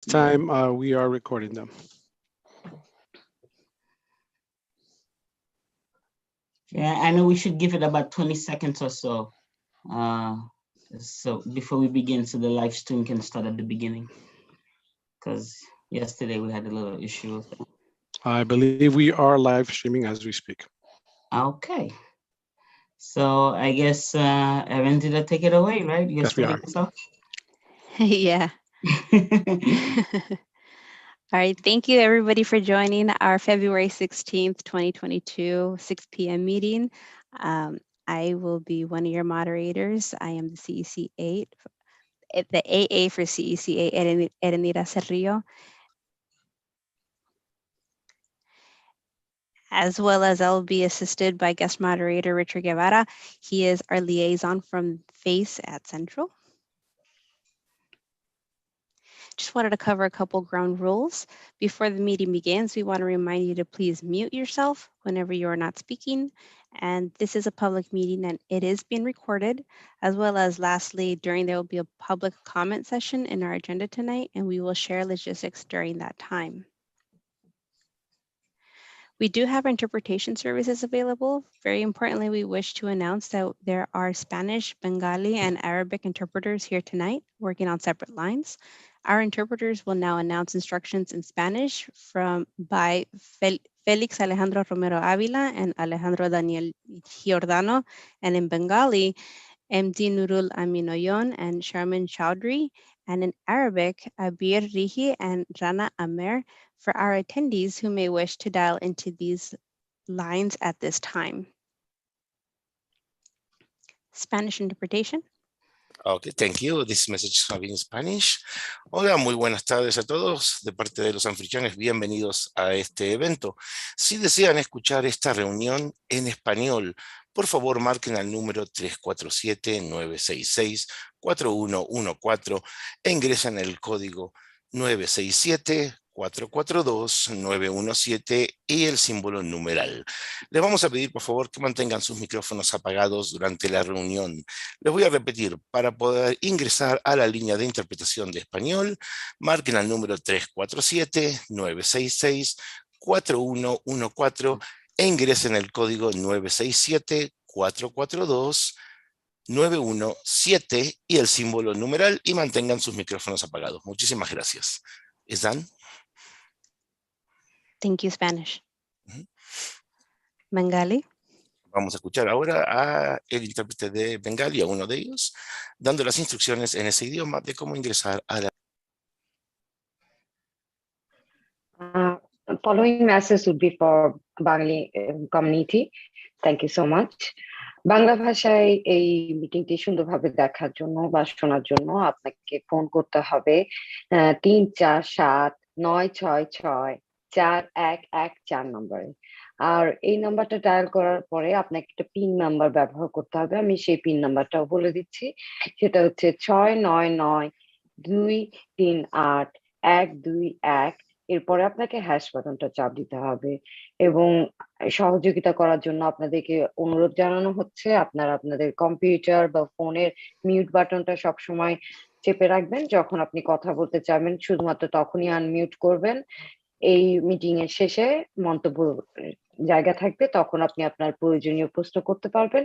time we are recording them. Yeah, I know we should give it about 20 seconds or so. So before we begin, so the live stream can start at the beginning. Because yesterday we had a little issue with it. I believe we are live streaming as we speak. Okay. So I guess Erin, did I take it away, right? You Yes, we are. Yeah. All right, thank you everybody for joining our February 16th, 2022, 6 p.m. meeting. I will be one of your moderators. I am the CEC 8, the AA for CEC 8, Erenita Cerrillo. As well as I'll be assisted by guest moderator Richard Guevara. He is our liaison from FACE at Central. Just wanted to cover a couple ground rules. Before the meeting begins, we want to remind you to please mute yourself whenever you are not speaking. And this is a public meeting and it is being recorded, as well as lastly, there will be a public comment session in our agenda tonight, and we will share logistics during that time. We do have interpretation services available. Very importantly, we wish to announce that there are Spanish, Bengali, and Arabic interpreters here tonight working on separate lines. Our interpreters will now announce instructions in Spanish by Felix Alejandro Romero Avila and Alejandro Daniel Giordano, and in Bengali, MD Nurul Aminoyon and Sharman Chowdhury, and in Arabic, Abir Rihi and Rana Amer, for our attendees who may wish to dial into these lines at this time. Spanish interpretation. Okay, thank you. This message is going to be in Spanish. Hola, muy buenas tardes a todos. De parte de los anfitriones, bienvenidos a este evento. Si desean escuchar esta reunión en español, por favor marquen al número 347-966-4114 e ingresan el código 967-442-917 y el símbolo numeral. Les vamos a pedir, por favor, que mantengan sus micrófonos apagados durante la reunión. Les voy a repetir, para poder ingresar a la línea de interpretación de español, marquen al número 347-966-4114 e ingresen el código 967-442-917 y el símbolo numeral y mantengan sus micrófonos apagados. Muchísimas gracias. ¿Es Dan? Thank you, Spanish. Bengali. Vamos a escuchar ahora a el intérprete de Bengali, a uno de ellos, dando las instrucciones en ese idioma de cómo ingresar a la... Following message would be for Bengali community. Thank you so much. Bangla ভাষায় এই মিটিংটি সুন্দরভাবে দেখার জন্য বা শোনার জন্য আপনাকে phone করতে হবে 347-966-4114 নম্বরে। আর এই নাম্বারটা ডায়াল করার পরে আপনাকে একটা পিন নাম্বার ব্যবহার করতে হবে। আমি সেই পিন নাম্বারটাও বলে দিচ্ছি, সেটা হচ্ছে 699-238-121। এরপরে আপনাকে হ্যাশ বাটনটা চাপ দিতে হবে এবং সহযোগিতা করার জন্য আপনাদেরকে অনুরোধ জানানো হচ্ছে আপনারা আপনাদের কম্পিউটার বা ফোনের মিউট বাটনটা সবসময় চেপে রাখবেন। যখন আপনি কথা বলতে চাইবেন শুধুমাত্র তখনই আনমিউট করবেন। এই মিটিং এর শেষে মন্তব্য জায়গা থাকবে, তখন আপনি আপনার প্রয়োজনীয় প্রশ্ন করতে পারবেন,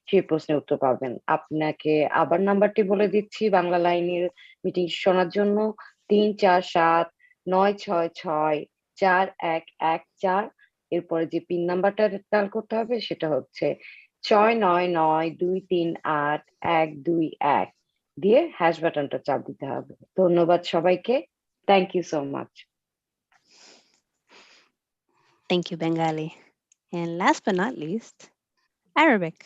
সেই প্রশ্নের উত্তর পাবেন। আপনাকে আবার নাম্বারটি বলে দিচ্ছি বাংলা লাইনের মিটিং শোনার জন্য 347-966-4114। এরপরে যে পিন নাম্বারটা ডায়াল করতে হবে সেটা হচ্ছে 699-238-121 দিয়ে হ্যাশ বাটনটা চাপ দিতে হবে। ধন্যবাদ সবাইকে। Thank you so much. Thank you, Bengali. And last but not least, Arabic.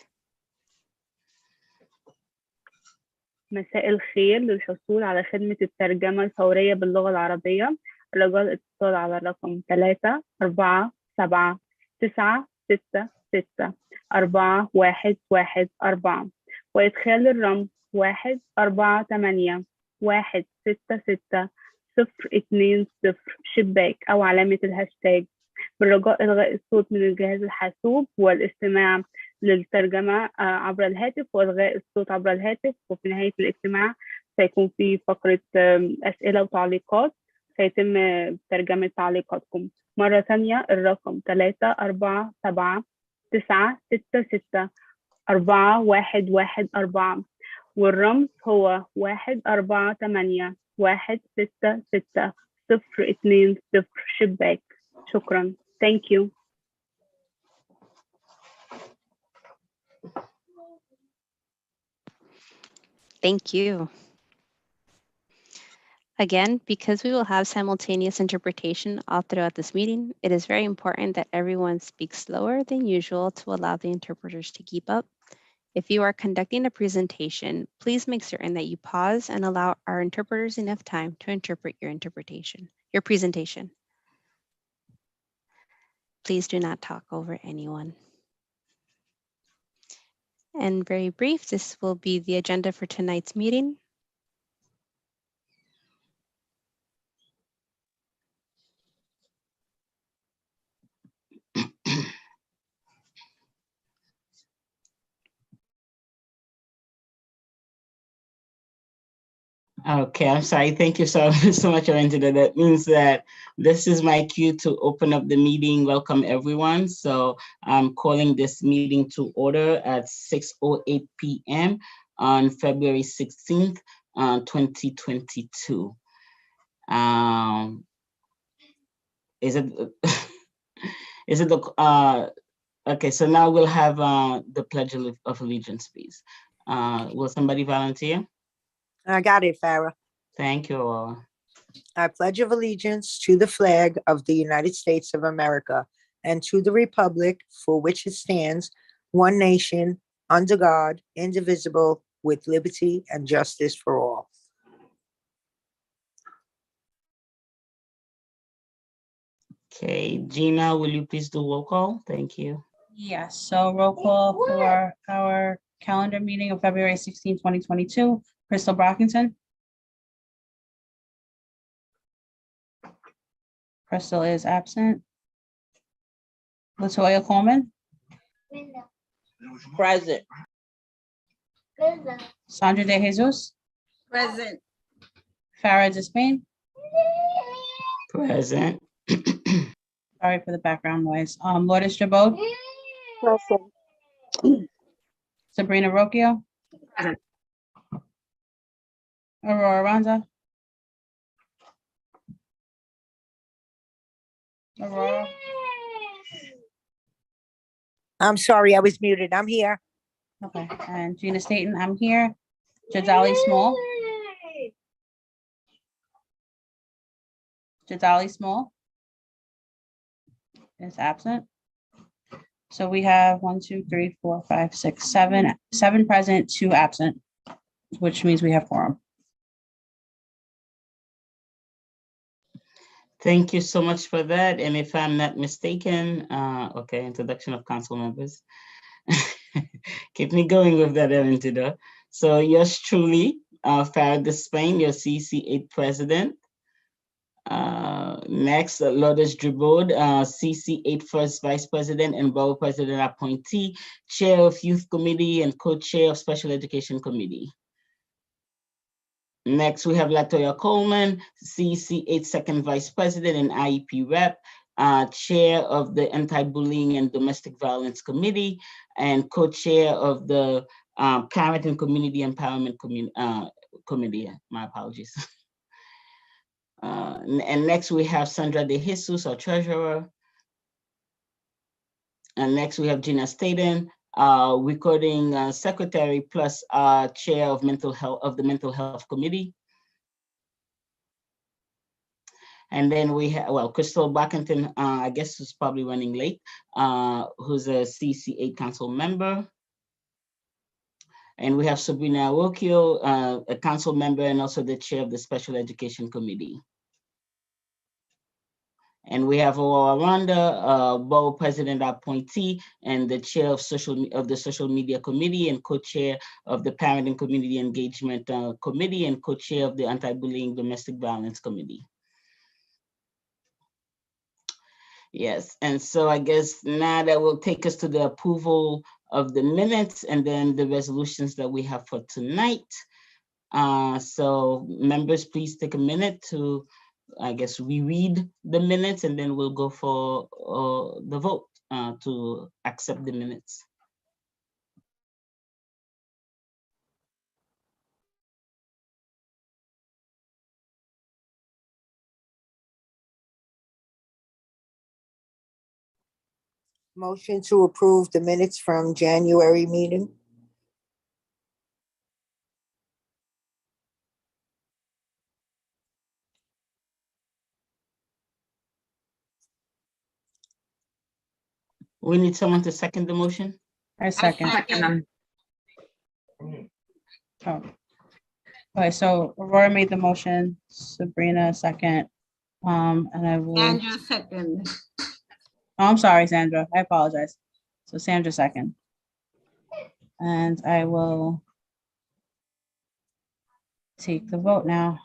مساء الخير. للحصول على خدمة الترجمة الفورية باللغة العربية رجاء الاتصال على الرقم 347-966-4114 وإدخال الرمز 148-166-020 شباك أو علامة الهاشتاج. بالرجاء إلغاء الصوت من الجهاز الحاسوب والاستماع للترجمة عبر الهاتف وإلغاء الصوت عبر الهاتف. وفي نهاية الاجتماع سيكون في فقرة أسئلة وتعليقات، سيتم ترجمة تعليقاتكم. مرة ثانية الرقم 347-966-4114 والرمز هو 148-166-020 شباك. شكرا. Thank you. Thank you. Again, because we will have simultaneous interpretation all throughout this meeting, it is very important that everyone speaks slower than usual to allow the interpreters to keep up. If you are conducting a presentation, please make certain that you pause and allow our interpreters enough time to interpret your presentation. Please do not talk over anyone. And very brief, this will be the agenda for tonight's meeting. Okay, I'm sorry. Thank you so much, Angela. That means that this is my cue to open up the meeting. Welcome, everyone. So I'm calling this meeting to order at 6:08 p.m. on February 16th, 2022. Is it the, okay, so now we'll have the Pledge of Allegiance, please. Will somebody volunteer? I got it, Farah. Thank you, Aurora. I pledge of allegiance to the flag of the United States of America and to the republic for which it stands, one nation, under God, indivisible, with liberty and justice for all. Okay, Gina, will you please do roll call? Thank you. Yes, so roll call for our calendar meeting of February 16, 2022. Crystal Brockington. Crystal is absent. Latoya Coleman. Present. Sandra De Jesus. Present. Farah Despain. Present. Sorry for the background noise. Lourdes Jabot. Present. Sabrina Rocchio. Present. Aurora Ronza. Aurora. I'm sorry, I was muted. I'm here. Okay, and Gina Staten, I'm here. Jadali Small. Jadali Small is absent. So we have 1, 2, 3, 4, 5, 6, 7, 7 present, 2 absent, which means we have quorum. Thank you so much for that. And if I'm not mistaken, okay, introduction of council members. Keep me going with that, Eventida. So yours truly, Farah Despain, your CC8 president. Next, Lourdes Jabot, CC8 first vice president and borough president appointee, chair of youth committee and co-chair of special education committee. Next, we have Latoya Coleman, CC8 second vice president and IEP rep, chair of the anti-bullying and domestic violence committee, and co-chair of the parent and community empowerment committee. My apologies. And next we have Sandra De Jesus, our treasurer. And next we have Gina Staten, recording secretary plus chair of mental health of the mental health committee. And then we have, well, Crystal Brockington, I guess who's probably running late, who's a CC8 council member. And we have Sabrina Rocchio, a council member and also the chair of the special education committee. And we have Aurora Ronda, borough president appointee and the chair of the social media committee and co-chair of the parent and community engagement committee and co-chair of the anti-bullying domestic violence committee. Yes, and so I guess now that will take us to the approval of the minutes and then the resolutions that we have for tonight. So members, please take a minute to I guess, reread the minutes, and then we'll go for the vote to accept the minutes. Motion to approve the minutes from January meeting. We need someone to second the motion. I second. Second. Oh. Okay, so Aurora made the motion, Sabrina second. And I will, Andrew second. oh, I'm sorry, Sandra, I apologize. So Sandra second. And I will take the vote now.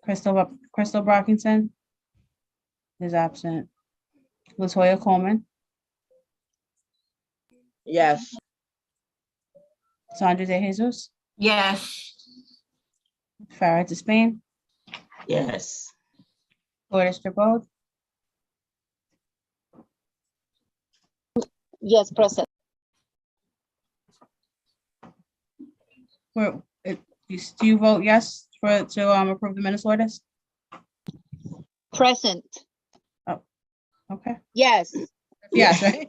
Crystal Brockington is absent. Latoya Coleman, Yes. Sandra De Jesus, Yes. Farah Spain, Yes. Lourdes Strabo, Yes, present. do you vote yes to approve the minutes, Lourdes? Present. Okay. Yes. Yes, right?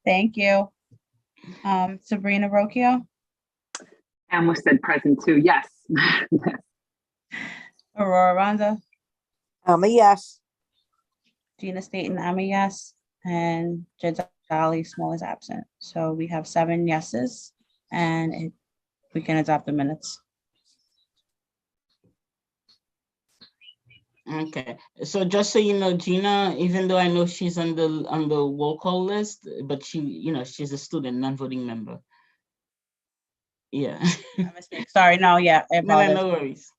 Thank you. Sabrina Rocchio, Almost said present too, yes. Aurora Ronda, I'm a yes. Gina Staten, I'm a yes, and Jadali Small is absent. So we have 7 yeses, and we can adopt the minutes. Okay, so just so you know, Gina, even though I know she's on the roll call list, but she's a student, non-voting member. Yeah. Sorry, no, yeah, I apologize. No worries.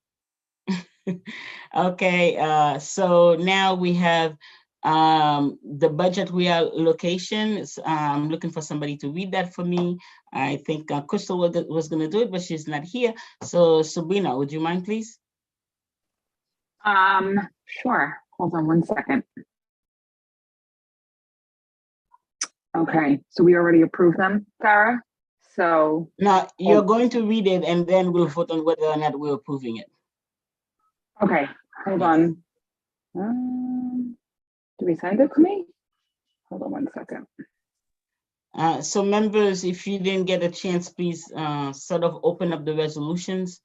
Okay, so now we have the budget reallocation. I'm looking for somebody to read that for me. I think Crystal was going to do it, but she's not here. So Sabrina, would you mind, please? Sure. Hold on one second. Okay, so we already approved them, Farah. So Now you're going to read it, and then we'll vote on whether or not we're approving it. okay, hold on. Do we send it to me? Hold on one second. So members, if you didn't get a chance, please sort of open up the resolutions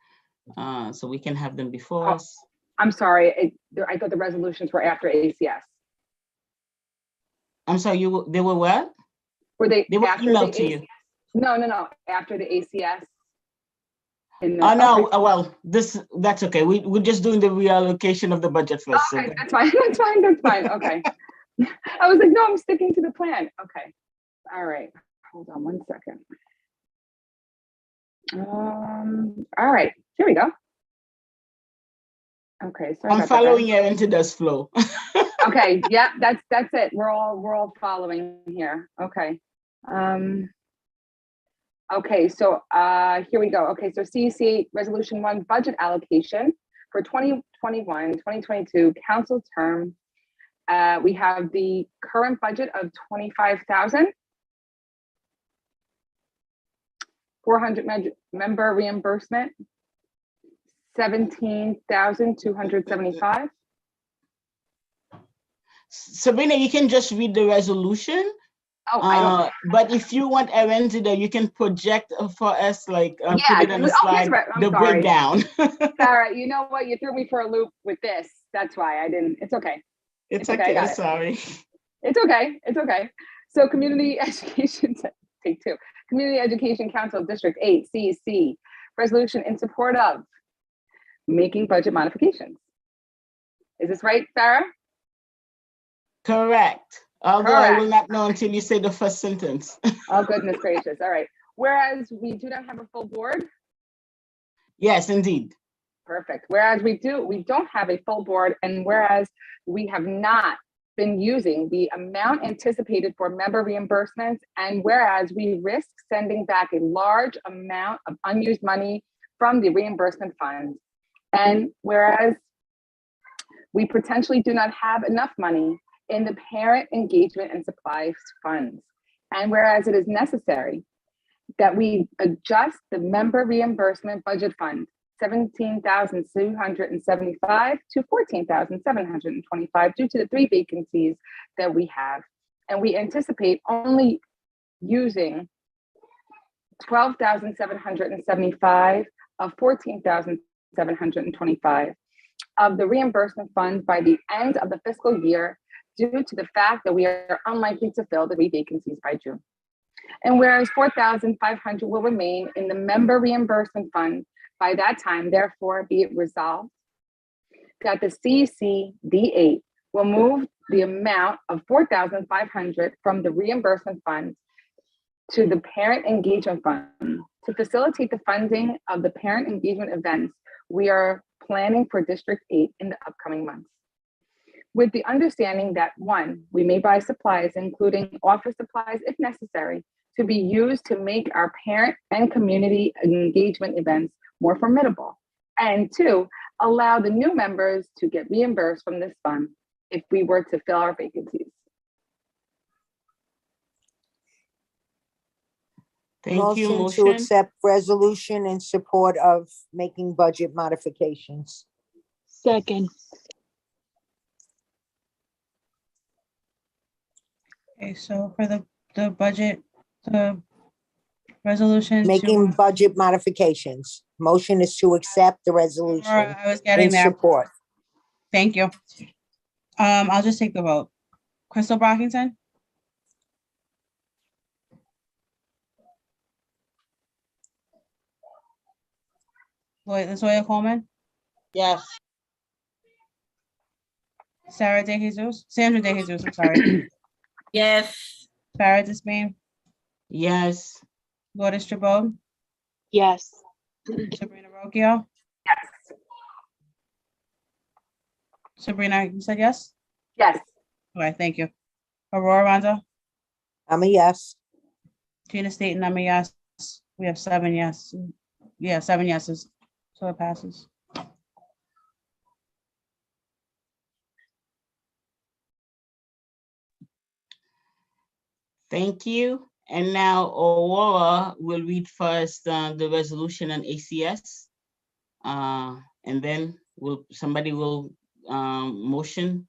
so we can have them before us. I'm sorry, I thought the resolutions were after ACS. I'm sorry, they were what? Were they were after emailed the to you. No, after the ACS. Oh no, well, that's okay. We're just doing the reallocation of the budget first. Okay, that's fine, that's fine, okay. I was like, no, I'm sticking to the plan, okay. All right, hold on one second. All right, here we go. Okay, sorry. I'm following Arantida's flow. Okay, yeah, that's it. We're all following here. Okay. Okay, so here we go. Okay, so CEC Resolution 1 budget allocation for 2021-2022 council term. We have the current budget of 25,000. 400 member reimbursement, 17,275. Sabrina, you can just read the resolution. Oh, I don't. But if you want Arendida, you can project for us, like put it on the slide, the sorry. breakdown. Sarah, you know what? You threw me for a loop with this. That's why I didn't. It's okay. It's okay. I'm sorry. It's okay. It's okay. So community education, take 2. Community Education Council District 8, CEC, resolution in support of making budget modifications. Is this right, Sarah? Correct. Although Correct. I will not know until you say the first sentence. Oh, goodness gracious. All right. Whereas we do not have a full board. Yes, indeed. Perfect. Whereas we don't have a full board, and whereas we have not been using the amount anticipated for member reimbursements, and whereas we risk sending back a large amount of unused money from the reimbursement funds, And whereas we potentially do not have enough money in the parent engagement and supplies funds, and whereas it is necessary that we adjust the member reimbursement budget fund, 17,275 to 14,725 due to the 3 vacancies that we have. And we anticipate only using 12,775 of 14,725 of the reimbursement fund by the end of the fiscal year due to the fact that we are unlikely to fill the 3 vacancies by June. And whereas 4,500 will remain in the member reimbursement fund by that time, therefore be it resolved that the CCD8 will move the amount of 4,500 from the reimbursement fund to the parent engagement fund to facilitate the funding of the parent engagement events we are planning for District 8 in the upcoming months. With the understanding that 1, we may buy supplies, including office supplies if necessary, to be used to make our parent and community engagement events more formidable. And 2, allow the new members to get reimbursed from this fund if we were to fill our vacancies. Thank you. Motion to Motion? accept resolution in support of making budget modifications. Second. Okay, so for the budget, the resolution to. Making budget modifications. Motion is to accept the resolution I was getting in there. support. Thank you. I'll just take the vote. Crystal Brockington? Latoya Coleman? Yes. Sandra De Jesus, I'm sorry. Yes. Farah Dismayne? Yes. Lourdes Strabo? Yes. Sabrina Rocchio? Yes. Sabrina, you said yes? Yes. Okay, thank you. Aurora Rondo? I'm a yes. Gina Staten, I'm a yes. We have 7 yes. Yeah, 7 yeses. So it passes. Thank you. And now Aurora will read first the resolution on ACS. And then somebody will motion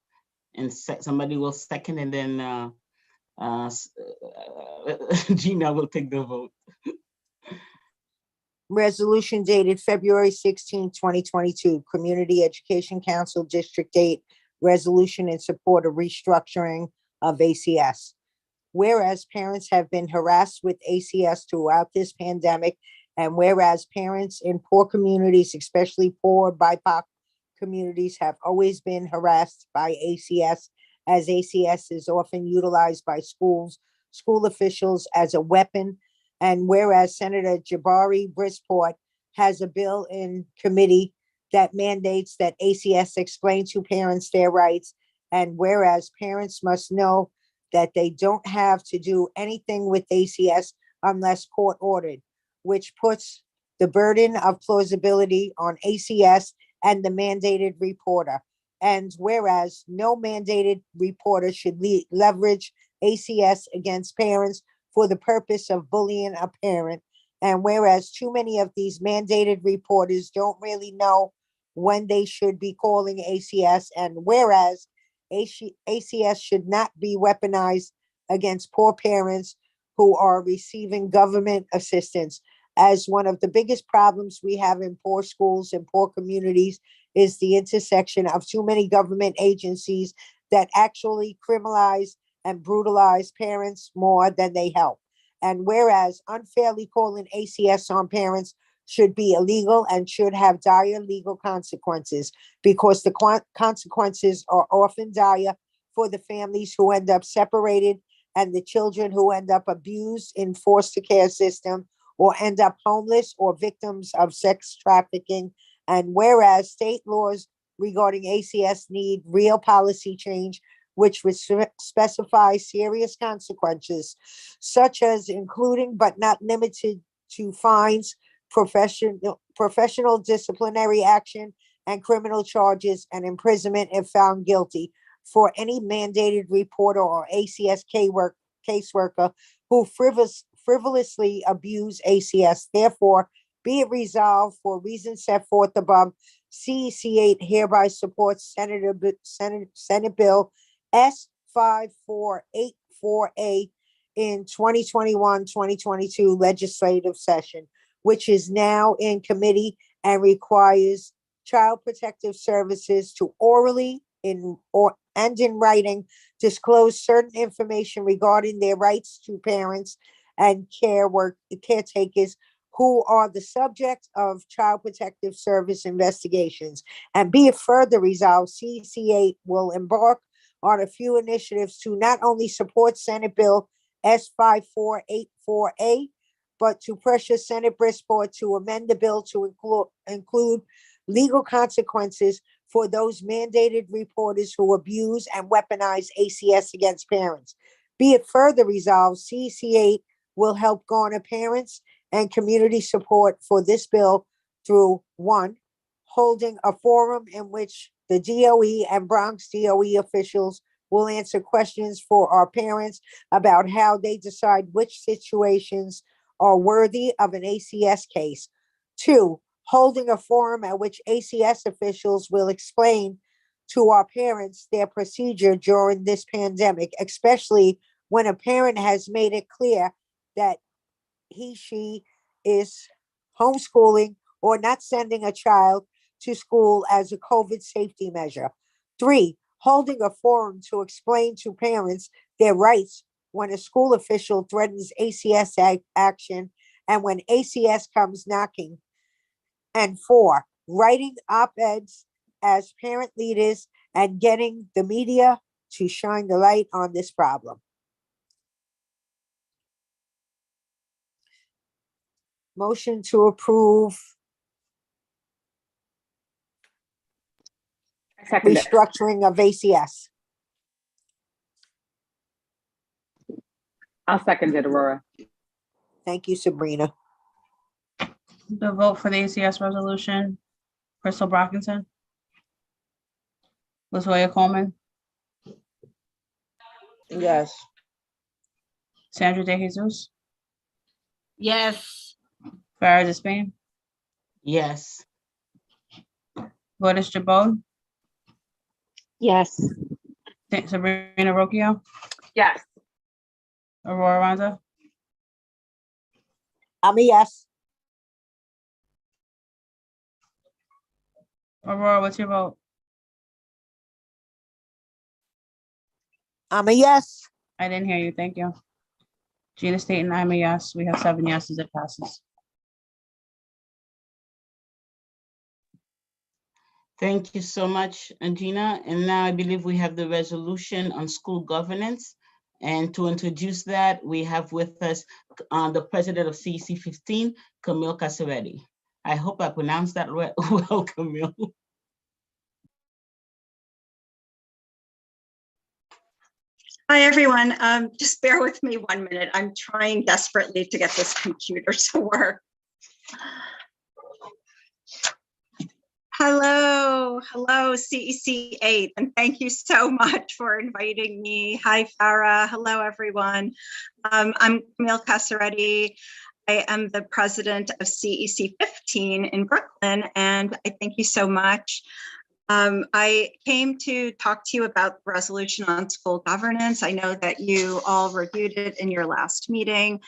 and somebody will second, and then Gina will take the vote. Resolution dated February 16, 2022, Community Education Council District 8, resolution in support of restructuring of ACS. Whereas parents have been harassed with ACS throughout this pandemic, and whereas parents in poor communities, especially poor BIPOC communities, have always been harassed by ACS, as ACS is often utilized by schools, school officials as a weapon. And whereas Senator Jabari Brisport has a bill in committee that mandates that ACS explain to parents their rights, and whereas parents must know that they don't have to do anything with ACS unless court ordered, which puts the burden of plausibility on ACS and the mandated reporter. And whereas no mandated reporter should leverage ACS against parents for the purpose of bullying a parent. And whereas too many of these mandated reporters don't really know when they should be calling ACS, and whereas ACS should not be weaponized against poor parents who are receiving government assistance. As one of the biggest problems we have in poor schools and poor communities is the intersection of too many government agencies that actually criminalize and brutalize parents more than they help. And whereas unfairly calling ACS on parents should be illegal and should have dire legal consequences, because the consequences are often dire for the families who end up separated and the children who end up abused in foster care system or end up homeless or victims of sex trafficking. And whereas state laws regarding ACS need real policy change, which would specify serious consequences, such as including but not limited to fines, professional disciplinary action, and criminal charges and imprisonment if found guilty for any mandated reporter or ACS caseworker who frivolously abuse ACS. Therefore, be it resolved for reasons set forth above, CEC 8 hereby supports Senate Bill S5484A in 2021-2022 legislative session, which is now in committee and requires Child Protective Services to orally and in writing disclose certain information regarding their rights to parents and caretakers who are the subject of Child Protective Service investigations. And be it further resolved, CEC 8 will embark on a few initiatives to not only support Senate Bill S5484A, but to pressure Senate Bridgeport to amend the bill to include legal consequences for those mandated reporters who abuse and weaponize ACS against parents. Be it further resolved, CEC 8 will help garner parents and community support for this bill through 1, holding a forum in which the DOE and Bronx DOE officials will answer questions for our parents about how they decide which situations are worthy of an ACS case. 2, holding a forum at which ACS officials will explain to our parents their procedure during this pandemic, especially when a parent has made it clear that she is homeschooling or not sending a child to school as a COVID safety measure. 3, holding a forum to explain to parents their rights when a school official threatens ACS action and when ACS comes knocking. And 4, writing op-eds as parent leaders and getting the media to shine the light on this problem. Motion to approve Second it. restructuring of ACS. I'll second it, Aurora. Thank you, Sabrina. The vote for the ACS resolution, Crystal Brockinson, Latoya Coleman, Yes. Sandra De Jesus, Yes. Farah Despain, Yes. Lourdes Jabot, Yes. Sabrina Rocchio, Yes. Aurora Ronda, I'm a yes. Aurora, what's your vote? I'm a yes. I didn't hear you, thank you. Gina Staten, I'm a yes. We have 7 yeses, it passes. Thank you so much, Gina. And now I believe we have the resolution on school governance. And to introduce that, we have with us the president of CEC 15, Camille Casaretti. I hope I pronounced that right. Well, Camille. Hi, everyone. Just bear with me 1 minute. I'm trying desperately to get this computer to work. Hello, CEC 8, and thank you so much for inviting me. Hi, Farah. Hello, everyone. I'm Camille Casaretti. I am the president of CEC 15 in Brooklyn, and I thank you so much. I came to talk to you about the resolution on school governance. I know that you all reviewed it in your last meeting,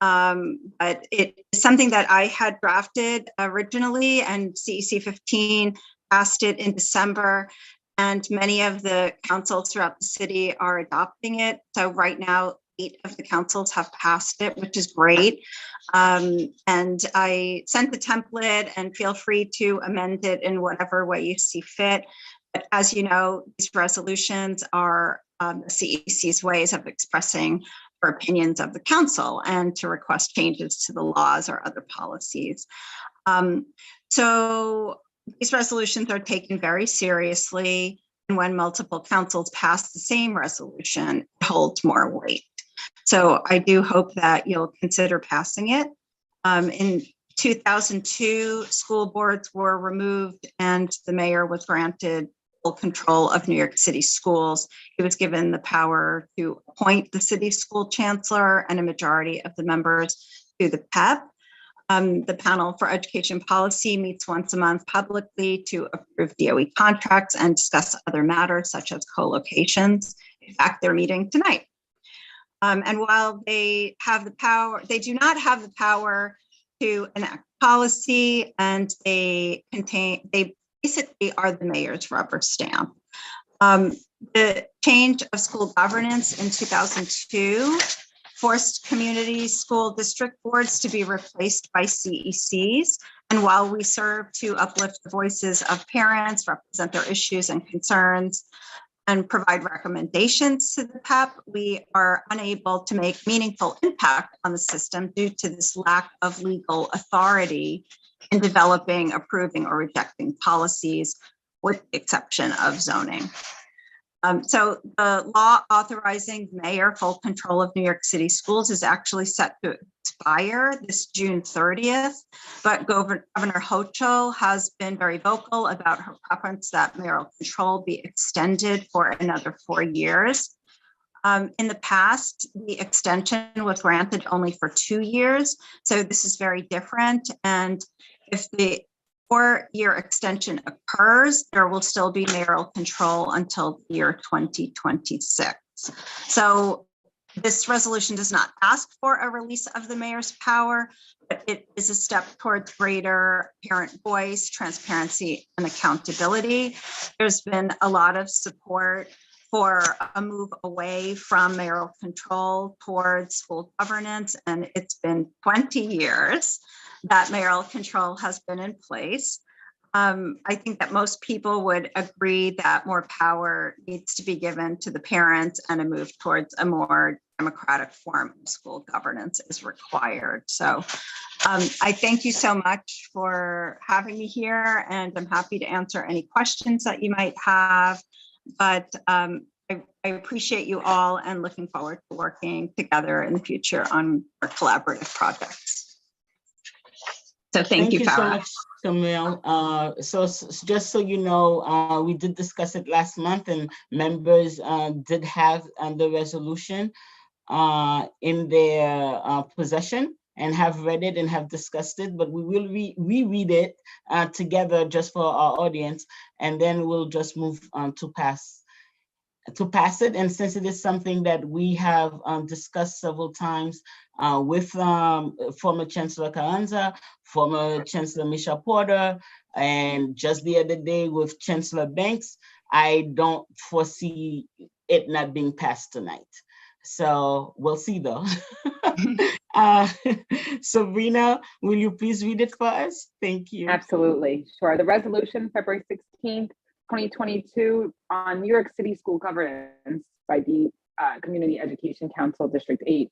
but it is something that I had drafted originally, and CEC 15 passed it in December, and many of the councils throughout the city are adopting it. So right now, 8 of the councils have passed it, which is great. And I sent the template, and feel free to amend it in whatever way you see fit. But as you know, these resolutions are CEC's ways of expressing their opinions of the council and to request changes to the laws or other policies. So these resolutions are taken very seriously. And when multiple councils pass the same resolution, it holds more weight. So I do hope that you'll consider passing it. In 2002, school boards were removed and the mayor was granted full control of New York City schools. He was given the power to appoint the city school chancellor and a majority of the members to the PEP. The Panel for Education Policy meets once a month publicly to approve DOE contracts and discuss other matters such as co-locations. In fact, they're meeting tonight. And while they have the power, they do not have the power to enact policy, and they basically are the mayor's rubber stamp. The change of school governance in 2002 forced community school district boards to be replaced by CECs. And while we serve to uplift the voices of parents, represent their issues and concerns, and provide recommendations to the PEP, we are unable to make meaningful impact on the system due to this lack of legal authority in developing, approving, or rejecting policies, with the exception of zoning. So the law authorizing mayor full control of New York City schools is actually set to expire this June 30th, but Governor Hochul has been very vocal about her preference that mayoral control be extended for another 4 years. In the past, the extension was granted only for 2 years, so this is very different. And if the 4-year extension occurs, there will still be mayoral control until the year 2026. So this resolution does not ask for a release of the mayor's power, but it is a step towards greater parent voice, transparency, and accountability. There's been a lot of support for a move away from mayoral control towards school governance, and it's been 20 years that mayoral control has been in place. I think that most people would agree that more power needs to be given to the parents and a move towards a more democratic form of school governance is required. So I thank you so much for having me here, and I'm happy to answer any questions that you might have. But I appreciate you all and looking forward to working together in the future on our collaborative projects. So thank you, so Farah. much, Camille. Just so you know, we did discuss it last month, and members did have the resolution in their possession and have read it and have discussed it, but we will reread it together just for our audience, and then we'll just move to pass it. And since it is something that we have discussed several times with former Chancellor Carranza, former Chancellor Misha Porter, and just the other day with Chancellor Banks, I don't foresee it not being passed tonight. So we'll see though. Sabrina, will you please read it for us? Thank you. Absolutely. Sure. The resolution, February 16th, 2022, on New York City school governance by the Community Education Council, District 8.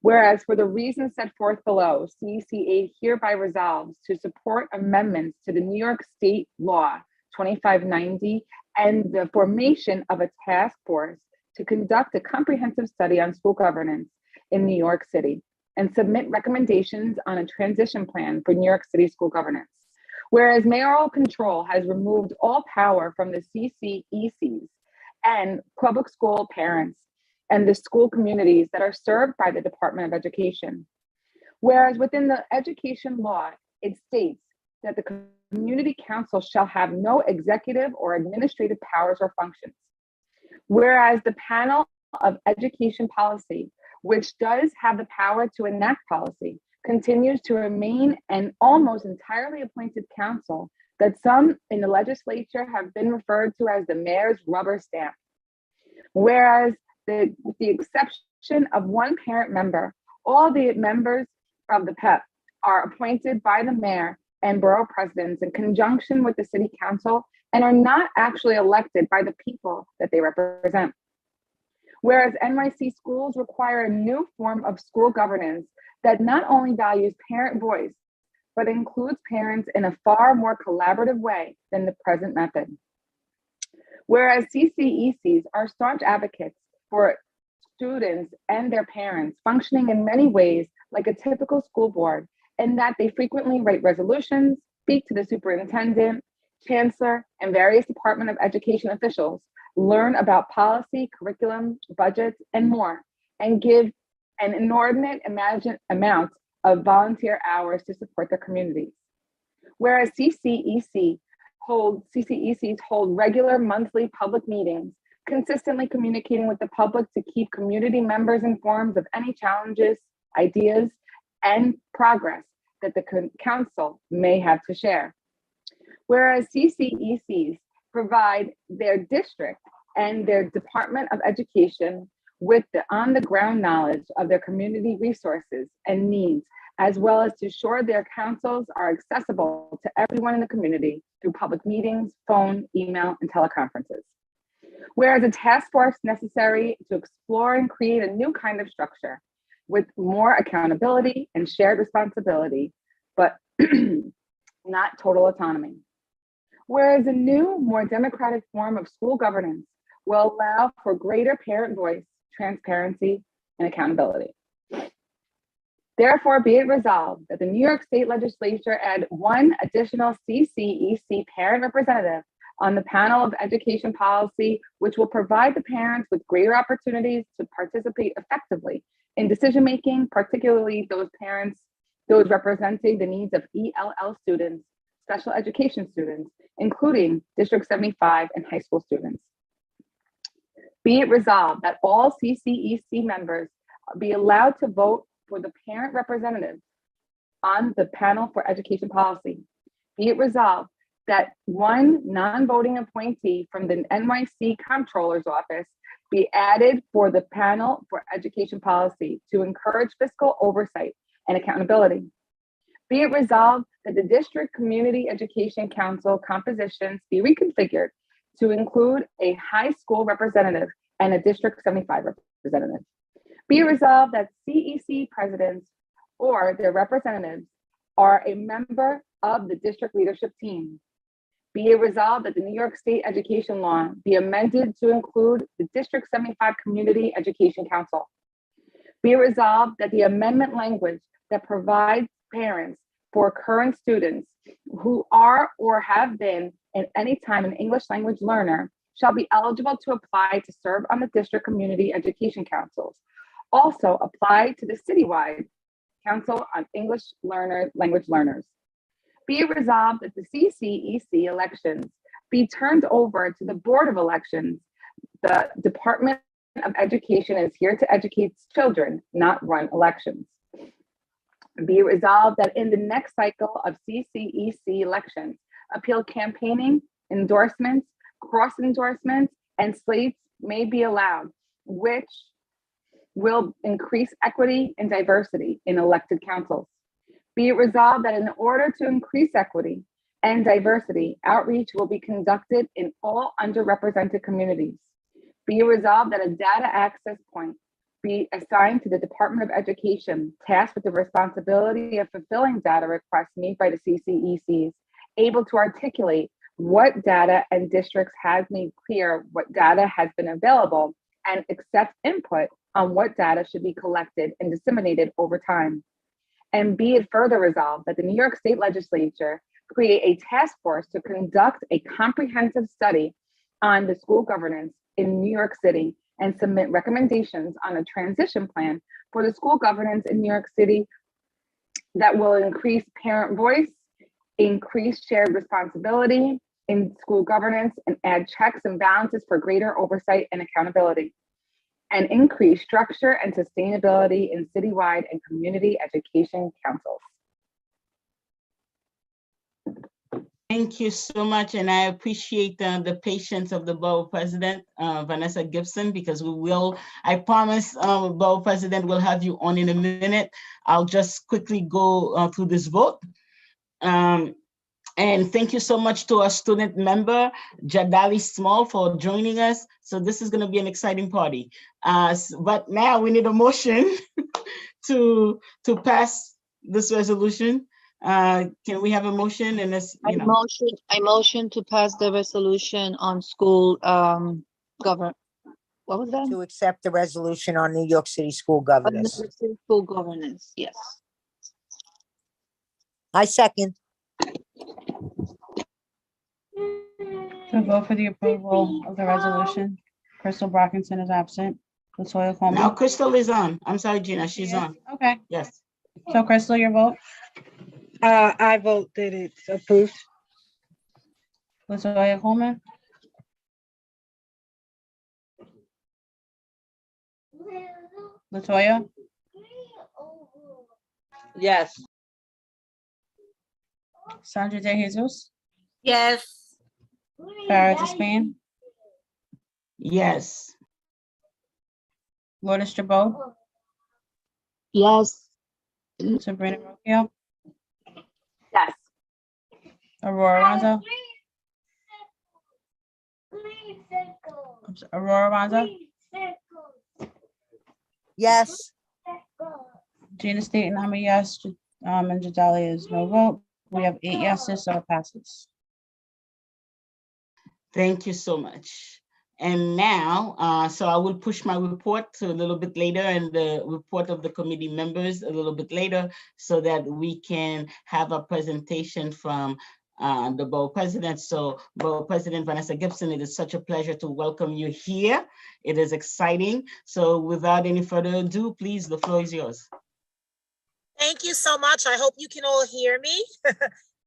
Whereas for the reasons set forth below, CEC 8 hereby resolves to support amendments to the New York State Law 2590 and the formation of a task force to conduct a comprehensive study on school governance in New York City and submit recommendations on a transition plan for New York City school governance. Whereas mayoral control has removed all power from the CCECs and public school parents and the school communities that are served by the Department of Education. Whereas within the education law, it states that the community council shall have no executive or administrative powers or functions. Whereas the panel of education policy, which does have the power to enact policy, continues to remain an almost entirely appointed council that some in the legislature have been referred to as the mayor's rubber stamp. Whereas the exception of one parent member, all the members of the PEP are appointed by the mayor and borough presidents in conjunction with the city council and are not actually elected by the people that they represent. Whereas NYC schools require a new form of school governance that not only values parent voice, but includes parents in a far more collaborative way than the present method. Whereas CCECs are staunch advocates for students and their parents functioning in many ways like a typical school board and that they frequently write resolutions, speak to the superintendent, chancellor, and various Department of Education officials, learn about policy, curriculum, budgets, and more, and give an inordinate amount of volunteer hours to support their communities. Whereas CCECs hold regular monthly public meetings, consistently communicating with the public to keep community members informed of any challenges, ideas, and progress that the council may have to share. Whereas CCECs provide their district and their Department of Education with the on-the-ground knowledge of their community resources and needs, as well as to ensure their councils are accessible to everyone in the community through public meetings, phone, email, and teleconferences. Whereas a task force necessary to explore and create a new kind of structure with more accountability and shared responsibility, but not total autonomy. Whereas a new, more democratic form of school governance will allow for greater parent voice, transparency, and accountability. Therefore, be it resolved that the New York State Legislature add one additional CCEC parent representative on the panel of education policy, which will provide the parents with greater opportunities to participate effectively in decision-making, particularly those parents, those representing the needs of ELL students, special education students, including District 75 and high school students. Be it resolved that all CCEC members be allowed to vote for the parent representative on the panel for education policy. Be it resolved that one non-voting appointee from the NYC Comptroller's Office be added for the panel for education policy to encourage fiscal oversight and accountability. Be it resolved that the District Community Education Council compositions be reconfigured to include a high school representative and a District 75 representative. Be it resolved that CEC presidents or their representatives are a member of the district leadership team. Be it resolved that the New York State Education Law be amended to include the District 75 Community Education Council. Be it resolved that the amendment language that provides parents for current students who are or have been at any time an English language learner shall be eligible to apply to serve on the district community education councils. Also apply to the citywide Council on English Language Learners. Be it resolved that the CCEC elections be turned over to the Board of Elections. The Department of Education is here to educate children, not run elections. Be it resolved that in the next cycle of CCEC elections, appeal campaigning, endorsements, cross endorsements, and slates may be allowed, which will increase equity and diversity in elected councils. Be it resolved that in order to increase equity and diversity, outreach will be conducted in all underrepresented communities. Be it resolved that a data access point be assigned to the Department of Education, tasked with the responsibility of fulfilling data requests made by the CCECs, able to articulate what data and districts has made clear what data has been available and accept input on what data should be collected and disseminated over time. And be it further resolved that the New York State Legislature create a task force to conduct a comprehensive study on the school governance in New York City and submit recommendations on a transition plan for the school governance in New York City that will increase parent voice, increase shared responsibility in school governance, and add checks and balances for greater oversight and accountability, and increase structure and sustainability in citywide and community education councils. Thank you so much, and I appreciate the patience of the Borough President, Vanessa Gibson, because I promise Borough President will have you on in a minute. I'll just quickly go through this vote. And thank you so much to our student member, Jadali Small, for joining us. So this is gonna be an exciting party. But now we need a motion to pass this resolution. Can we have a motion? And this, I motion to pass the resolution on school what was that? To accept the resolution on New York City school On the governance. school governance, yes. I second. To vote for the approval of the resolution, Crystal Brockington is absent. Latoya Now Coleman. Crystal is on. I'm sorry, Gina, she's She is? on. Okay, Yes. so Crystal, your vote. I vote that it's approved. Latoya Coleman. Latoya, Yes. Sandra De Jesus, Yes. Farah Despain, Yes. Lourdes Chabot, Yes. Sabrina Rocchio, Yes. Aurora Ronzo, Aurora Ronzo, Yes. Gina Staten, I'm a yes, and Jadalia is no vote. We have 8 yeses, so it passes. Thank you so much. And now, so I will push my report to a little bit later and the report of the committee members a little bit later so that we can have a presentation from the Borough President. So Borough President Vanessa Gibson, it is such a pleasure to welcome you here. It is exciting. So without any further ado, please, the floor is yours. Thank you so much. I hope you can all hear me.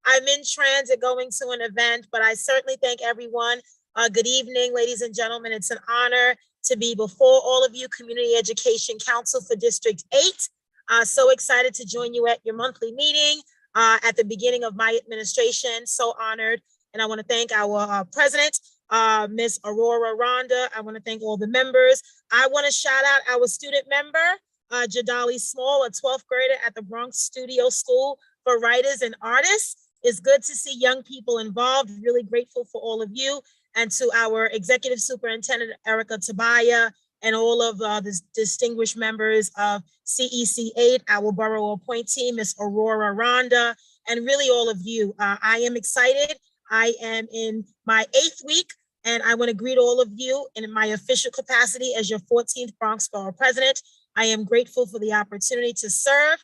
I'm in transit going to an event, but I certainly thank everyone. Good evening, ladies and gentlemen. It's an honor to be before all of you, Community Education Council for District 8. So excited to join you at your monthly meeting at the beginning of my administration. So honored. And I want to thank our president, Ms. Aurora Ronda. I want to thank all the members. I want to shout out our student member, Jadali Small, a 12th grader at the Bronx Studio School for Writers and Artists. It's good to see young people involved. Really grateful for all of you, and to our Executive Superintendent, Erica Tabaya, and all of the distinguished members of CEC 8, our borough appointee, Ms. Aurora Ronda, and really all of you. I am excited. I am in my 8th week, and I want to greet all of you in my official capacity as your 14th Bronx Borough President. I am grateful for the opportunity to serve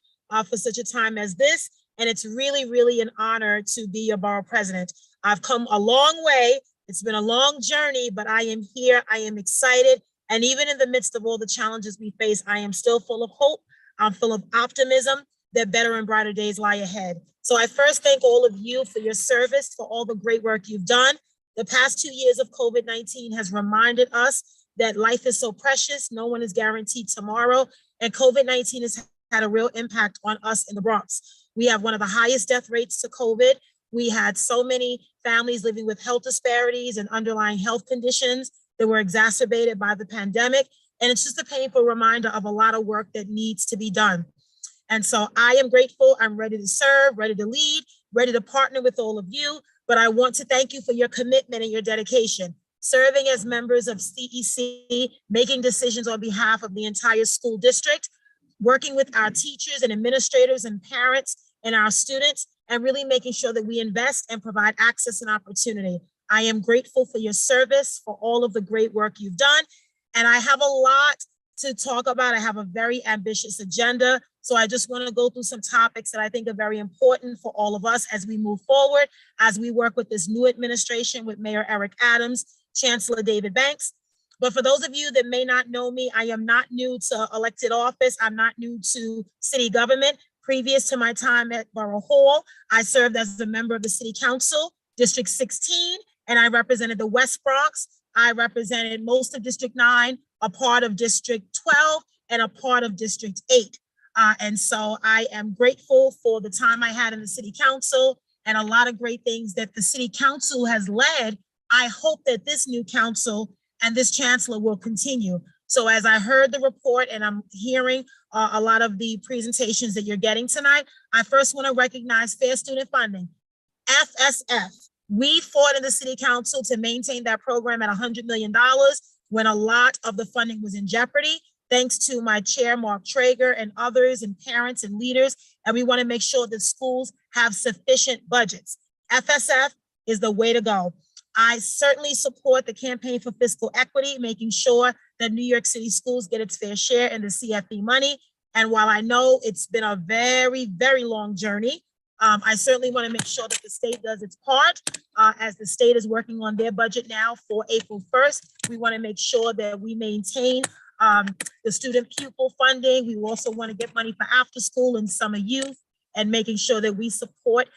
for such a time as this. And it's really, really an honor to be your borough president. I've come a long way. It's been a long journey, but I am here. I am excited. And even in the midst of all the challenges we face, I am still full of hope. I'm full of optimism that better and brighter days lie ahead. So I first thank all of you for your service, for all the great work you've done. The past 2 years of COVID-19 has reminded us that life is so precious. No one is guaranteed tomorrow. And COVID-19 has had a real impact on us in the Bronx. We have one of the highest death rates to COVID. We had so many families living with health disparities and underlying health conditions that were exacerbated by the pandemic. And it's just a painful reminder of a lot of work that needs to be done. And so I am grateful. I'm ready to serve, ready to lead, ready to partner with all of you. But I want to thank you for your commitment and your dedication. Serving as members of CEC, making decisions on behalf of the entire school district, working with our teachers and administrators and parents and our students, and really making sure that we invest and provide access and opportunity. I am grateful for your service, for all of the great work you've done. And I have a lot to talk about. I have a very ambitious agenda. So I just want to go through some topics that I think are very important for all of us as we move forward, as we work with this new administration with Mayor Eric Adams, Chancellor David Banks. But for those of you that may not know me, I am not new to elected office. I'm not new to city government. Previous to my time at Borough Hall, I served as a member of the City Council, District 16, and I represented the West Bronx. I represented most of District 9, a part of District 12, and a part of District 8. And so I am grateful for the time I had in the City Council and a lot of great things that the City Council has led. I hope that this new council and this chancellor will continue. So as I heard the report and I'm hearing a lot of the presentations that you're getting tonight, I first want to recognize Fair Student Funding, FSF. We fought in the City Council to maintain that program at $100 million when a lot of the funding was in jeopardy, thanks to my chair, Mark Traeger, and others and parents and leaders. And we want to make sure that schools have sufficient budgets. FSF is the way to go. I certainly support the campaign for fiscal equity, making sure that New York City schools get its fair share in the CFE money. And while I know it's been a very, very long journey, I certainly want to make sure that the state does its part. As the state is working on their budget now for April 1st, we want to make sure that we maintain the student pupil funding. We also want to get money for after school and summer youth, and making sure that we support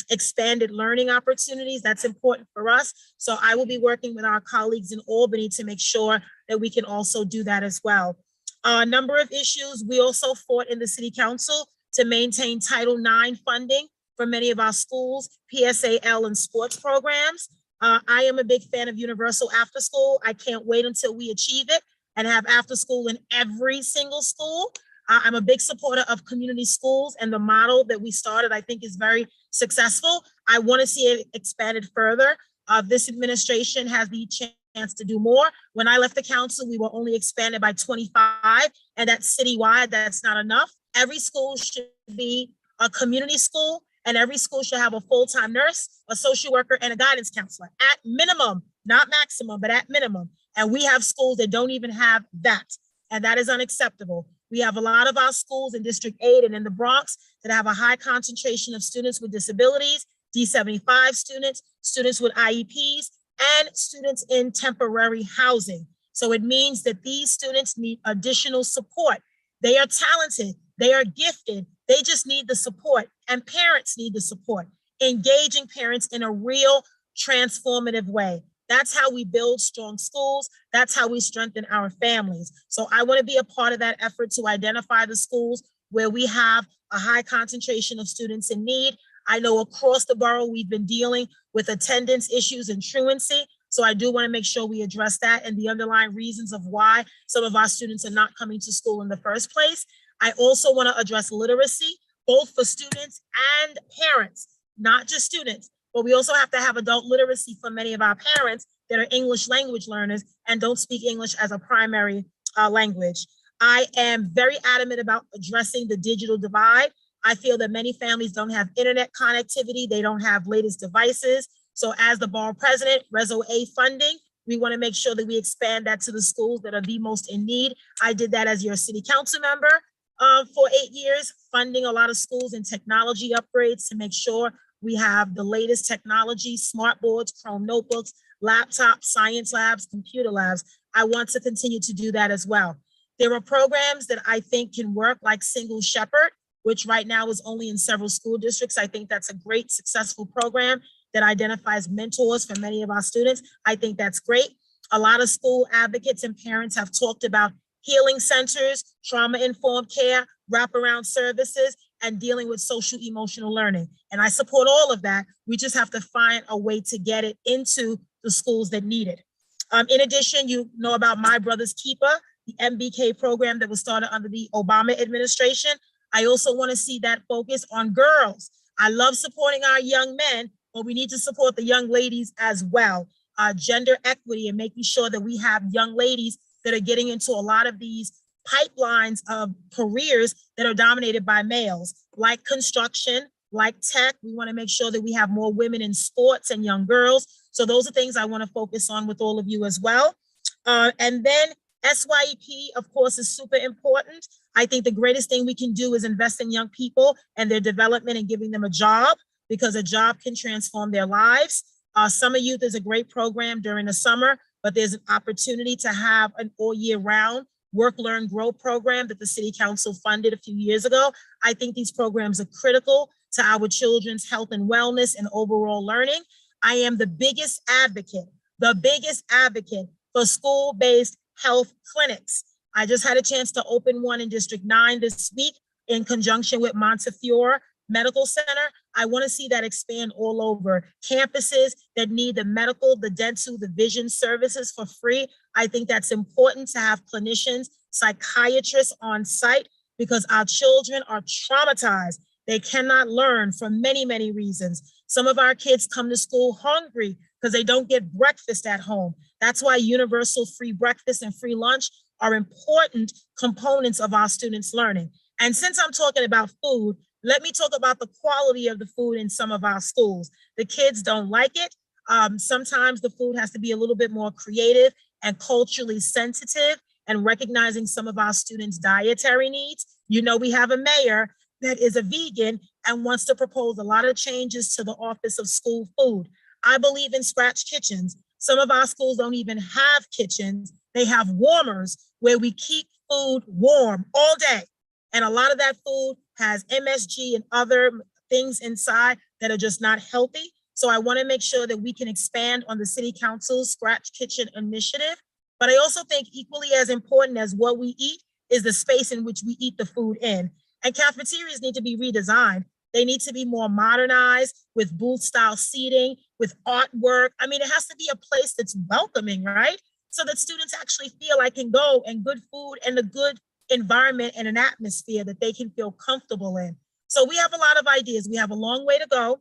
expanded learning opportunities. That's important for us. So I will be working with our colleagues in Albany to make sure that we can also do that as well. A number of issues we also fought in the city council to maintain Title IX funding for many of our schools, PSAL and sports programs. I am a big fan of universal after school. I can't wait until we achieve it and have after school in every single school. I'm a big supporter of community schools, and the model that we started, I think, is very successful. I want to see it expanded further. This administration has the chance to do more. When I left the council, we were only expanded by 25, and that's citywide. That's not enough. Every school should be a community school, and every school should have a full-time nurse, a social worker, and a guidance counselor at minimum, not maximum, but at minimum. And we have schools that don't even have that, and that is unacceptable. We have a lot of our schools in District 8 and in the Bronx that have a high concentration of students with disabilities, D75 students, students with IEPs, and students in temporary housing. So it means that these students need additional support. They are talented, they are gifted, they just need the support, and parents need the support, engaging parents in a real transformative way. That's how we build strong schools. That's how we strengthen our families. So I want to be a part of that effort to identify the schools where we have a high concentration of students in need. I know across the borough, we've been dealing with attendance issues and truancy. So I do want to make sure we address that and the underlying reasons of why some of our students are not coming to school in the first place. I also want to address literacy, both for students and parents, not just students. But we also have to have adult literacy for many of our parents that are English language learners and don't speak English as a primary language. I am very adamant about addressing the digital divide. I feel that many families don't have internet connectivity. They don't have latest devices. So as the borough president, Reso A funding, we want to make sure that we expand that to the schools that are the most in need. I did that as your city council member for 8 years, funding a lot of schools and technology upgrades to make sure we have the latest technology, smart boards, Chrome notebooks, laptops, science labs, computer labs. I want to continue to do that as well. There are programs that I think can work, like Single Shepherd, which right now is only in several school districts. I think that's a great, successful program that identifies mentors for many of our students. I think that's great. A lot of school advocates and parents have talked about healing centers, trauma-informed care, wraparound services, and dealing with social emotional learning. And I support all of that. We just have to find a way to get it into the schools that need it. In addition, you know about My Brother's Keeper, the MBK program that was started under the Obama administration. I also want to see that focus on girls. I love supporting our young men, but we need to support the young ladies as well. Gender equity and making sure that we have young ladies that are getting into a lot of these pipelines of careers that are dominated by males, like construction, like tech. We want to make sure that we have more women in sports and young girls. So those are things I want to focus on with all of you as well. And then SYEP, of course, is super important. I think the greatest thing we can do is invest in young people and their development and giving them a job, because a job can transform their lives. Summer Youth is a great program during the summer, but there's an opportunity to have an all year round Work, Learn, Grow program that the City Council funded a few years ago. I think these programs are critical to our children's health and wellness and overall learning. I am the biggest advocate for school-based health clinics. I just had a chance to open one in District 9 this week in conjunction with Montefiore Medical Center. I want to see that expand all over campuses that need the medical, the dental, the vision services for free. I think that's important to have clinicians, psychiatrists on site, because our children are traumatized. They cannot learn for many, many reasons. Some of our kids come to school hungry because they don't get breakfast at home. That's why universal free breakfast and free lunch are important components of our students' learning. And since I'm talking about food, let me talk about the quality of the food in some of our schools. The kids don't like it. Sometimes the food has to be a little bit more creative and culturally sensitive and recognizing some of our students' dietary needs. You know, we have a mayor that is a vegan and wants to propose a lot of changes to the Office of School Food. I believe in scratch kitchens. Some of our schools don't even have kitchens. They have warmers where we keep food warm all day. And a lot of that food has MSG and other things inside that are just not healthy. So I want to make sure that we can expand on the City Council's Scratch Kitchen initiative. But I also think equally as important as what we eat is the space in which we eat the food in. And cafeterias need to be redesigned. They need to be more modernized with booth style seating, with artwork. I mean, it has to be a place that's welcoming, right? So that students actually feel I can go and good food and a good environment and an atmosphere that they can feel comfortable in. So we have a lot of ideas. We have a long way to go.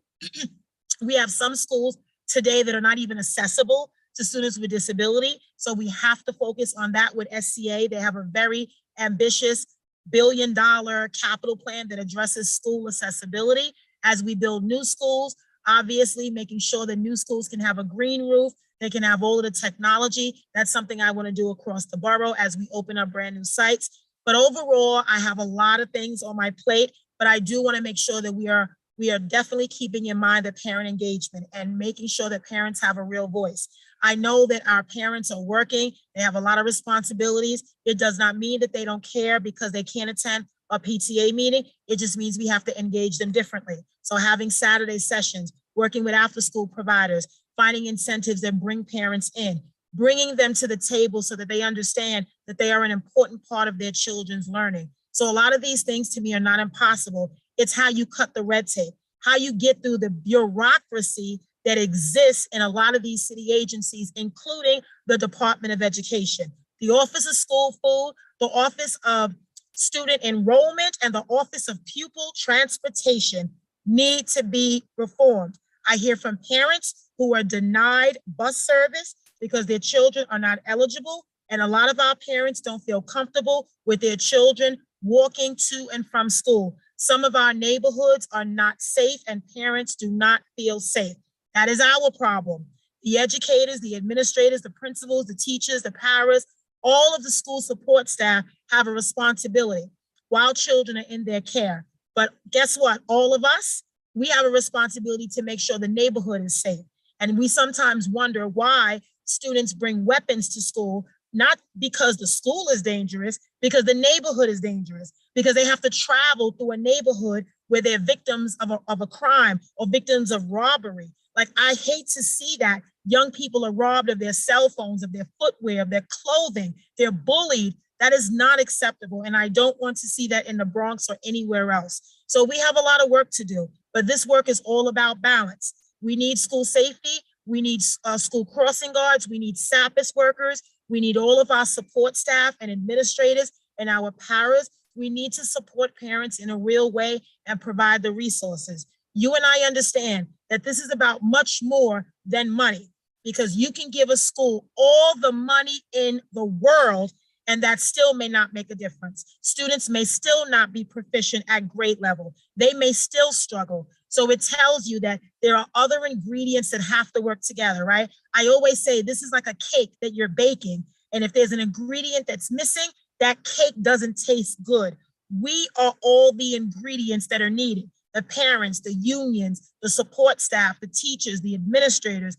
We have some schools today that are not even accessible to students with disability. So we have to focus on that with SCA. They have a very ambitious $1 billion capital plan that addresses school accessibility as we build new schools, obviously making sure that new schools can have a green roof, they can have all of the technology. That's something I want to do across the borough as we open up brand new sites. But overall, I have a lot of things on my plate, but I do want to make sure that we are definitely keeping in mind the parent engagement and making sure that parents have a real voice. I know that our parents are working, they have a lot of responsibilities. It does not mean that they don't care because they can't attend a PTA meeting. It just means we have to engage them differently. So having Saturday sessions, working with after-school providers, finding incentives that bring parents in, bringing them to the table so that they understand that they are an important part of their children's learning. So a lot of these things to me are not impossible. It's how you cut the red tape, how you get through the bureaucracy that exists in a lot of these city agencies, including the Department of Education, the Office of School Food, the Office of Student Enrollment, and the Office of Pupil Transportation need to be reformed. I hear from parents who are denied bus service because their children are not eligible. And a lot of our parents don't feel comfortable with their children walking to and from school. Some of our neighborhoods are not safe and parents do not feel safe. That is our problem. The educators, the administrators, the principals, the teachers, the paras, all of the school support staff have a responsibility while children are in their care. But guess what? All of us, we have a responsibility to make sure the neighborhood is safe. And we sometimes wonder why students bring weapons to school, not because the school is dangerous, because the neighborhood is dangerous, because they have to travel through a neighborhood where they're victims of a crime or victims of robbery. Like, I hate to see that young people are robbed of their cell phones, of their footwear, of their clothing. They're bullied. That is not acceptable. And I don't want to see that in the Bronx or anywhere else. So we have a lot of work to do, but this work is all about balance. We need school safety. We need school crossing guards. We need SAPIS workers. We need all of our support staff and administrators and our paras. We need to support parents in a real way and provide the resources. You and I understand that this is about much more than money, because you can give a school all the money in the world and that still may not make a difference. Students may still not be proficient at grade level. They may still struggle. So it tells you that there are other ingredients that have to work together, right? I always say this is like a cake that you're baking. And if there's an ingredient that's missing, that cake doesn't taste good. We are all the ingredients that are needed. The parents, the unions, the support staff, the teachers, the administrators,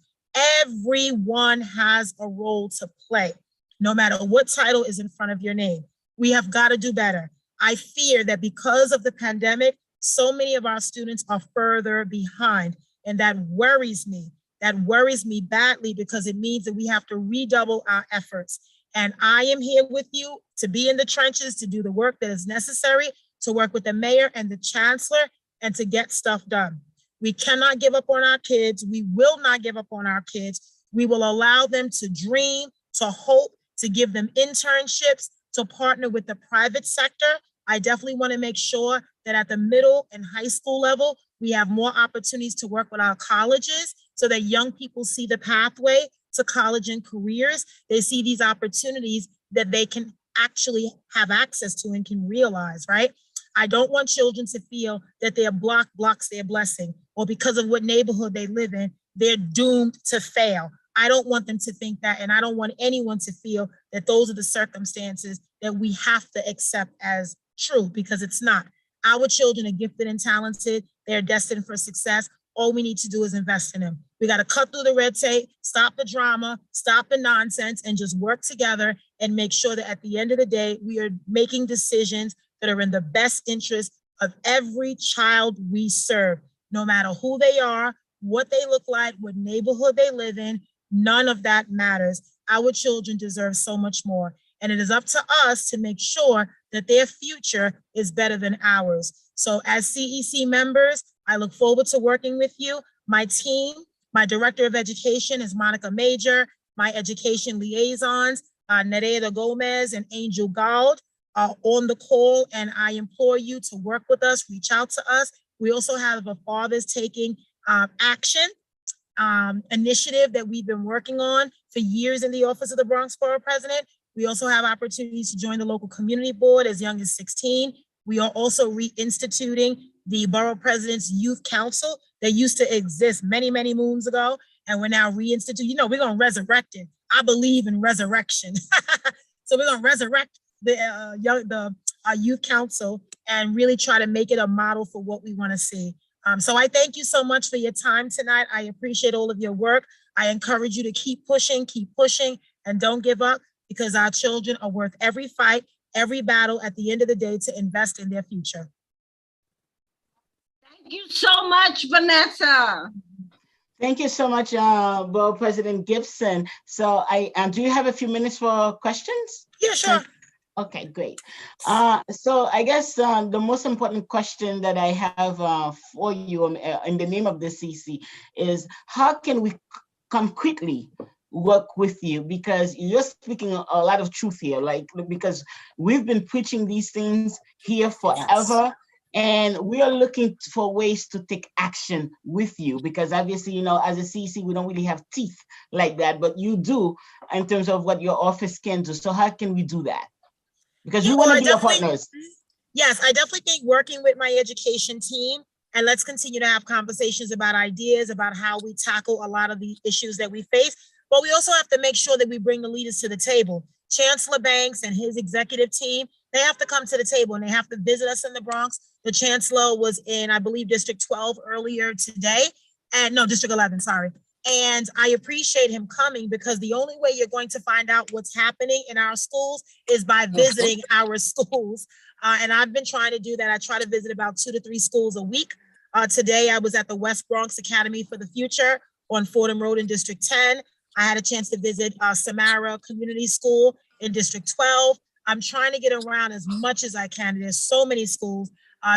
everyone has a role to play, no matter what title is in front of your name. We have got to do better. I fear that because of the pandemic, so many of our students are further behind, and that worries me. That worries me badly, because it means that we have to redouble our efforts. And I am here with you to be in the trenches, to do the work that is necessary, to work with the mayor and the chancellor, and to get stuff done. We cannot give up on our kids. We will not give up on our kids. We will allow them to dream, to hope, to give them internships, to partner with the private sector. I definitely want to make sure that at the middle and high school level, we have more opportunities to work with our colleges so that young people see the pathway to college and careers. They see these opportunities that they can actually have access to and can realize, right? I don't want children to feel that their block blocks their blessing, or because of what neighborhood they live in, they're doomed to fail. I don't want them to think that, and I don't want anyone to feel that those are the circumstances that we have to accept as true, because it's not. Our children are gifted and talented. They're destined for success. All we need to do is invest in them. We got to cut through the red tape, stop the drama, stop the nonsense, and just work together and make sure that at the end of the day, we are making decisions that are in the best interest of every child we serve, no matter who they are, what they look like, what neighborhood they live in. None of that matters. Our children deserve so much more. And it is up to us to make sure that their future is better than ours. So as CEC members, I look forward to working with you. My team, my Director of Education is Monica Major. My education liaisons, Nereida Gomez and Angel Gould, are on the call, and I implore you to work with us, reach out to us. We also have a Fathers Taking Action initiative that we've been working on for years in the Office of the Bronx Borough President. We also have opportunities to join the local community board as young as 16. We are also reinstituting the Borough President's Youth Council that used to exist many, many moons ago, and we're now reinstituting. You know, we're gonna resurrect it. I believe in resurrection. So we're gonna resurrect the Youth Council and really try to make it a model for what we wanna see. So I thank you so much for your time tonight. I appreciate all of your work. I encourage you to keep pushing, and don't give up, because our children are worth every fight, every battle at the end of the day to invest in their future. Thank you so much, Vanessa. Thank you so much, Borough President Gibson. So do you have a few minutes for questions? Yeah, sure. Okay, great. So I guess the most important question that I have for you in the name of the CC is, how can we concretely work with you? Because you're speaking a lot of truth here, because we've been preaching these things here forever. Yes. And we are looking for ways to take action with you, because obviously, you know, as a CEC, we don't really have teeth like that, but you do in terms of what your office can do. So how can we do that? Because we want to be your partners. Yes, I definitely think working with my education team, and let's continue to have conversations about ideas, about how we tackle a lot of the issues that we face. But we also have to make sure that we bring the leaders to the table. Chancellor Banks and his executive team, they have to come to the table and they have to visit us in the Bronx. The Chancellor was in, I believe, District 12 earlier today. And no, District 11, sorry. And I appreciate him coming, because the only way you're going to find out what's happening in our schools is by visiting our schools. And I've been trying to do that. I try to visit about 2 to 3 schools a week. Today, I was at the West Bronx Academy for the Future on Fordham Road in District 10. I had a chance to visit Samara Community School in District 12. I'm trying to get around as much as I can. There's so many schools,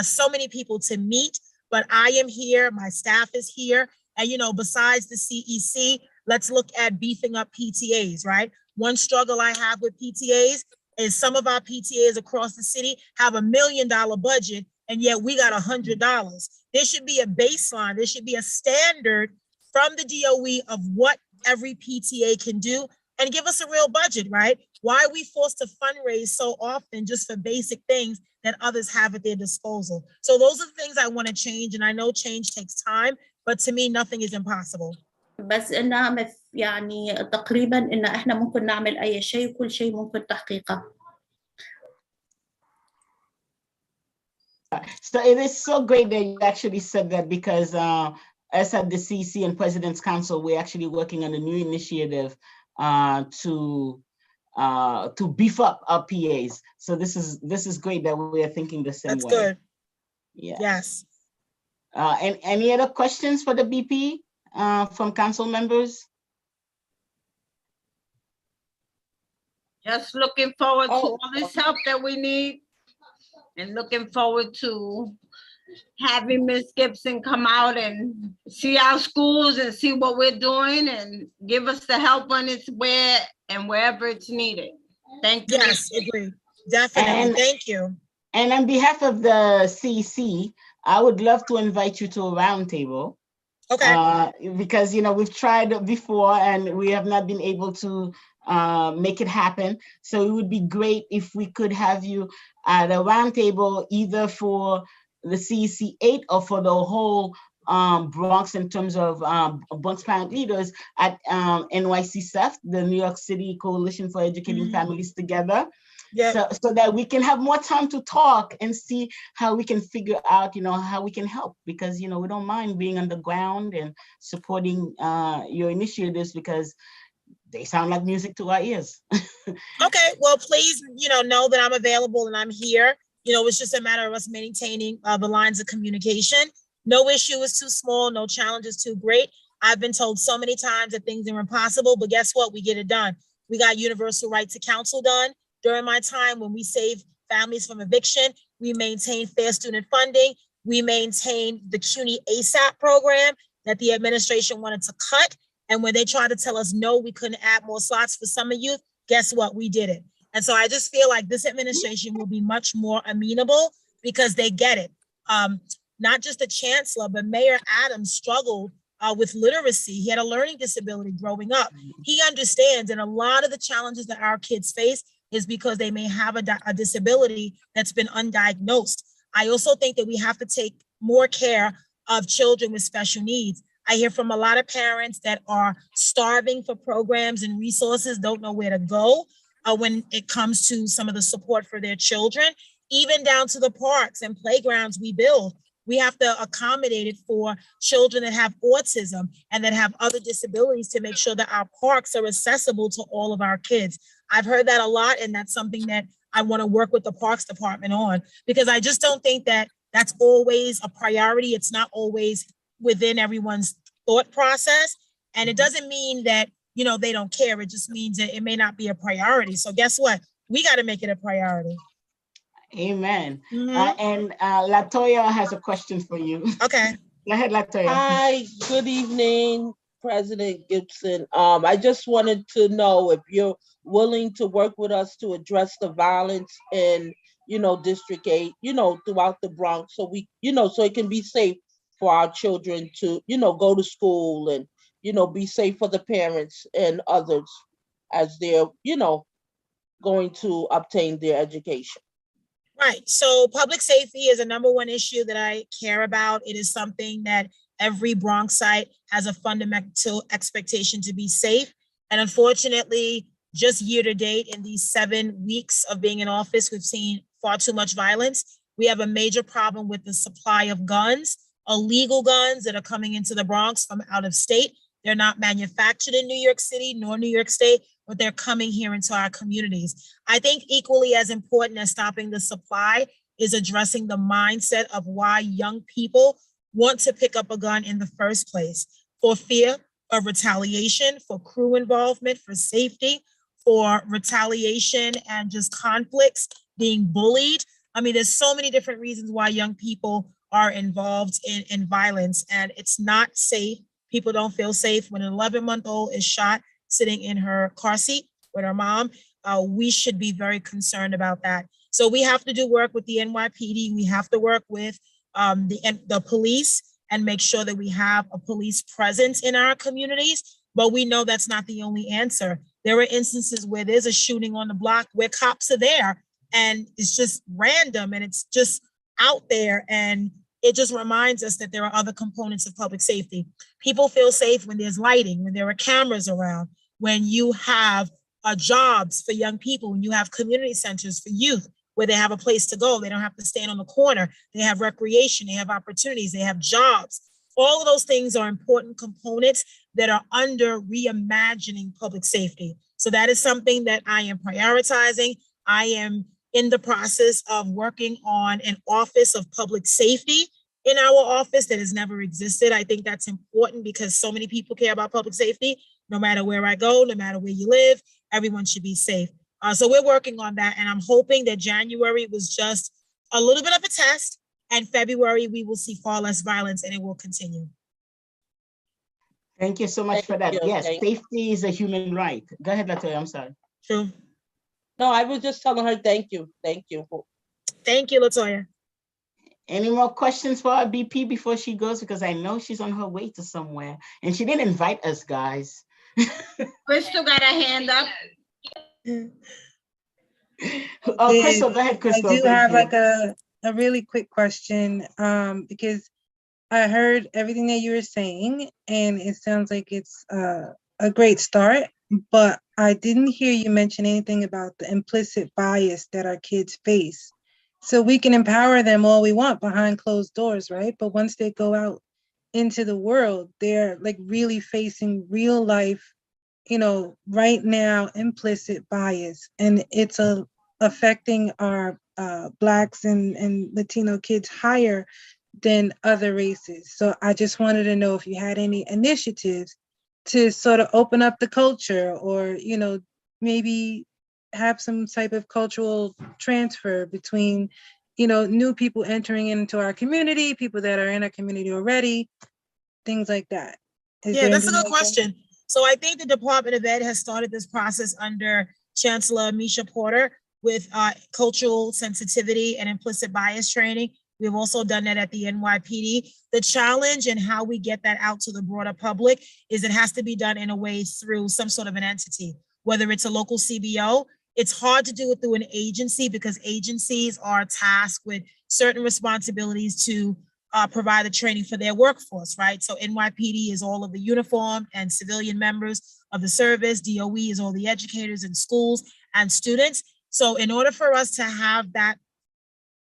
so many people to meet, but I am here, my staff is here. And, you know, besides the CEC, let's look at beefing up PTAs, right? One struggle I have with PTAs is some of our PTAs across the city have $1 million budget, and yet we got $100. There should be a baseline. There should be a standard from the DOE of what every PTA can do, and give us a real budget, right? Why are we forced to fundraise so often just for basic things that others have at their disposal? So those are the things I want to change, and I know change takes time, but to me, nothing is impossible. بس إنها يعني تقريبا إن إحنا ممكن نعمل أي شيء وكل شيء ممكن تحقيقه. So it is so great that you actually said that, because as at the CEC and President's Council, we're actually working on a new initiative to beef up our PAs. So this is great that we are thinking the same way. That's good. Yeah. Yes. And any other questions for the BP from council members? Just looking forward to all this help that we need, and looking forward to having Ms. Gibson come out and see our schools and see what we're doing and give us the help when it's wherever it's needed. Thank you. Yes, agree. Definitely. And thank you. And on behalf of the CEC, I would love to invite you to a roundtable. Okay. Because, you know, we've tried before and we have not been able to make it happen. So it would be great if we could have you at a roundtable, either for the CEC 8 or for the whole Bronx, in terms of Bronx parent leaders at NYCSF, the New York City Coalition for Educating Families Together. So that we can have more time to talk and see how we can figure out, how we can help, because, we don't mind being on the ground and supporting your initiatives, because they sound like music to our ears. Okay, well, please, know that I'm available and I'm here. It's just a matter of us maintaining the lines of communication. No issue is too small, no challenge is too great. I've been told so many times that things are impossible, but guess what? We get it done. We got universal right to counsel done. During my time, when we saved families from eviction, we maintained fair student funding. We maintained the CUNY ASAP program that the administration wanted to cut. And when they tried to tell us, no, we couldn't add more slots for summer youth, guess what? We did it. And so I just feel like this administration will be much more amenable because they get it. Not just the chancellor, but Mayor Adams struggled with literacy. He had a learning disability growing up. He understands, and a lot of the challenges that our kids face is because they may have a disability that's been undiagnosed. I also think that we have to take more care of children with special needs. I hear from a lot of parents that are starving for programs and resources, don't know where to go when it comes to some of the support for their children, even down to the parks and playgrounds we build. We have to accommodate it for children that have autism and that have other disabilities to make sure that our parks are accessible to all of our kids. I've heard that a lot, and that's something that I want to work with the Parks Department on, because I just don't think that that's always a priority. It's not always within everyone's thought process. And it doesn't mean that, they don't care. It just means that it may not be a priority. So guess what? We got to make it a priority. Amen. And Latoya has a question for you. Okay. Go ahead, Latoya. Hi, good evening, President Gibson. I just wanted to know if you're willing to work with us to address the violence in, District 8, throughout the Bronx, so we, so it can be safe for our children to, go to school and, be safe for the parents and others as they're, going to obtain their education. Right. So public safety is a number one issue that I care about. It is something that every Bronxite has a fundamental expectation to be safe. And unfortunately, just year to date, in these 7 weeks of being in office, we've seen far too much violence. We have a major problem with the supply of guns, illegal guns that are coming into the Bronx from out of state. They're not manufactured in New York City nor New York State, but they're coming here into our communities. I think equally as important as stopping the supply is addressing the mindset of why young people want to pick up a gun in the first place, for fear of retaliation, for crew involvement, for safety, for retaliation and just conflicts, being bullied. I mean, there's so many different reasons why young people are involved in violence, and it's not safe. People don't feel safe when an 11-month-old is shot sitting in her car seat with her mom. We should be very concerned about that. So we have to do work with the NYPD. We have to work with the police and make sure that we have a police presence in our communities. But we know that's not the only answer. There are instances where there's a shooting on the block where cops are there and it's just random and it's just out there. And it just reminds us that there are other components of public safety. People feel safe when there's lighting, when there are cameras around, when you have jobs for young people, when you have community centers for youth where they have a place to go. They don't have to stand on the corner. They have recreation, they have opportunities, they have jobs. All of those things are important components that are under reimagining public safety. So that is something that I am prioritizing. I am in the process of working on an office of public safety in our office that has never existed. I think that's important because so many people care about public safety. No matter where I go, no matter where you live, everyone should be safe. So we're working on that, and I'm hoping that January was just a little bit of a test, and February we will see far less violence, and it will continue. Thank you so much for that. Yes, safety is a human right. Go ahead, Latoya, I'm sorry. True. No, I was just telling her thank you. Thank you. Thank you, Latoya. Any more questions for our BP before she goes? Because I know she's on her way to somewhere, and she didn't invite us, guys. Crystal got a hand up. Oh, Crystal, go ahead, Crystal. I do have like a really quick question because I heard everything that you were saying and it sounds like it's a great start, but I didn't hear you mention anything about the implicit bias that our kids face. So we can empower them all we want behind closed doors, right? But once they go out into the world, they're like really facing real life, right now, implicit bias. And it's affecting our Blacks and Latino kids higher than other races. So I just wanted to know if you had any initiatives to sort of open up the culture, or, maybe have some type of cultural transfer between, new people entering into our community, people that are in our community already, things like that. Yeah, that's a good question. So I think the Department of Ed has started this process under Chancellor Misha Porter with cultural sensitivity and implicit bias training. We've also done that at the NYPD. The challenge and how we get that out to the broader public is it has to be done in a way through some sort of an entity, whether it's a local CBO. It's hard to do it through an agency because agencies are tasked with certain responsibilities to provide the training for their workforce, right? So NYPD is all of the uniformed and civilian members of the service. DOE is all the educators in schools and students. So in order for us to have that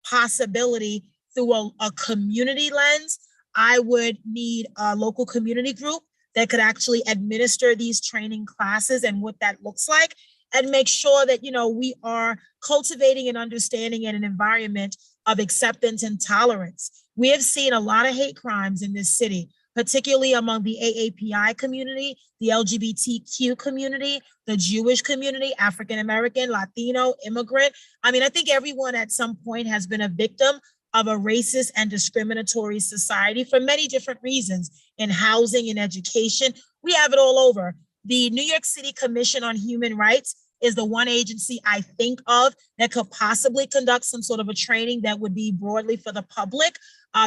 possibility through a community lens, I would need a local community group that could actually administer these training classes and what that looks like, and make sure that, we are cultivating and understanding in an environment of acceptance and tolerance. We have seen a lot of hate crimes in this city, particularly among the AAPI community, the LGBTQ community, the Jewish community, African-American, Latino, immigrant. I mean, I think everyone at some point has been a victim of a racist and discriminatory society for many different reasons, in housing and education. We have it all over. The New York City Commission on Human Rights is the one agency I think of that could possibly conduct some sort of a training that would be broadly for the public.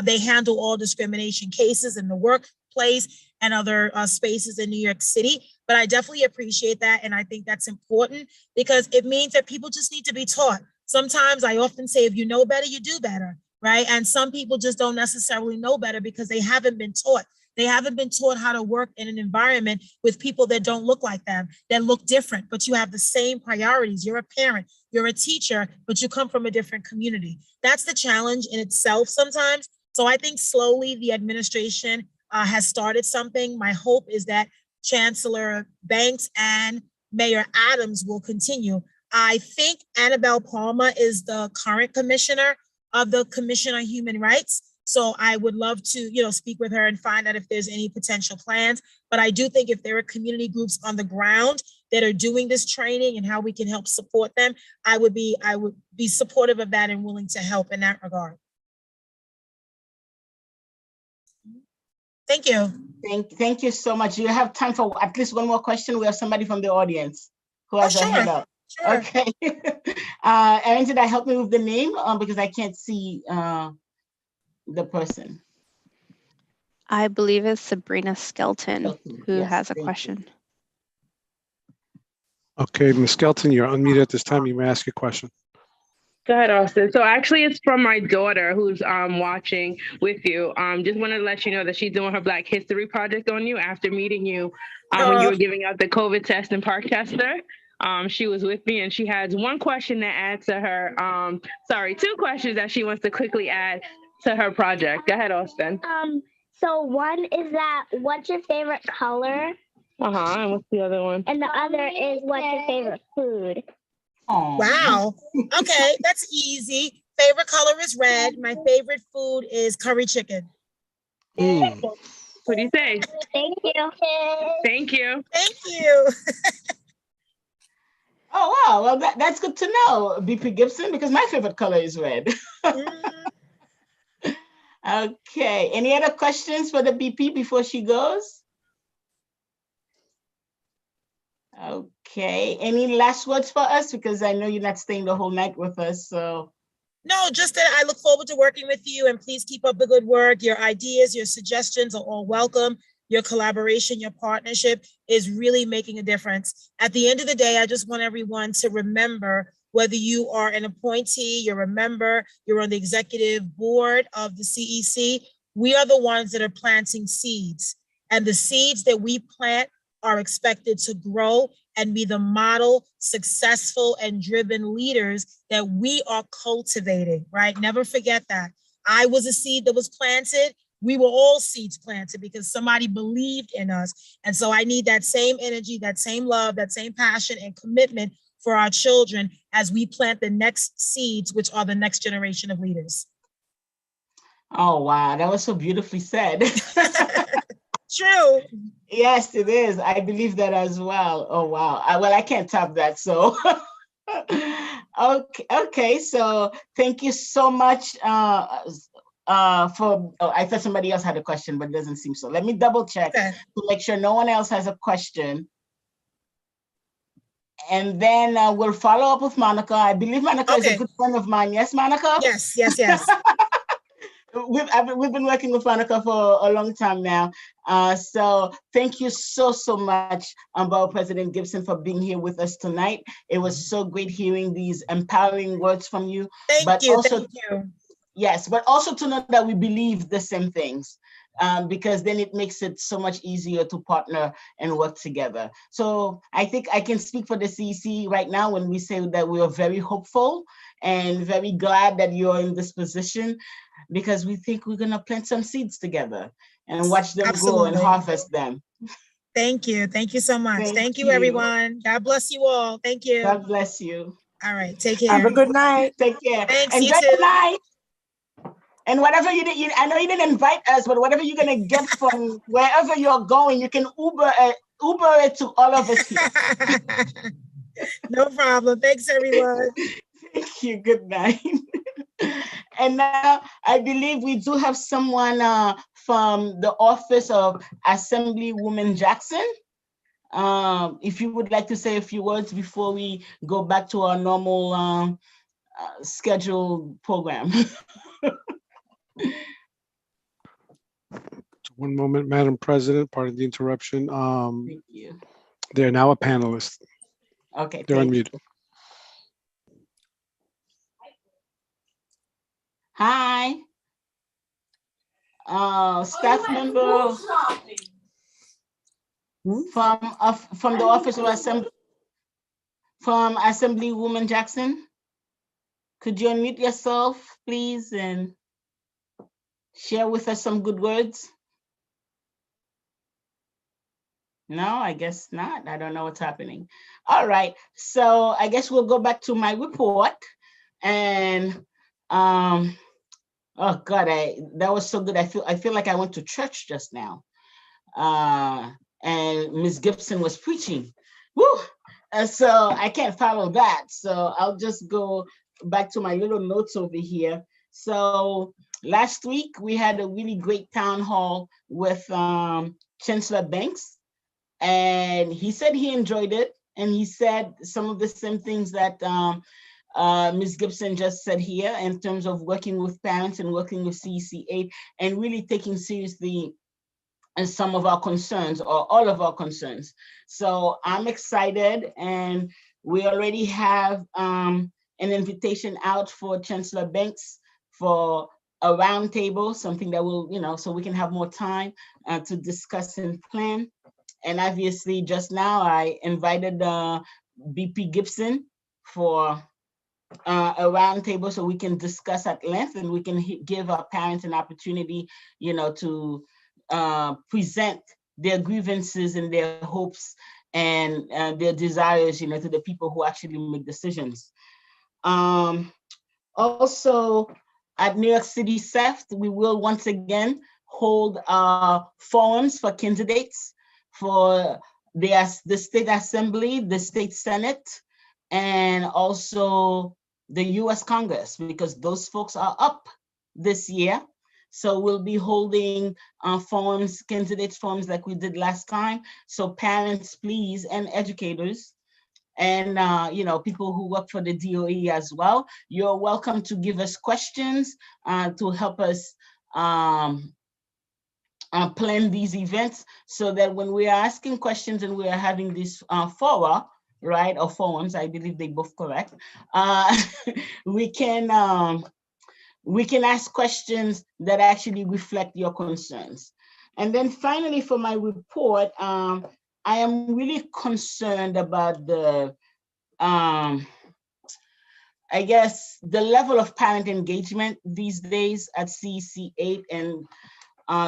They handle all discrimination cases in the workplace and other spaces in New York City. But I definitely appreciate that. And I think that's important because it means that people just need to be taught. Sometimes I often say, if you know better, you do better, right? And some people just don't necessarily know better because they haven't been taught. They haven't been taught how to work in an environment with people that don't look like them, that look different, but you have the same priorities. You're a parent, you're a teacher, but you come from a different community. That's the challenge in itself sometimes. So I think slowly the administration has started something. My hope is that Chancellor Banks and Mayor Adams will continue. I think Annabelle Palmer is the current commissioner of the Commission on Human Rights. So I would love to, speak with her and find out if there's any potential plans. But I do think if there are community groups on the ground that are doing this training and how we can help support them, I would be supportive of that and willing to help in that regard. Thank you. Thank you so much. You have time for at least one more question. We have somebody from the audience who has a hand up. Sure. Okay. Erin, did I help me with the name? Because I can't see the person. I believe it's Sabrina Skelton who Yes, has a thank you. question. Okay, Ms. Skelton, you're unmuted at this time. You may ask your question. Go ahead, Austin. So actually it's from my daughter who's watching with you. Just wanted to let you know that she's doing her Black History Project on you after meeting you when you were giving out the COVID test in Parkchester. She was with me and she has one question to add to her, two questions that she wants to quickly add to her project. Go ahead, Austin. So one is that, what's your favorite color? And what's the other one? And the other is, what's your favorite food? Wow. Okay, that's easy. Favorite color is red. My favorite food is curry chicken. What do you say? Thank you. Thank you. Thank you. Oh, wow. Well, that's good to know, BP Gibson, because my favorite color is red. Okay. Any other questions for the BP before she goes? Okay. Any last words for us? Because I know you're not staying the whole night with us, so. No, just that I look forward to working with you, and please keep up the good work. Your ideas, your suggestions are all welcome. Your collaboration, your partnership is really making a difference. At the end of the day, I just want everyone to remember, whether you are an appointee, you're a member, you're on the executive board of the CEC, we are the ones that are planting seeds. And the seeds that we plant are expected to grow and be the model, successful, and driven leaders that we are cultivating, right? Never forget that. I was a seed that was planted. We were all seeds planted because somebody believed in us. And so I need that same energy, that same love, that same passion and commitment for our children as we plant the next seeds, which are the next generation of leaders. Oh, wow. That was so beautifully said. True. Yes, it is. I believe that as well. Oh, wow. I can't top that. So, okay. So thank you so much I thought somebody else had a question, but it doesn't seem so. Let me double check to make sure no one else has a question. And then we'll follow up with Monica. I believe Monica is a good friend of mine. Yes, Monica? Yes. We've been working with Monica for a long time now. So thank you so much, Borough President Gibson, for being here with us tonight. It was so great hearing these empowering words from you. Thank you. Yes, but also to know that we believe the same things, because then it makes it so much easier to partner and work together. So I think I can speak for the CEC right now when we say that we are very hopeful and very glad that you're in this position, because we think we're going to plant some seeds together and watch them grow and harvest them. Thank you. Thank you so much. Thank you, everyone. God bless you all. Thank you. God bless you. All right. Take care. Have a good night. Take care. Thanks, Enjoy you too. the night. And whatever you did, I know you didn't invite us, but whatever you're going to get from wherever you're going, you can Uber it to all of us here. No problem. Thanks, everyone. Thank you. Good night. And now I believe we do have someone from the office of Assemblywoman Jackson. If you would like to say a few words before we go back to our normal scheduled program. One moment, Madam President, pardon the interruption. Thank you. They're now a panelist. Okay. They're unmuted. Hi. Staff member from the office of Assemblywoman Jackson. Could you unmute yourself, please, and share with us some good words? No, I guess not. I don't know what's happening. All right. So I guess we'll go back to my report. And oh God, that was so good. I feel like I went to church just now. And Ms. Gibson was preaching. Woo! So I can't follow that. So I'll just go back to my little notes over here. So last week we had a really great town hall with Chancellor Banks, and he said he enjoyed it, and he said some of the same things that Ms. Gibson just said here in terms of working with parents and working with CEC8 and really taking seriously some of our concerns or all of our concerns. So I'm excited, and we already have an invitation out for Chancellor Banks for a roundtable, something that will, so we can have more time to discuss and plan. And obviously just now I invited BP Gibson for a roundtable so we can discuss at length and we can give our parents an opportunity, to present their grievances and their hopes and their desires, to the people who actually make decisions. Also, at New York City SEFT, we will once again hold forums for candidates for the State Assembly, the State Senate, and also the US Congress, because those folks are up this year. So we'll be holding forums, candidates forums like we did last time. So parents, please, and educators, and people who work for the DOE as well, you're welcome to give us questions to help us plan these events, so that when we are asking questions and we are having these fora, right, or forums, I believe they both correct, we can ask questions that actually reflect your concerns. And then finally, for my report, I I am really concerned about the, I guess, the level of parent engagement these days at CEC 8 and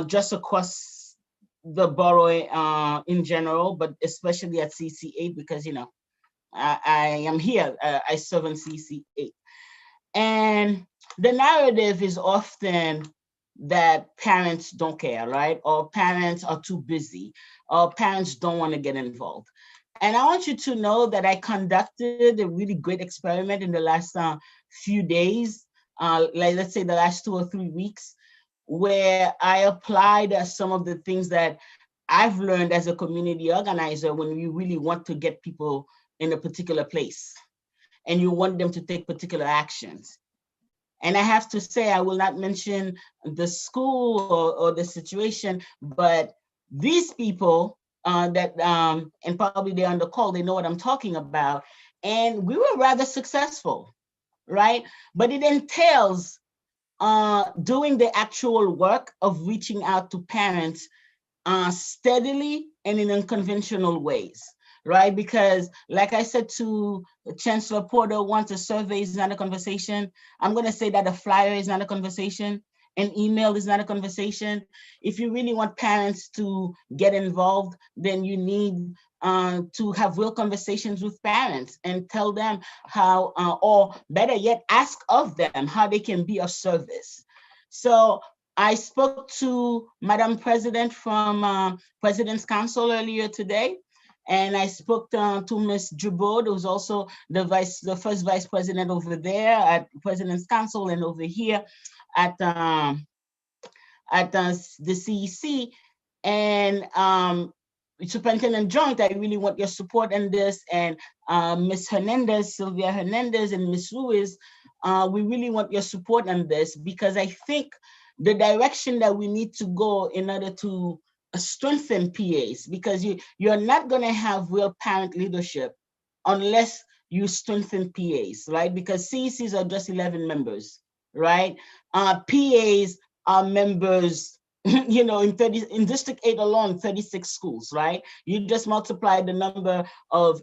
just across the borough in general, but especially at CEC 8 because, you know, I am here, I serve in CEC 8. And the narrative is often that parents don't care, right? Or parents are too busy, or parents don't want to get involved. And I want you to know that I conducted a really great experiment in the last few days, like let's say the last 2 or 3 weeks, where I applied some of the things that I've learned as a community organizer when we really want to get people in a particular place and you want them to take particular actions. And I have to say, I will not mention the school or the situation, but these people that, and probably they're on the call, they know what I'm talking about. And we were rather successful, right? But it entails doing the actual work of reaching out to parents steadily and in unconventional ways. Right? Because like I said to Chancellor Porter once, a survey is not a conversation. I'm going to say that a flyer is not a conversation. An email is not a conversation. If you really want parents to get involved, then you need to have real conversations with parents and tell them how, or better yet, ask of them how they can be of service. So I spoke to Madam President from President's Council earlier today. And I spoke to Ms. Jabot, who's also the first vice president over there at President's Council and over here at the CEC. And Superintendent Joint, I really want your support in this. And Ms. Hernandez, Sylvia Hernandez, and Ms. Ruiz, we really want your support on this because I think the direction that we need to go in order to strengthen PAs, because you're not going to have real parent leadership unless you strengthen PAs, right? Because CECs are just 11 members, right? PAs are members, you know, in District 8 alone, 36 schools, right? You just multiply the number of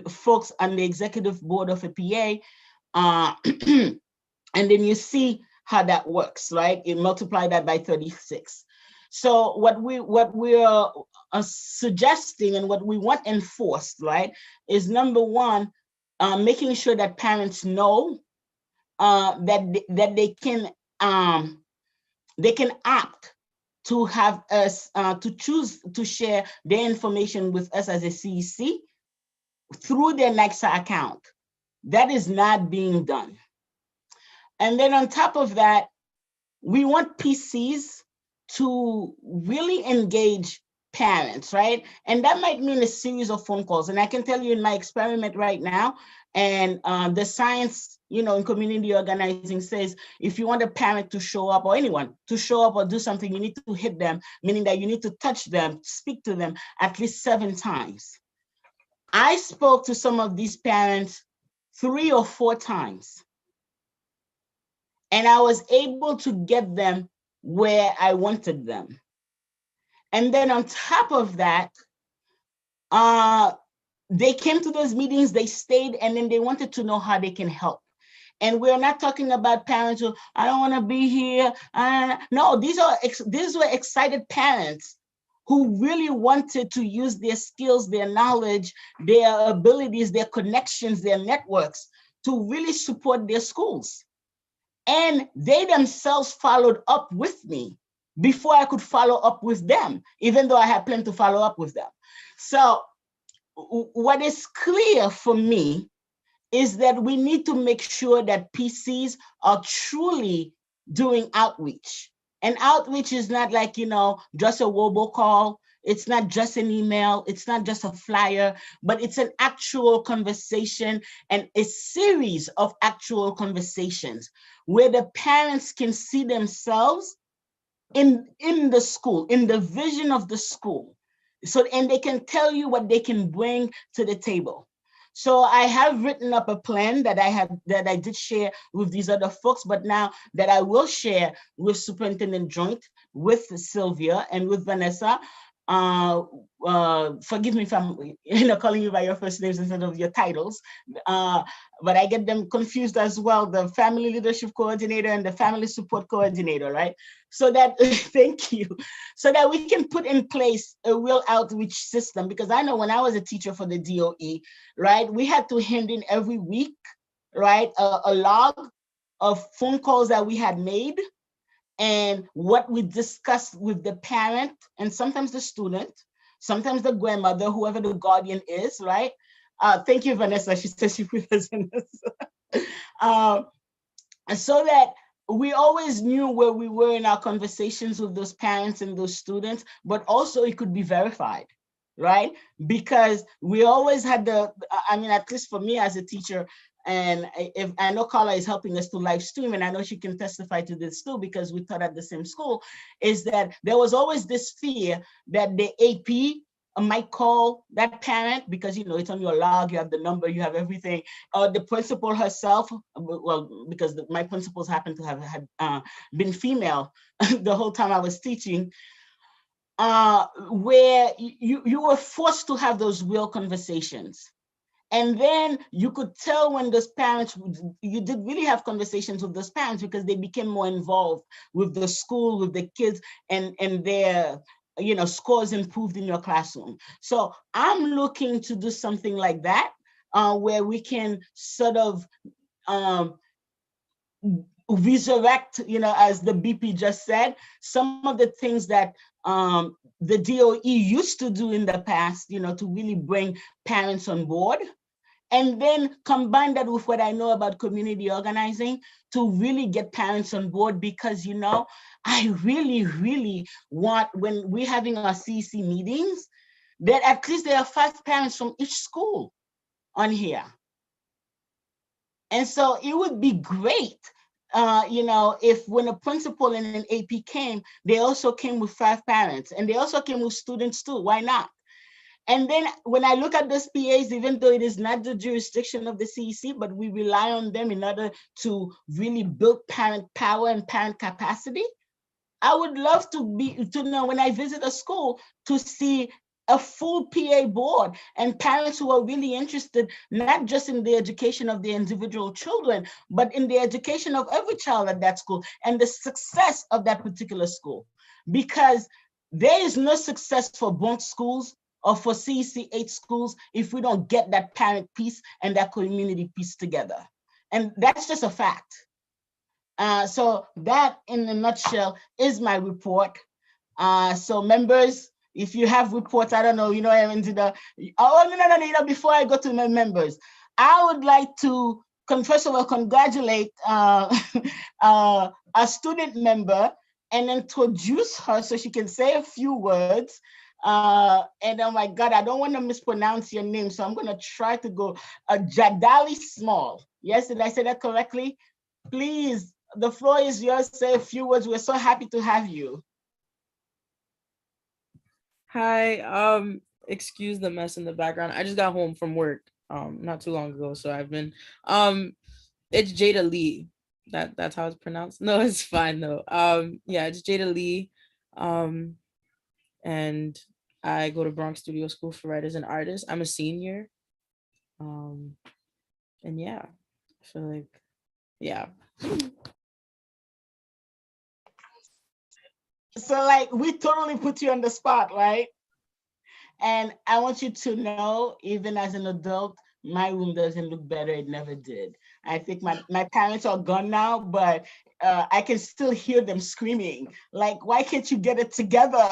folks on the executive board of a PA, and then you see how that works, right? You multiply that by 36. So what we are suggesting and what we want enforced, right, is number one, making sure that parents know that they can opt to have us to choose to share their information with us as a CEC through their NYCSA account. That is not being done. And then on top of that, we want PCs to really engage parents, right? And that might mean a series of phone calls. And I can tell you in my experiment right now, and the science, you know, in community organizing says, if you want a parent to show up or anyone to show up or do something, you need to hit them, meaning that you need to touch them, speak to them at least 7 times. I spoke to some of these parents 3 or 4 times. And I was able to get them where I wanted them. And then on top of that, they came to those meetings, they stayed, and then they wanted to know how they can help. And we're not talking about parents who, I don't want to be here. No, these were excited parents who really wanted to use their skills, their knowledge, their abilities, their connections, their networks to really support their schools. And they themselves followed up with me before I could follow up with them, even though I had planned to follow up with them. So what is clear for me is that we need to make sure that PCs are truly doing outreach. And outreach is not like, you know, just a robocall. It's not just an email. It's not just a flyer, but it's an actual conversation and a series of actual conversations where the parents can see themselves in the school, in the vision of the school. So, and they can tell you what they can bring to the table. So I have written up a plan that I did share with these other folks, but now that I will share with Superintendent Joint, with Sylvia and with Vanessa, forgive me if I'm calling you by your first names instead of your titles, but I get them confused as well, the family leadership coordinator and the family support coordinator, right? So that, thank you, so that we can put in place a real outreach system, because I know when I was a teacher for the DOE, right, we had to hand in every week, right, a log of phone calls that we had made and what we discussed with the parent and sometimes the student, sometimes the grandmother, whoever the guardian is, right? Thank you, Vanessa. She says she prefers Vanessa. So that we always knew where we were in our conversations with those parents and those students, but also it could be verified, right? Because we always had I mean, at least for me as a teacher, and if I know Carla is helping us to live stream, and I know she can testify to this too, because we taught at the same school, is that there was always this fear that the AP might call that parent, because it's on your log, you have the number, you have everything, or the principal herself, well, because my principals happen to have been female the whole time I was teaching, where you were forced to have those real conversations. And then you could tell when those parents, you did really have conversations with those parents, because they became more involved with the school, with the kids, and their scores improved in your classroom. So I'm looking to do something like that, where we can sort of resurrect, as the BP just said, some of the things that the DOE used to do in the past, to really bring parents on board. And then combine that with what I know about community organizing to really get parents on board, because, I really, really want, when we're having our CEC meetings, that at least there are 5 parents from each school on here. And so it would be great, if when a principal and an AP came, they also came with 5 parents, and they also came with students too. Why not? And then when I look at those PAs, even though it is not the jurisdiction of the CEC, but we rely on them in order to really build parent power and parent capacity, I would love to know when I visit a school to see a full PA board and parents who are really interested, not just in the education of the individual children, but in the education of every child at that school and the success of that particular school. Because there is no success for Bronx schools or for CEC 8 schools if we don't get that parent piece and that community piece together. And that's just a fact. So that, in a nutshell, is my report. So members, if you have reports, I don't know, before I go to my members, I would like to, first of all, congratulate a student member and introduce her so she can say a few words. And oh my God, I don't want to mispronounce your name, so I'm going to try to go Jadali Small. Yes, did I say that correctly? Please, the floor is yours. Say a few words. We're so happy to have you. Hi, excuse the mess in the background. I just got home from work not too long ago, so I've been it's Jada Lee. That's how it's pronounced. No, it's fine though. Yeah, it's Jada Lee. And I go to Bronx Studio School for Writers and Artists. I'm a senior. And yeah, I feel like, yeah. So like, we totally put you on the spot, right? And I want you to know, even as an adult, my room doesn't look better. It never did. I think my parents are gone now, but I can still hear them screaming, like, why can't you get it together?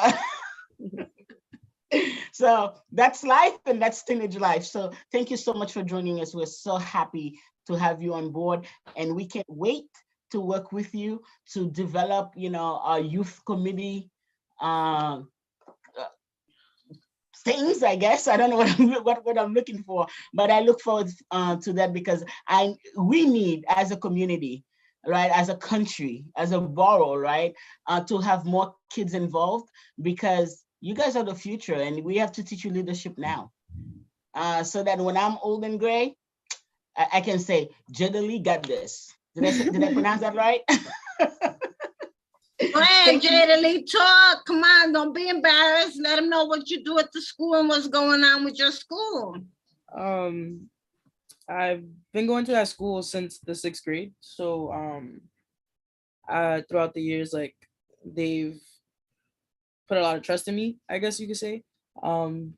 So that's life, and that's teenage life. So thank you so much for joining us. We're so happy to have you on board, and we can't wait to work with you to develop, our youth committee things, I guess. I don't know what I'm looking for, but I look forward to that, because we need, as a community, right, as a country, as a borough, right, to have more kids involved, because you guys are the future, and we have to teach you leadership now, so that when I'm old and gray, I can say, Jada Lee got this. Did I pronounce that right? Go ahead, Jada Lee, talk. Come on, don't be embarrassed. Let them know what you do at the school and what's going on with your school. I've been going to that school since the 6th grade. So throughout the years, like they've put a lot of trust in me, I guess you could say. I'm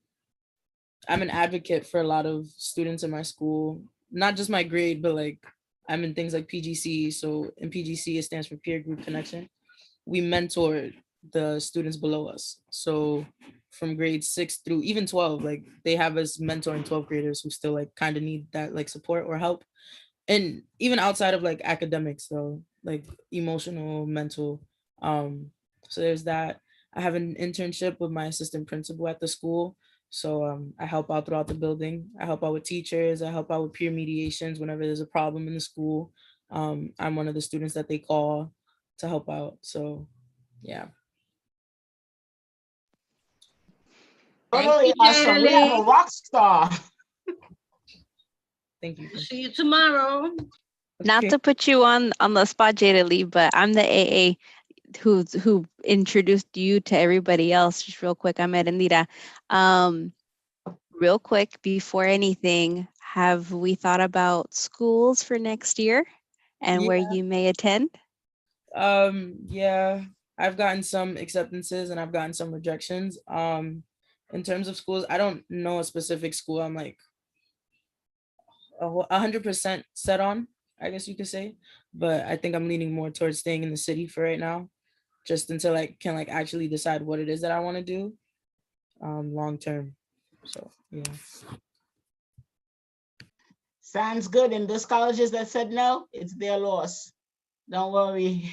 an advocate for a lot of students in my school, not just my grade, but like I'm in things like PGC. So in PGC, it stands for Peer Group Connection. We mentor the students below us. So from grade 6 through even 12, like they have us mentoring 12th graders who still like kind of need that like support or help. And even outside of like academics though, like emotional, mental. So there's that. I have an internship with my assistant principal at the school. So I help out throughout the building. I help out with teachers. I help out with peer mediations whenever there's a problem in the school. I'm one of the students that they call to help out. So yeah. Totally awesome. We have a rock star. Thank you. See you tomorrow. Not to put you on the spot, Jada Lee, but I'm the AA who introduced you to everybody else. Just real quick, I'm Erendira. Real quick, before anything, have we thought about schools for next year and where you may attend? Yeah, I've gotten some acceptances and I've gotten some rejections. In terms of schools, I don't know a specific school I'm like 100% set on, I guess you could say, but I think I'm leaning more towards staying in the city for right now, just until I can like actually decide what it is that I want to do long term. So yeah. Sounds good. And those colleges that said no, it's their loss. Don't worry.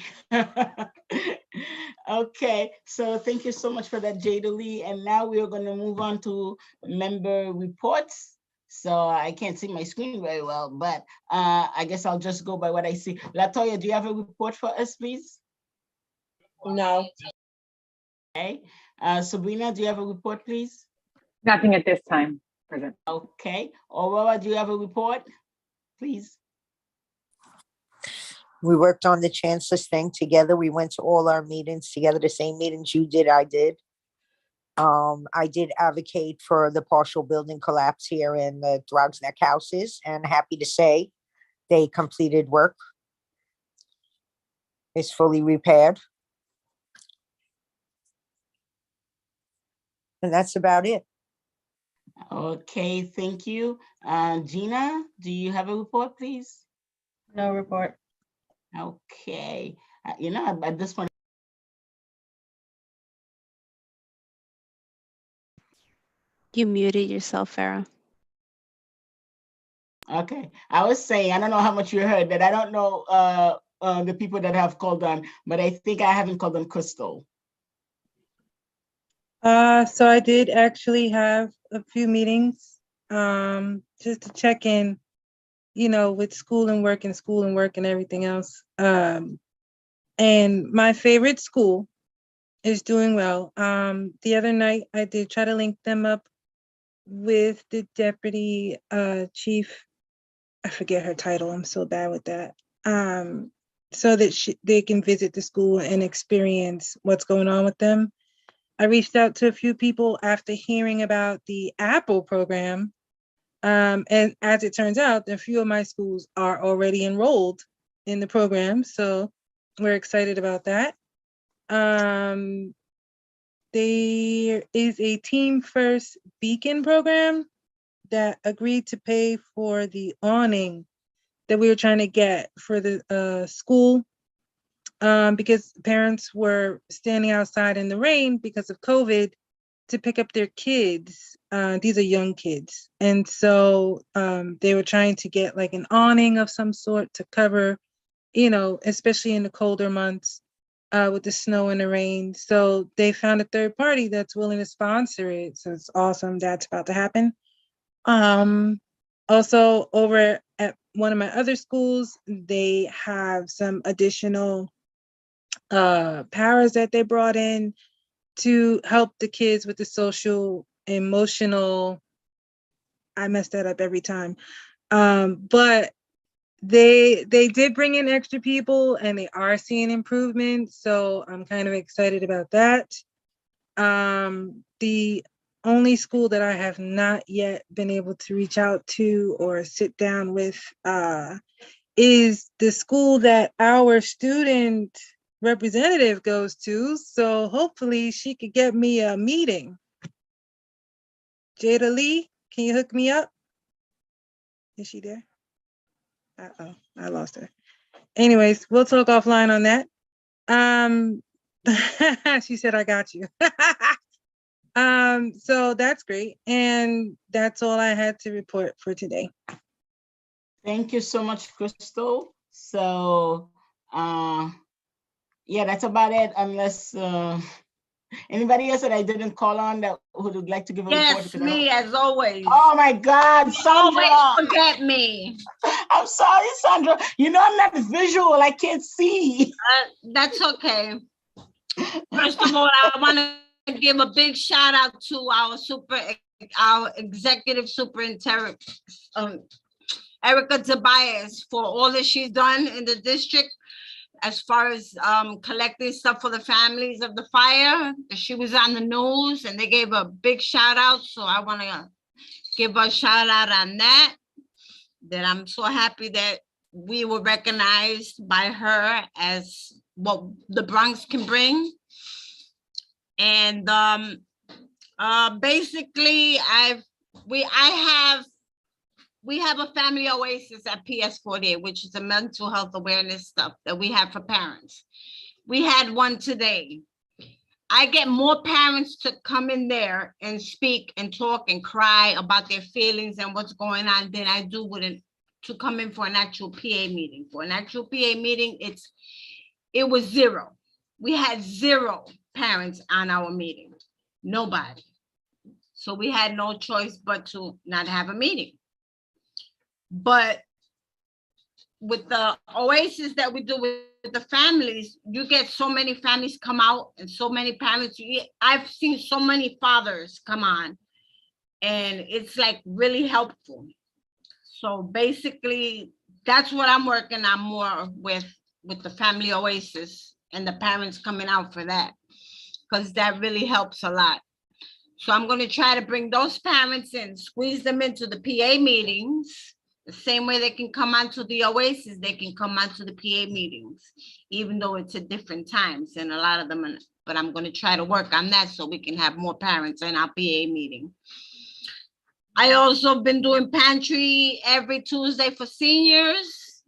Okay, so thank you so much for that, Jada Lee. And now we are going to move on to member reports. So I can't see my screen very well, but I guess I'll just go by what I see. Latoya, do you have a report for us, please? No. Okay. Sabrina, do you have a report, please? Nothing at this time, President. Okay. Aurora, do you have a report, please? We worked on the chancellor's thing together. We went to all our meetings together, the same meetings you did, I did. I did advocate for the partial building collapse here in the Throgs Neck houses, and happy to say they completed work. It's fully repaired. And that's about it. Okay, thank you. Gina, do you have a report, please? No report. Okay. You know, at this point, You muted yourself, Farah. okay. I was saying, I don't know how much you heard, but I don't know the people that have called on, but I think I haven't called on Crystal. So I did actually have a few meetings, just to check in, you know, with school and work and everything else. And my favorite school is doing well. The other night I did try to link them up with the deputy chief. I forget her title. I'm so bad with that. So that they can visit the school and experience what's going on with them. I reached out to a few people after hearing about the Apple program. And as it turns out, a few of my schools are already enrolled in the program. So we're excited about that. There is a Team First Beacon program that agreed to pay for the awning that we were trying to get for the school. Because parents were standing outside in the rain because of COVID to pick up their kids. These are young kids. And so they were trying to get like an awning of some sort to cover, you know, especially in the colder months with the snow and the rain. So they found a third party that's willing to sponsor it. So it's awesome. That's about to happen. Also over at one of my other schools, they have some additional powers that they brought in to help the kids with the social, emotional, I mess that up every time. But they did bring in extra people and they are seeing improvement. So I'm kind of excited about that. The only school that I have not yet been able to reach out to or sit down with is the school that our student representative goes to. So hopefully she could get me a meeting. Jada Lee, can you hook me up? Is she there? Uh-oh, I lost her. Anyways, we'll talk offline on that. She said, I got you. So that's great. And that's all I had to report for today. Thank you so much, Crystal. So, yeah, that's about it, unless anybody else that I didn't call on that would like to give a report? Yes, Because I me don't- as always. Oh my God, Sandra. Always forget me. I'm sorry, Sandra. You know I'm not visual. I can't see. That's okay. First of all, I want to give a big shout out to our executive superintendent, Erica Tobias, for all that she's done in the district as far as collecting stuff for the families of the fire. She was on the news and they gave a big shout out. So I want to give a shout out on that. That I'm so happy that we were recognized by her as what the Bronx can bring. And basically we have a family oasis at PS48, which is a mental health awareness stuff that we have for parents. We had one today. I get more parents to come in there and speak and talk and cry about their feelings and what's going on than I do to come in for an actual PA meeting. For an actual PA meeting, it was zero. We had 0 parents on our meeting, nobody. So we had no choice but to not have a meeting. But with the oasis that we do with the families, you get so many families come out and so many parents. I've seen so many fathers come on and it's like really helpful. So basically that's what I'm working on more with the family oasis and the parents coming out for that, because that really helps a lot. So I'm going to try to bring those parents in, squeeze them into the PA meetings. The same way they can come onto the Oasis, they can come onto the PA meetings, even though it's at different times and a lot of them, but I'm going to try to work on that so we can have more parents in our PA meeting. I also been doing pantry every Tuesday for seniors.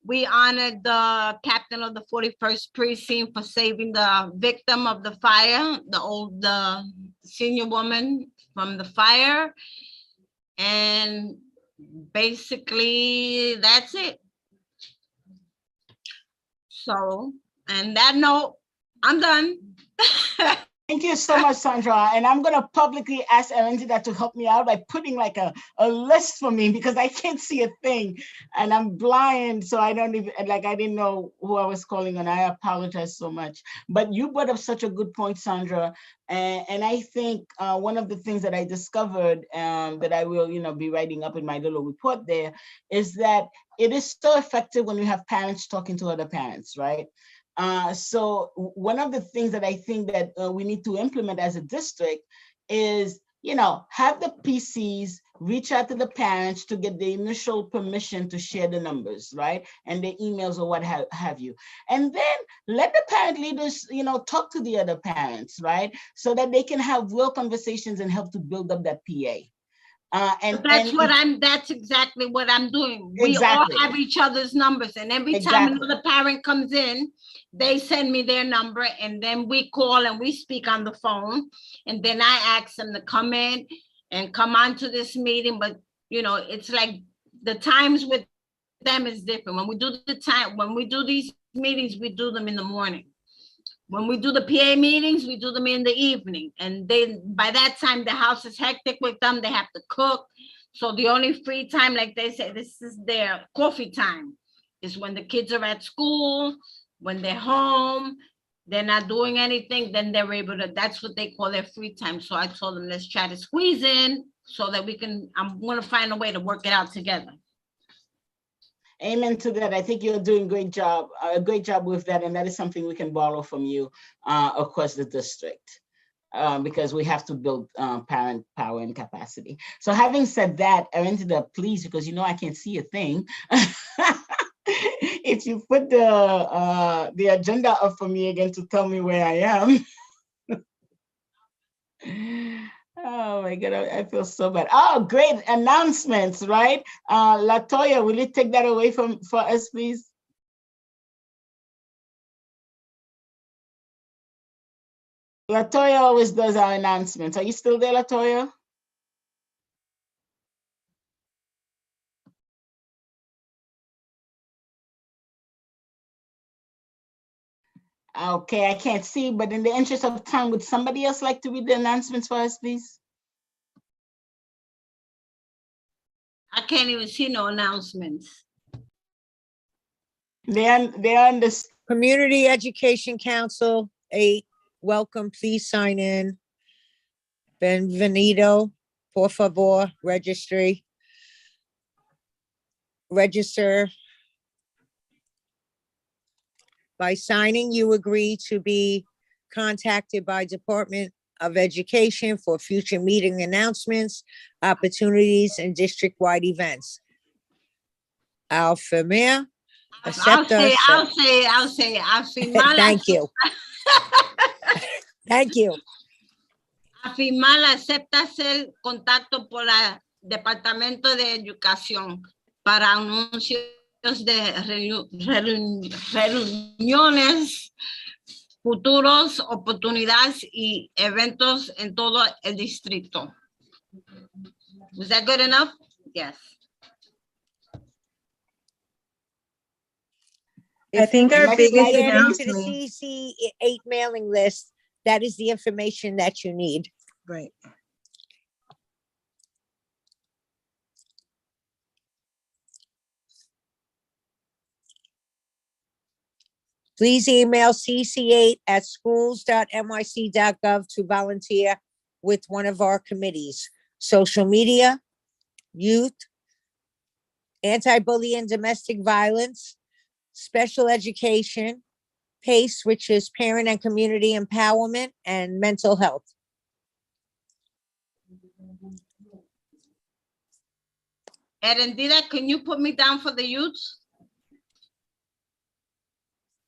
We honored the captain of the 41st precinct for saving the victim of the fire, the senior woman from the fire. And basically that's it. So, and that note, I'm done. Thank you so much, Sandra. And I'm going to publicly ask Erendida to help me out by putting like a list for me, because I can't see a thing and I'm blind. So I don't even, I didn't know who I was calling on. I apologize so much. But you brought up such a good point, Sandra. And I think one of the things that I discovered that I will, be writing up in my little report there is that it is so effective when you have parents talking to other parents, right? So one of the things that I think that we need to implement as a district is, have the PCs reach out to the parents to get the initial permission to share the numbers, right? And the emails or what have you. And then let the parent leaders, talk to the other parents, right? So that they can have real conversations and help to build up that PA. That's exactly what I'm doing. We all have each other's numbers, and every time another parent comes in, they send me their number, and then we call and we speak on the phone, and then I ask them to come in and come on to this meeting. But it's like the times with them is different. When we do these meetings, we do them in the morning. When we do the PA meetings, we do them in the evening. And by that time, the house is hectic with them. They have to cook. So the only free time, like they say, this is their coffee time, is when the kids are at school, when they're home, they're not doing anything, then they're able to, that's what they call their free time. So I told them, let's try to squeeze in so that I'm going to find a way to work it out together. Amen to that. I think you're doing a great job with that, and that is something we can borrow from you across the district. Because we have to build parent power and capacity. So having said that, Arendita, please, because you know I can't see a thing. If you put the agenda up for me again to tell me where I am. Oh my God, I feel so bad. Oh, great announcements, right? Latoya, will you take that away for us, please? Latoya always does our announcements. Are you still there, Latoya? Okay, I can't see, but in the interest of time, would somebody else like to read the announcements for us, please? I can't even see no announcements. They're on the Community Education Council 8, welcome, please sign in. Benvenido, por favor, register. By signing, you agree to be contacted by Department of Education for future meeting announcements, opportunities, and district-wide events. Al firmar, I'll acepta. say, afirmar. Thank you. Thank you. Afirmar aceptas el contacto por el Departamento de Educación para anuncios de reuniones, futuros, oportunidades y eventos en todo el distrito. Was that good enough? Yes. I think our If biggest you get into the announcement. CC8 mailing list, that is the information that you need. Right. Please email cc8@schools.nyc.gov to volunteer with one of our committees. Social media, youth, anti-bullying and domestic violence, special education, PACE, which is parent and community empowerment, and mental health. Erendira, can you put me down for the youth?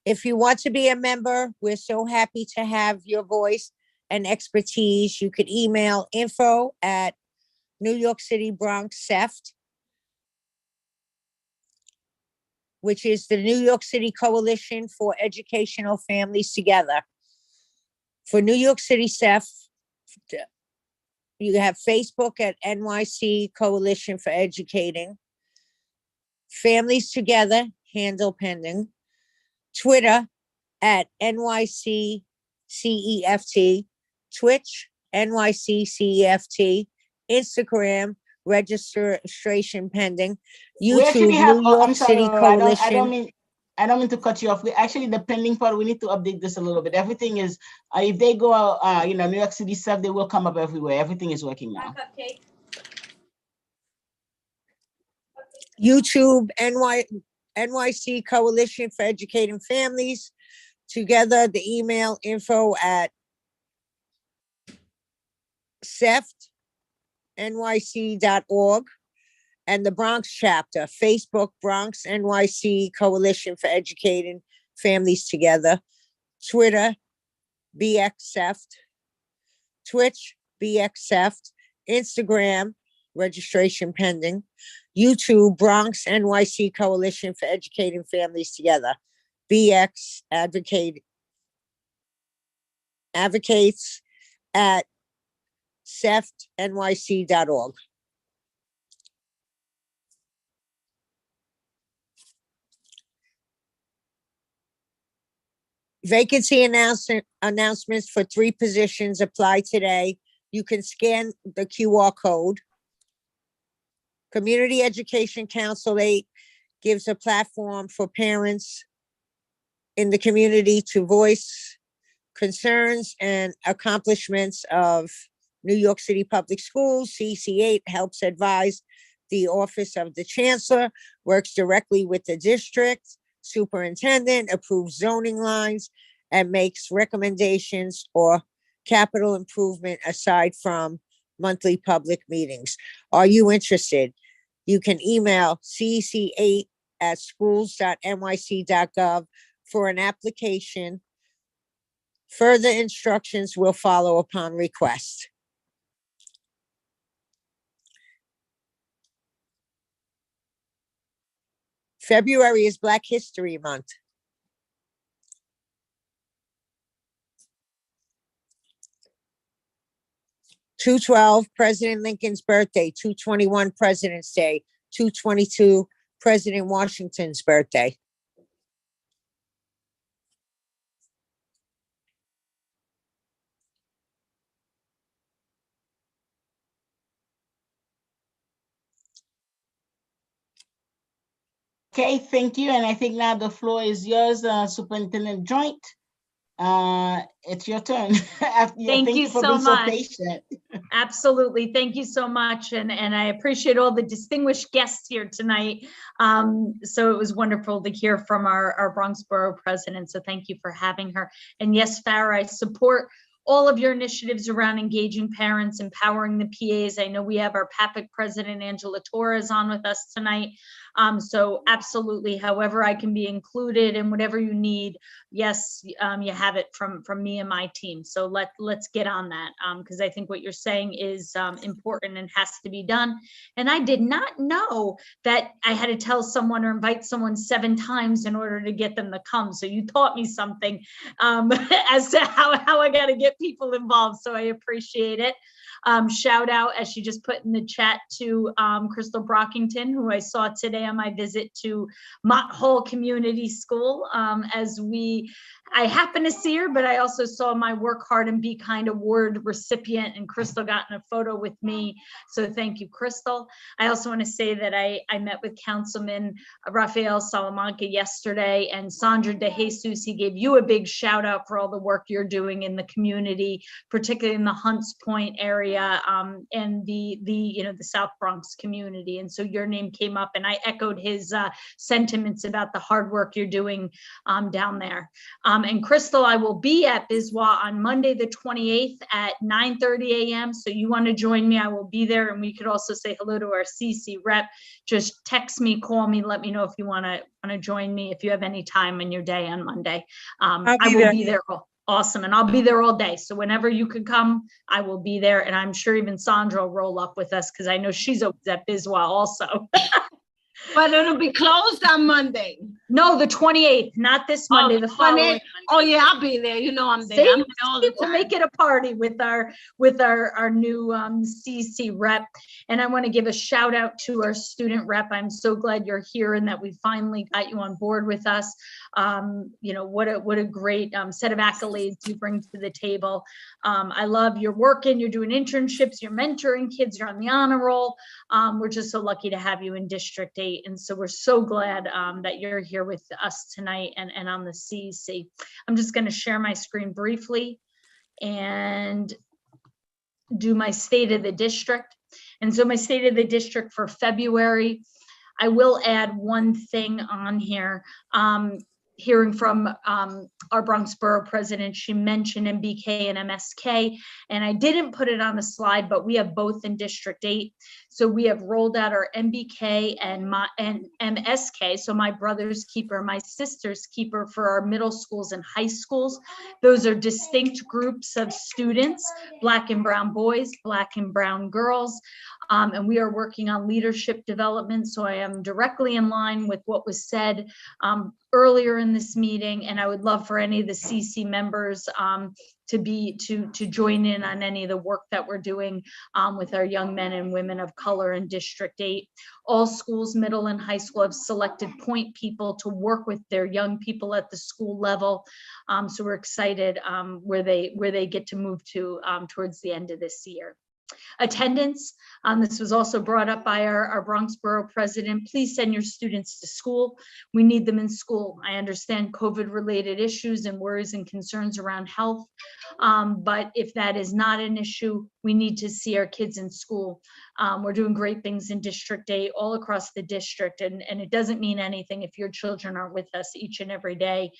If you want to be a member, we're so happy to have your voice and expertise. You could email info@New York City Bronx SEFT, which is the New York City Coalition for Educational Families Together. For New York City SEFT, you have Facebook at NYC Coalition for Educating, Families Together, handle pending, Twitter at NYC CEFT, Twitch, NYC CEFT, Instagram, registration pending, We actually YouTube, have, New York I'm sorry, City Laura, I Coalition. don't mean to cut you off. Actually, the pending part, we need to update this a little bit. Everything is, if they go out, New York City stuff, they will come up everywhere. Everything is working now. YouTube, NYC Coalition for Educating Families Together, the email info@SEFTNYC.org, and the Bronx chapter, Facebook, Bronx NYC Coalition for Educating Families Together, Twitter, BXSEFT, Twitch, BXSEFT, Instagram, registration pending, YouTube, Bronx NYC Coalition for Educating Families Together, BX advocates at SEFTNYC.org. Vacancy announcements for 3 positions apply today. You can scan the QR code. Community Education Council 8 gives a platform for parents in the community to voice concerns and accomplishments of New York City Public Schools. CC8 helps advise The Office of the Chancellor works directly with the district superintendent, approves zoning lines, and makes recommendations or capital improvement aside from monthly public meetings. Are you interested? You can email cec8@schools.nyc.gov for an application. Further instructions will follow upon request. February is Black History Month. (2/12) President Lincoln's birthday, (2/21) President's Day, (2/22) President Washington's birthday. Okay, thank you. And I think now the floor is yours, Superintendent Joint. It's your turn. Thank you for so being so much. patient. Absolutely. Thank you so much. And I appreciate all the distinguished guests here tonight. So it was wonderful to hear from our Bronx Borough president. So thank you for having her. And yes, Farah, I support all of your initiatives around engaging parents, empowering the PAs. I know we have our PAPIC president, Angela Torres, on with us tonight. So absolutely, however I can be included and whatever you need, yes, you have it from me and my team. So let's get on that, because I think what you're saying is important and has to be done. And I did not know that I had to tell someone or invite someone 7 times in order to get them to come. So you taught me something as to how I got to get people involved. So I appreciate it. Shout out, as she just put in the chat, to Crystal Brockington, who I saw today on my visit to Mott Hall Community School. I happened to see her, but I also saw my Work Hard and Be Kind award recipient, and Crystal got in a photo with me. So thank you, Crystal. I also want to say that I met with Councilman Rafael Salamanca yesterday, and Sandra De Jesus, he gave you a big shout out for all the work you're doing in the community, particularly in the Hunts Point area, and the South Bronx community. And so your name came up, and I echoed his sentiments about the hard work you're doing down there. And Crystal, I will be at Biswa on Monday, the 28th at 9:30 a.m. So you want to join me, I will be there. And we could also say hello to our CC rep. Just text me, call me, let me know if you want to join me, if you have any time in your day on Monday. I will be there. Awesome. And I'll be there all day. So whenever you could come, I will be there. And I'm sure even Sandra will roll up with us, because I know she's always at Biswa also. But it'll be closed on Monday. No, the 28th, not this Monday, the following Monday. Oh yeah, I'll be there. You know I'm there. See, I'm there all the we'll time. make it a party with our new CC rep. And I want to give a shout out to our student rep. I'm so glad you're here and that we finally got you on board with us. What a great set of accolades you bring to the table. I love your working, you're doing internships, you're mentoring kids, you're on the honor roll. We're just so lucky to have you in District 8. And so we're so glad that you're here with us tonight and on the CEC. I'm just going to share my screen briefly and do my state of the district. And so my state of the district for February, I will add one thing on here. Hearing from our Bronx Borough president, she mentioned MBK and MSK, and I didn't put it on the slide, but we have both in District 8. So we have rolled out our MBK and MSK, so my brother's keeper, my sister's keeper, for our middle schools and high schools. Those are distinct groups of students, Black and brown boys, Black and brown girls, and we are working on leadership development. So I am directly in line with what was said earlier in this meeting, and I would love for any of the CC members to join in on any of the work that we're doing with our young men and women of color in District 8. All schools, middle and high school, have selected point people to work with their young people at the school level. So we're excited where they get to move to towards the end of this year. Attendance, this was also brought up by our Bronx Borough president. Please send your students to school. We need them in school. I understand COVID-related issues and worries and concerns around health, but if that is not an issue, we need to see our kids in school. We're doing great things in District 8 all across the district, and it doesn't mean anything if your children aren't with us each and every day.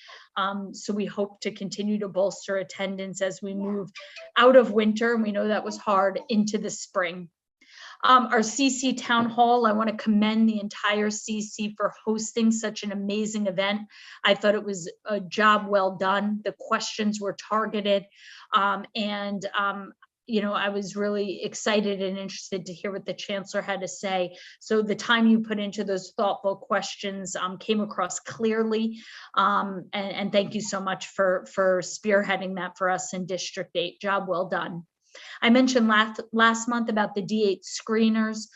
So we hope to continue to bolster attendance as we move out of winter, and we know that was hard, into the spring. Our CC Town Hall, I want to commend the entire CC for hosting such an amazing event. I thought it was a job well done. The questions were targeted, you know, I was really excited and interested to hear what the chancellor had to say. So the time you put into those thoughtful questions came across clearly. And thank you so much for spearheading that for us in District 8. Job well done. I mentioned last month about the D8 screeners,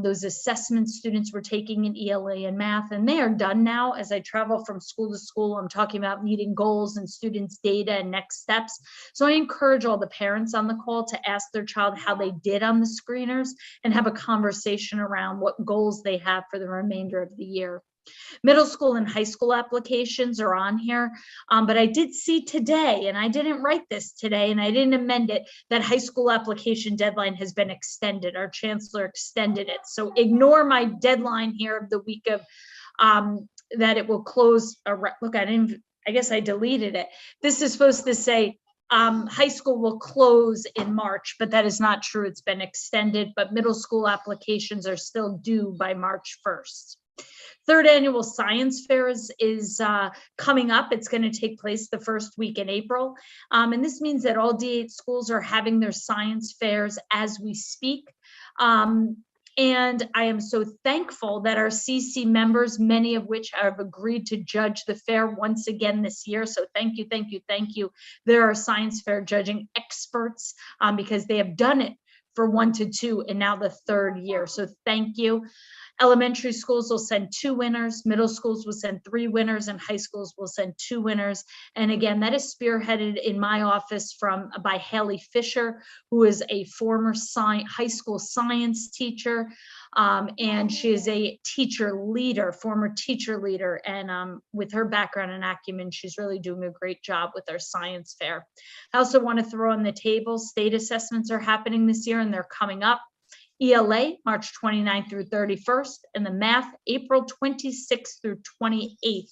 those assessments students were taking in ELA and math, and they are done now. As I travel from school to school, I'm talking about meeting goals and students' data and next steps. So I encourage all the parents on the call to ask their child how they did on the screeners and have a conversation around what goals they have for the remainder of the year. Middle school and high school applications are on here, but I did see today, and I didn't write this today and I didn't amend it, that high school application deadline has been extended. Our chancellor extended it. So ignore my deadline here of the week of that it will close. Look, I guess I deleted it. This is supposed to say high school will close in March, but that is not true. It's been extended, but middle school applications are still due by March 1st. Third annual science fair is coming up. It's going to take place the first week in April. And this means that all D8 schools are having their science fairs as we speak. And I am so thankful that our CC members, many of which have agreed to judge the fair once again this year. So thank you, thank you, thank you. There are science fair judging experts because they have done it for 1 to 2 and now the 3rd year. So thank you. Elementary schools will send 2 winners, middle schools will send 3 winners, and high schools will send 2 winners. And again, that is spearheaded in my office by Haley Fisher, who is a former high school science teacher. And she is a teacher leader, former teacher leader. And with her background and acumen, she's really doing a great job with our science fair. I also want to throw on the table, state assessments are happening this year and they're coming up. ELA, March 29th through 31st, and the math, April 26th through 28th.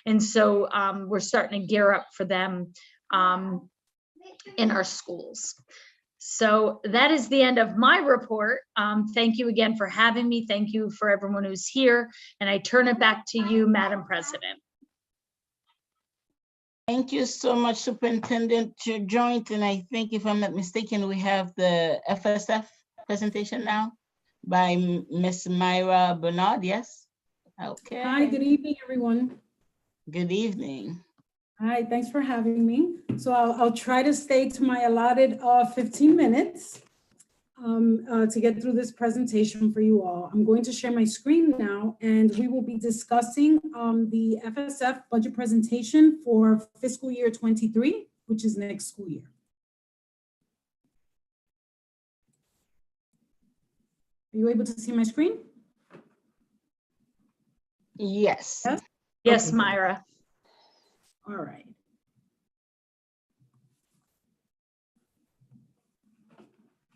And so we're starting to gear up for them in our schools. So that is the end of my report. Thank you again for having me. Thank you for everyone who's here. And I turn it back to you, Madam President. Thank you so much, Superintendent Joint. And I think, if I'm not mistaken, we have the FSF presentation now by Ms. Myra Bernard. Yes. Okay. Hi, good evening, everyone. Good evening. Hi, thanks for having me. So I'll try to stay to my allotted 15 minutes to get through this presentation for you all. I'm going to share my screen now, and we will be discussing the FSF budget presentation for fiscal year 23, which is next school year. Are you able to see my screen? Yes. Yes, yes, okay. Myra. All right.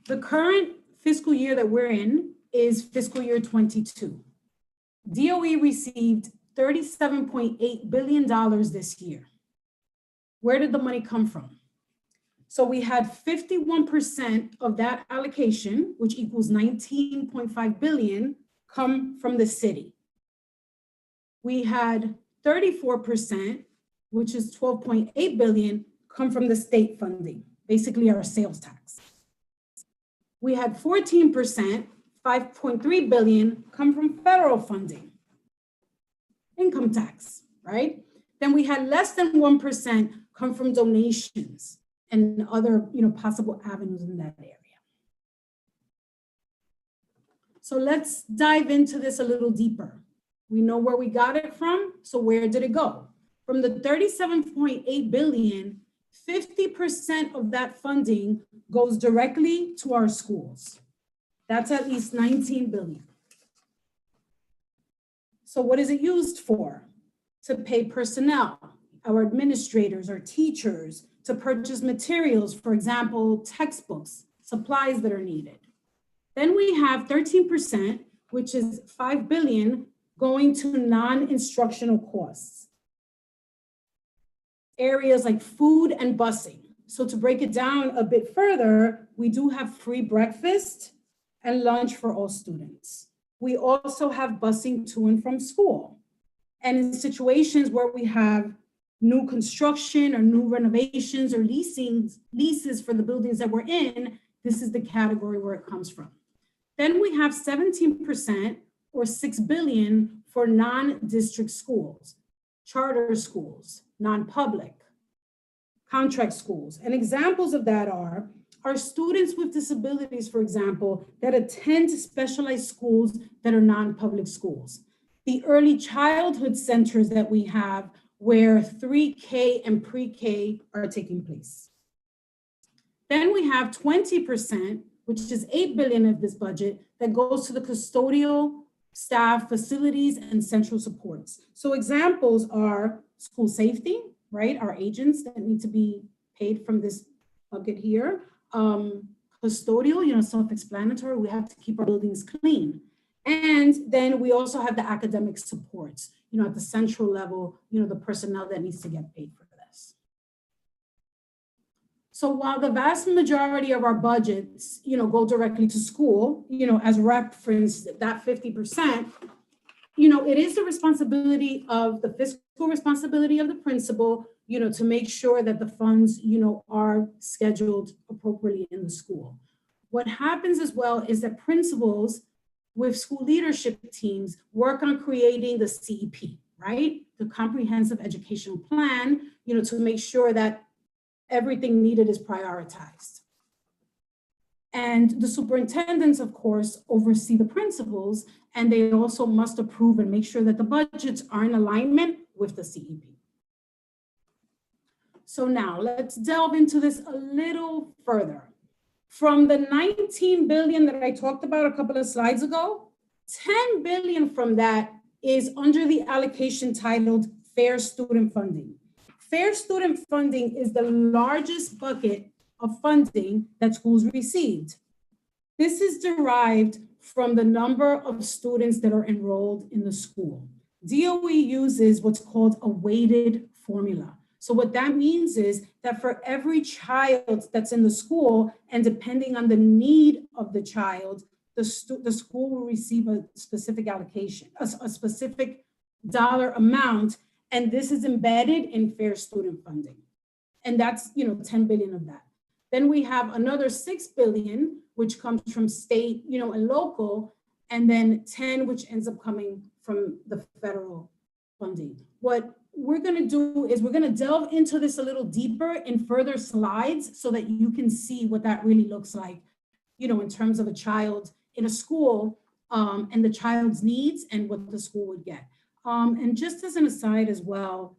The current fiscal year that we're in is fiscal year 22. DOE received $37.8 billion this year. Where did the money come from? So we had 51% of that allocation, which equals 19.5 billion, come from the city. We had 34%, which is 12.8 billion, come from the state funding, basically our sales tax. We had 14%, 5.3 billion, come from federal funding, income tax, right? Then we had less than 1% come from donations and other, possible avenues in that area. So let's dive into this a little deeper. We know where we got it from, so where did it go? From the 37.8 billion, 50% of that funding goes directly to our schools. That's at least 19 billion. So what is it used for? To pay personnel, our administrators, our teachers, to purchase materials, for example, textbooks, supplies that are needed. Then we have 13%, which is 5 billion going to non-instructional costs. Areas like food and busing. So to break it down a bit further, we do have free breakfast and lunch for all students. We also have busing to and from school. And in situations where we have new construction or new renovations or leases for the buildings that we're in, this is the category where it comes from. Then we have 17% or 6 billion for non-district schools, charter schools, non-public, contract schools. And examples of that are students with disabilities, for example, that attend specialized schools that are non-public schools. The early childhood centers that we have where 3K and pre-K are taking place. Then we have 20%, which is 8 billion of this budget, that goes to the custodial staff, facilities, and central supports. So examples are school safety, right? Our agents that need to be paid from this bucket here. Custodial, self-explanatory, we have to keep our buildings clean. And then we also have the academic supports, at the central level, the personnel that needs to get paid for this. So while the vast majority of our budgets, go directly to school, as referenced, that 50%, it is the responsibility of the fiscal responsibility of the principal, to make sure that the funds, are scheduled appropriately in the school. What happens as well is that principals with school leadership teams work on creating the CEP, right? The comprehensive educational plan, to make sure that everything needed is prioritized. And the superintendents, of course, oversee the principals, and they also must approve and make sure that the budgets are in alignment with the CEP. So now let's delve into this a little further. From the 19 billion that I talked about a couple of slides ago, 10 billion from that is under the allocation titled Fair Student Funding. Fair Student Funding is the largest bucket of funding that schools received. This is derived from the number of students that are enrolled in the school. DOE uses what's called a weighted formula. So what that means is that for every child that's in the school, and depending on the need of the child, the school will receive a specific allocation, a specific dollar amount, and this is embedded in Fair Student Funding. And that's 10 billion of that. Then we have another 6 billion, which comes from state, and local, and then 10, which ends up coming from the federal funding. What we're going to do is we're going to delve into this a little deeper in further slides so that you can see what that really looks like, in terms of a child in a school and the child's needs and what the school would get. And just as an aside as well,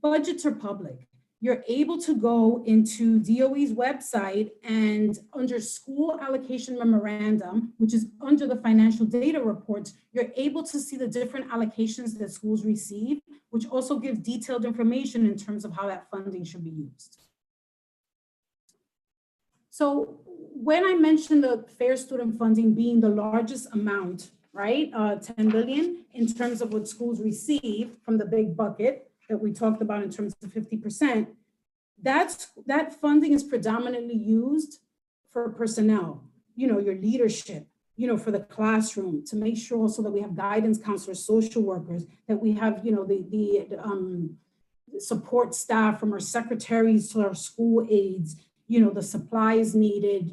budgets are public. You're able to go into DOE's website and under school allocation memorandum, which is under the financial data reports, you're able to see the different allocations that schools receive, which also gives detailed information in terms of how that funding should be used. So when I mentioned the Fair Student Funding being the largest amount, right, 10 billion in terms of what schools receive from the big bucket that we talked about in terms of 50%, that funding is predominantly used for personnel, your leadership, for the classroom, to make sure also that we have guidance counselors, social workers, that we have, the support staff from our secretaries to our school aides, the supplies needed,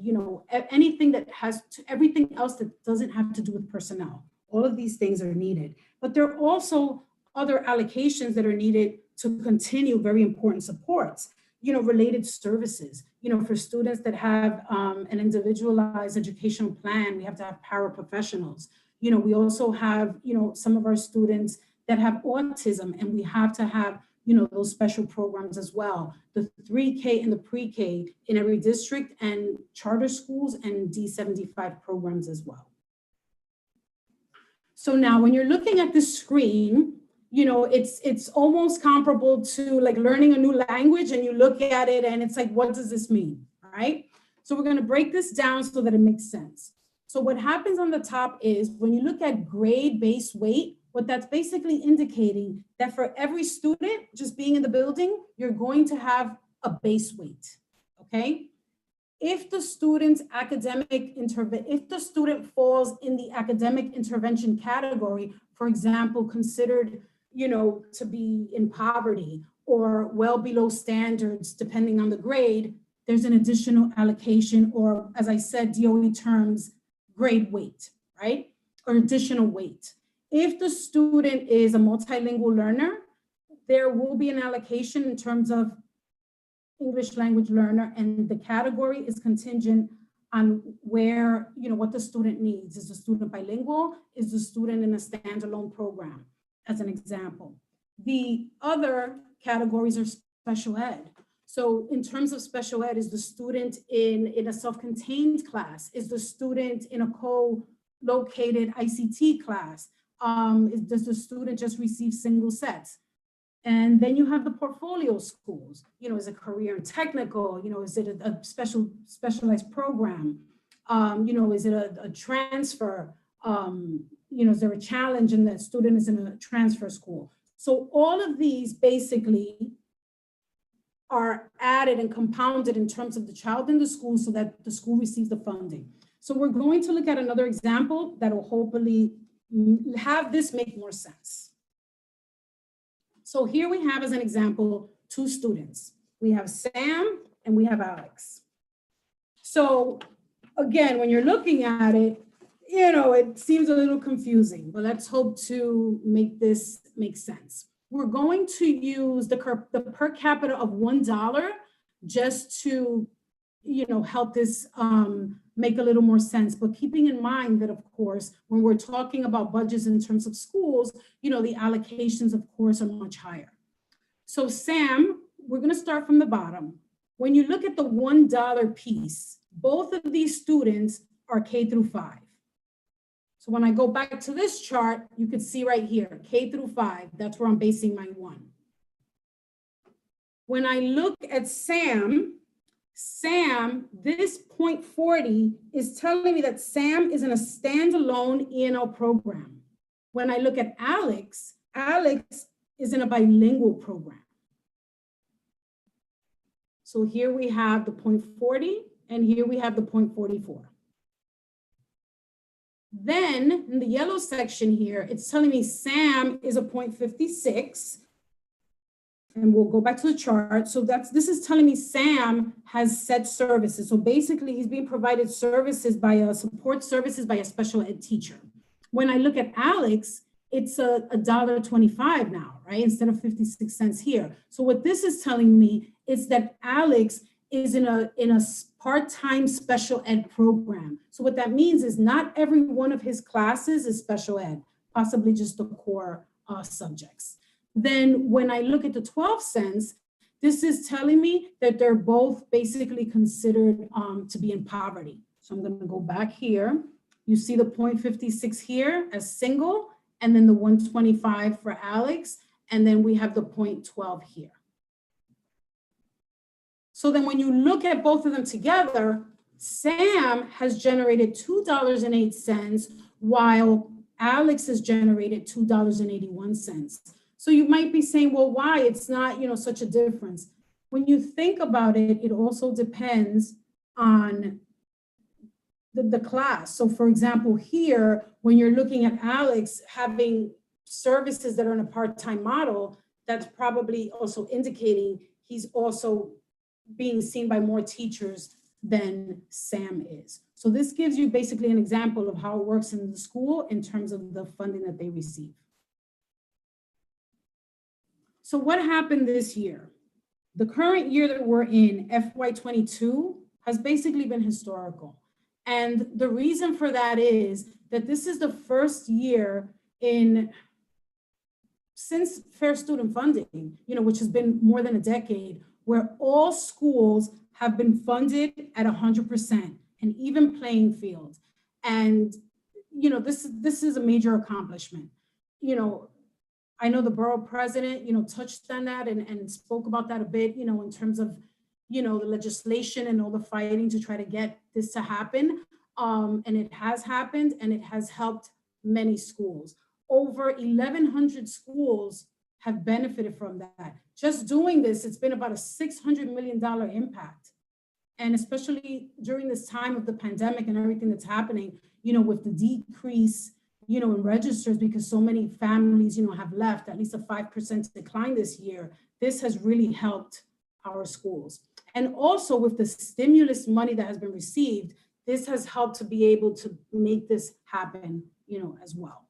anything that has to, everything else that doesn't have to do with personnel. All of these things are needed, but there are also other allocations that are needed to continue very important supports, related services, for students that have an individualized educational plan, we have to have paraprofessionals. We also have, some of our students that have autism, and we have to have, those special programs as well. The 3K and the pre-K in every district, and charter schools and D75 programs as well. So now when you're looking at this screen, it's almost comparable to like learning a new language, and you look at it and it's like, what does this mean, right? So we're going to break this down so that it makes sense. So what happens on the top is when you look at grade-based weight, what that's basically indicating that for every student just being in the building, you're going to have a base weight, okay? If the student falls in the academic intervention category, for example, considered, to be in poverty or well below standards, depending on the grade, there's an additional allocation, or as I said, DOE terms, grade weight, right? Or additional weight. If the student is a multilingual learner, there will be an allocation in terms of English language learner, and the category is contingent on where, what the student needs. Is the student bilingual? Is the student in a standalone program, as an example? The other categories are special ed. So in terms of special ed, is the student in a self-contained class? Is the student in a co-located ICT class? Does the student just receive single sets? And then you have the portfolio schools. Is it career and technical? Is it a specialized program? Is it a transfer? Is there a challenge and the student is in a transfer school? So all of these basically are added and compounded in terms of the child in the school so that the school receives the funding. So we're going to look at another example that will hopefully have this make more sense. So here we have as an example, two students. We have Sam and we have Alex. So again, when you're looking at it, it seems a little confusing, but let's hope to make this make sense. We're going to use the per capita of $1 just to, help this make a little more sense. But keeping in mind that, of course, when we're talking about budgets in terms of schools, the allocations, of course, are much higher. So Sam, we're going to start from the bottom. When you look at the $1 piece, both of these students are K through 5. So when I go back to this chart, you can see right here, K through 5, that's where I'm basing my 1. When I look at Sam, this 0.40 is telling me that Sam is in a standalone E&L program. When I look at Alex, Alex is in a bilingual program. So here we have the 0.40 and here we have the 0.44. Then in the yellow section here, it's telling me Sam is a 0.56. And we'll go back to the chart. So this is telling me Sam has set services. So basically he's being provided services by a support services by a special ed teacher. When I look at Alex, it's $1.25 now, right? Instead of 56 cents here. So what this is telling me is that Alex is in a part-time special ed program. So what that means is not every one of his classes is special ed, possibly just the core subjects. Then when I look at the 12 cents, this is telling me that they're both basically considered to be in poverty. So I'm going to go back here. You see the 0.56 here as single, and then the 125 for Alex, and then we have the 0.12 here. So then when you look at both of them together, Sam has generated $2.08, while Alex has generated $2.81. So you might be saying, well, why? It's not, such a difference. When you think about it, it also depends on the class. So for example, here, when you're looking at Alex having services that are in a part-time model, that's probably also indicating he's also being seen by more teachers than Sam is. So this gives you basically an example of how it works in the school in terms of the funding that they receive. So what happened this year? The current year that we're in, FY22, has basically been historical. And the reason for that is that this is the first year since Fair Student Funding, which has been more than a decade, where all schools have been funded at 100%, an even playing field. And, this is a major accomplishment. I know the borough president, touched on that and spoke about that a bit, in terms of, the legislation and all the fighting to try to get this to happen. And it has happened, and it has helped many schools. Over 1,100 schools have benefited from that. Just doing this, it's been about a $600 million impact. And especially during this time of the pandemic and everything that's happening, with the decrease, in registers, because so many families, have left, at least a 5% decline this year, this has really helped our schools. And also with the stimulus money that has been received, this has helped to be able to make this happen, as well.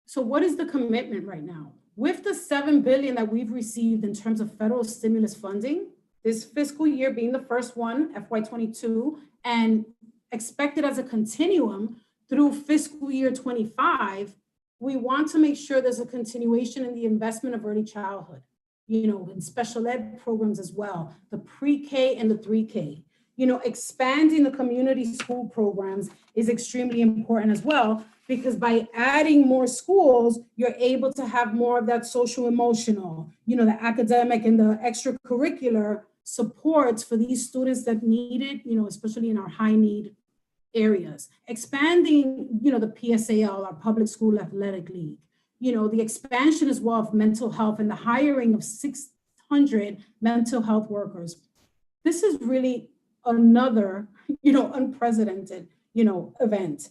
So what is the commitment right now? With the $7 billion that we've received in terms of federal stimulus funding, this fiscal year being the first one, FY22, and expected as a continuum through fiscal year 25, we want to make sure there's a continuation in the investment of early childhood, in special ed programs as well, the pre-K and the 3K. Expanding the community school programs is extremely important as well, because by adding more schools, you're able to have more of that social emotional, the academic and the extracurricular supports for these students that need it, especially in our high need areas. Expanding, the PSAL, our Public School Athletic League, the expansion as well of mental health and the hiring of 600 mental health workers. This is really another, unprecedented, event.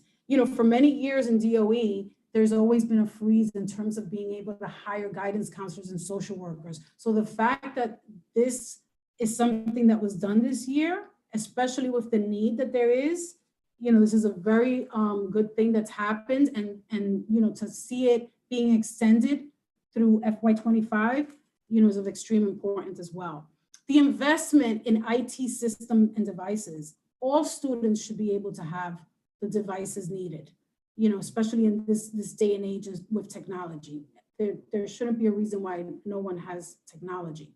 For many years in DOE, there's always been a freeze in terms of being able to hire guidance counselors and social workers. So the fact that this is something that was done this year, especially with the need that there is, this is a very good thing that's happened, and to see it being extended through FY25, is of extreme importance as well. The investment in IT system and devices, all students should be able to have the devices needed, especially in this day and age with technology. There shouldn't be a reason why no one has technology.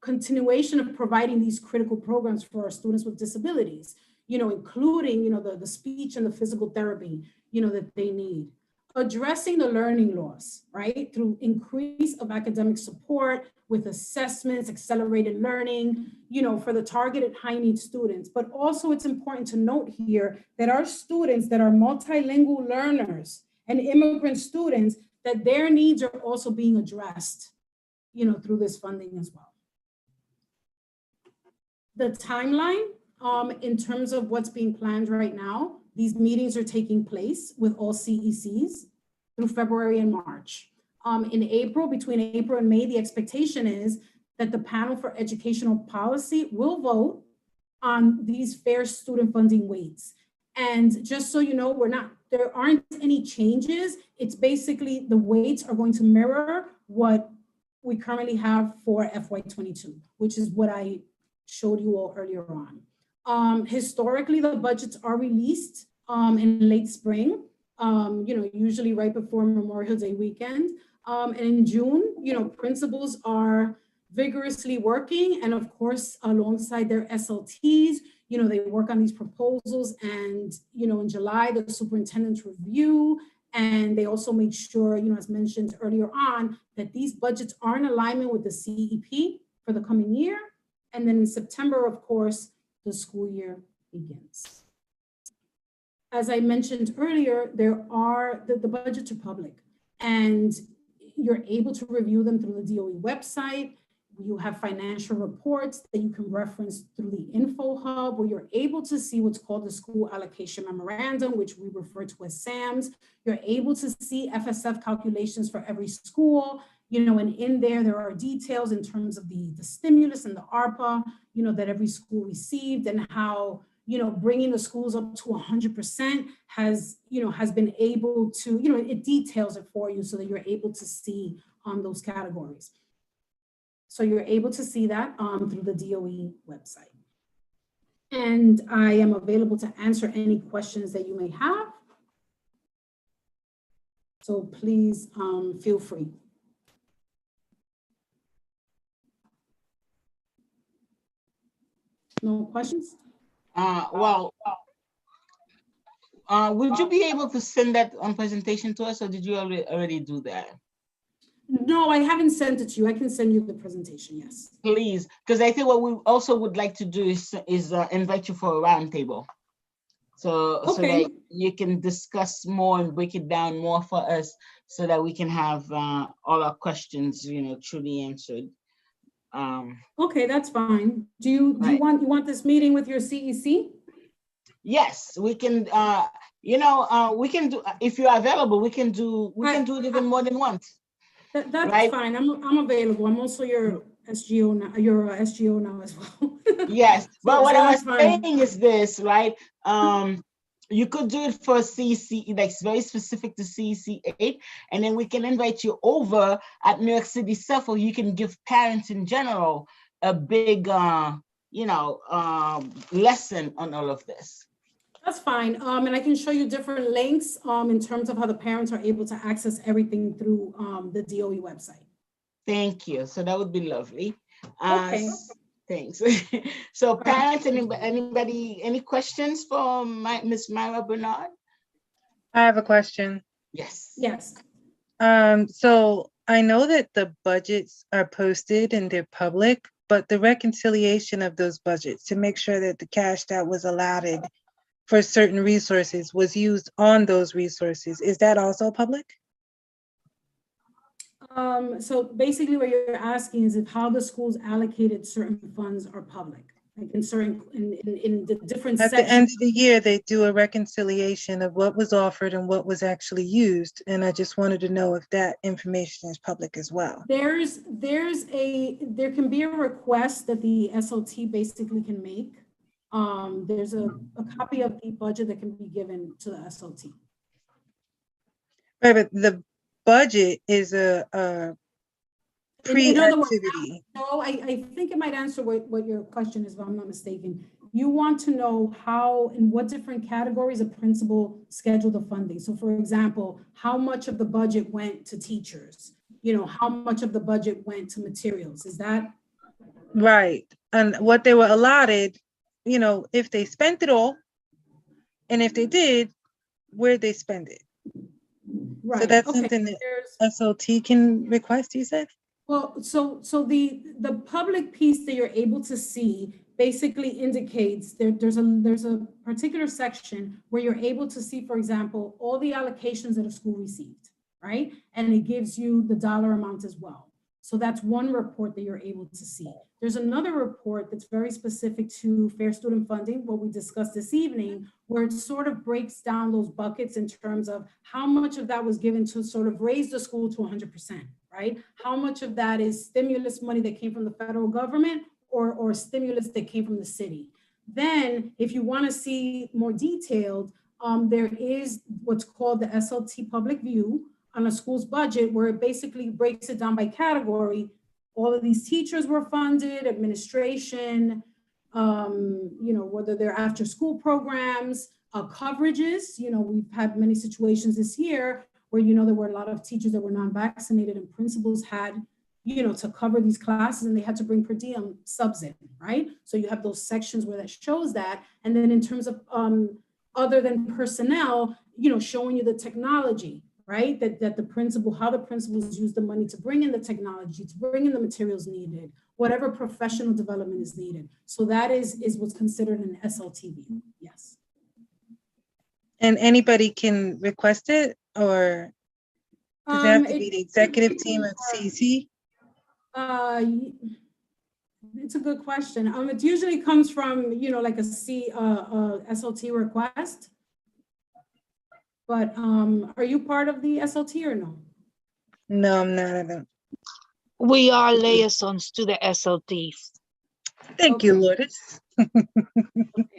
Continuation of providing these critical programs for our students with disabilities, including, the speech and the physical therapy, that they need. Addressing the learning loss, right? Through increase of academic support with assessments, accelerated learning, for the targeted high need students. But also it's important to note here that our students that are multilingual learners and immigrant students, that their needs are also being addressed, through this funding as well. The timeline, in terms of what's being planned right now, these meetings are taking place with all CECs through February and March. In April, between April and May, the expectation is that the panel for educational policy will vote on these fair student funding weights. And just so you know, there aren't any changes. It's basically the weights are going to mirror what we currently have for FY22, which is what I showed you all earlier on. Historically, the budgets are released in late spring, usually right before Memorial Day weekend. And in June, principals are vigorously working, and of course, alongside their SLTs, they work on these proposals, and in July, the superintendents review, and they also make sure, as mentioned earlier on, that these budgets are in alignment with the CEP for the coming year. And then in September, of course, the school year begins. As I mentioned earlier, the budgets are public, and you're able to review them through the DOE website. You have financial reports that you can reference through the Info Hub, where you're able to see what's called the School Allocation Memorandum, which we refer to as SAMs. You're able to see FSF calculations for every school, and in there are details in terms of the stimulus and the ARPA, that every school received, and how, bringing the schools up to 100% has been able to, it details it for you so that you're able to see those categories. So you're able to see that through the DOE website. And I am available to answer any questions that you may have. So please feel free. No questions? Would you be able to send that presentation to us, or did you already do that? No, I haven't sent it to you. I can send you the presentation, yes. Please, because I think what we also would like to do is invite you for a roundtable. So Okay. that you can discuss more and break it down more for us so that we can have all our questions, truly answered. Okay, that's fine. Do you want this meeting with your CEC? Yes, we can, we can do, if you're available, we can do it even more than once. That's right? fine. I'm available. I'm also your SGO now. You're a SGO now as well. Yes, but So what I was that's fine. saying is this, right? You could do it for CEC, like it's very specific to CEC 8, and then we can invite you over at New York City Suffolk. You can give parents in general a big, lesson on all of this. That's fine. And I can show you different links in terms of how the parents are able to access everything through the DOE website. Thank you. So that would be lovely. Okay. Thanks. So parents, anybody, any questions for Ms. Myra Bernard? I have a question. Yes. Yes. So I know that the budgets are posted and they're public, but the reconciliation of those budgets to make sure that the cash that was allotted for certain resources was used on those resources, is that also public? So basically what you're asking is if how the schools allocated certain funds are public, like in certain, in the different At sections. the end of the year, they do a reconciliation of what was offered and what was actually used. And I just wanted to know if that information is public as well. There can be a request that the SLT basically can make. There's a copy of the budget that can be given to the SLT. Right, but the budget is a In other words, pre-activity. no, I think it might answer what your question is, if I'm not mistaken. You want to know how, in what different categories a principal scheduled the funding. So for example, how much of the budget went to teachers? How much of the budget went to materials? Is that? Right, and what they were allotted, if they spent it all, and if they did, where'd they spend it? Right. So that's okay. something that SLT can request, you said? Well, so the public piece that you're able to see basically indicates there's a particular section where you're able to see, for example, all the allocations that a school received, right? And it gives you the dollar amount as well. So that's one report that you're able to see. There's another report that's very specific to fair student funding, what we discussed this evening, where it sort of breaks down those buckets in terms of how much of that was given to sort of raise the school to 100%, right? How much of that is stimulus money that came from the federal government or stimulus that came from the city. Then if you want to see more detailed, there is what's called the SLT Public View on a school's budget, where it basically breaks it down by category. All of these teachers were funded, administration, whether they're after school programs, coverages. We've had many situations this year where, there were a lot of teachers that were non-vaccinated and principals had, to cover these classes and they had to bring per diem subs in, right? So you have those sections where that shows that. And then in terms of other than personnel, showing you the technology, right? That how the principals use the money to bring in the technology, to bring in the materials needed, whatever professional development is needed. So that is what's considered an SLTV, yes. And anybody can request it, or does it have to be the executive team of CEC? It's a good question. It usually comes from, like a SLT request. But are you part of the SLT or no? No, I'm not. I don't. We are liaisons to the SLTs. Thank you, Lourdes.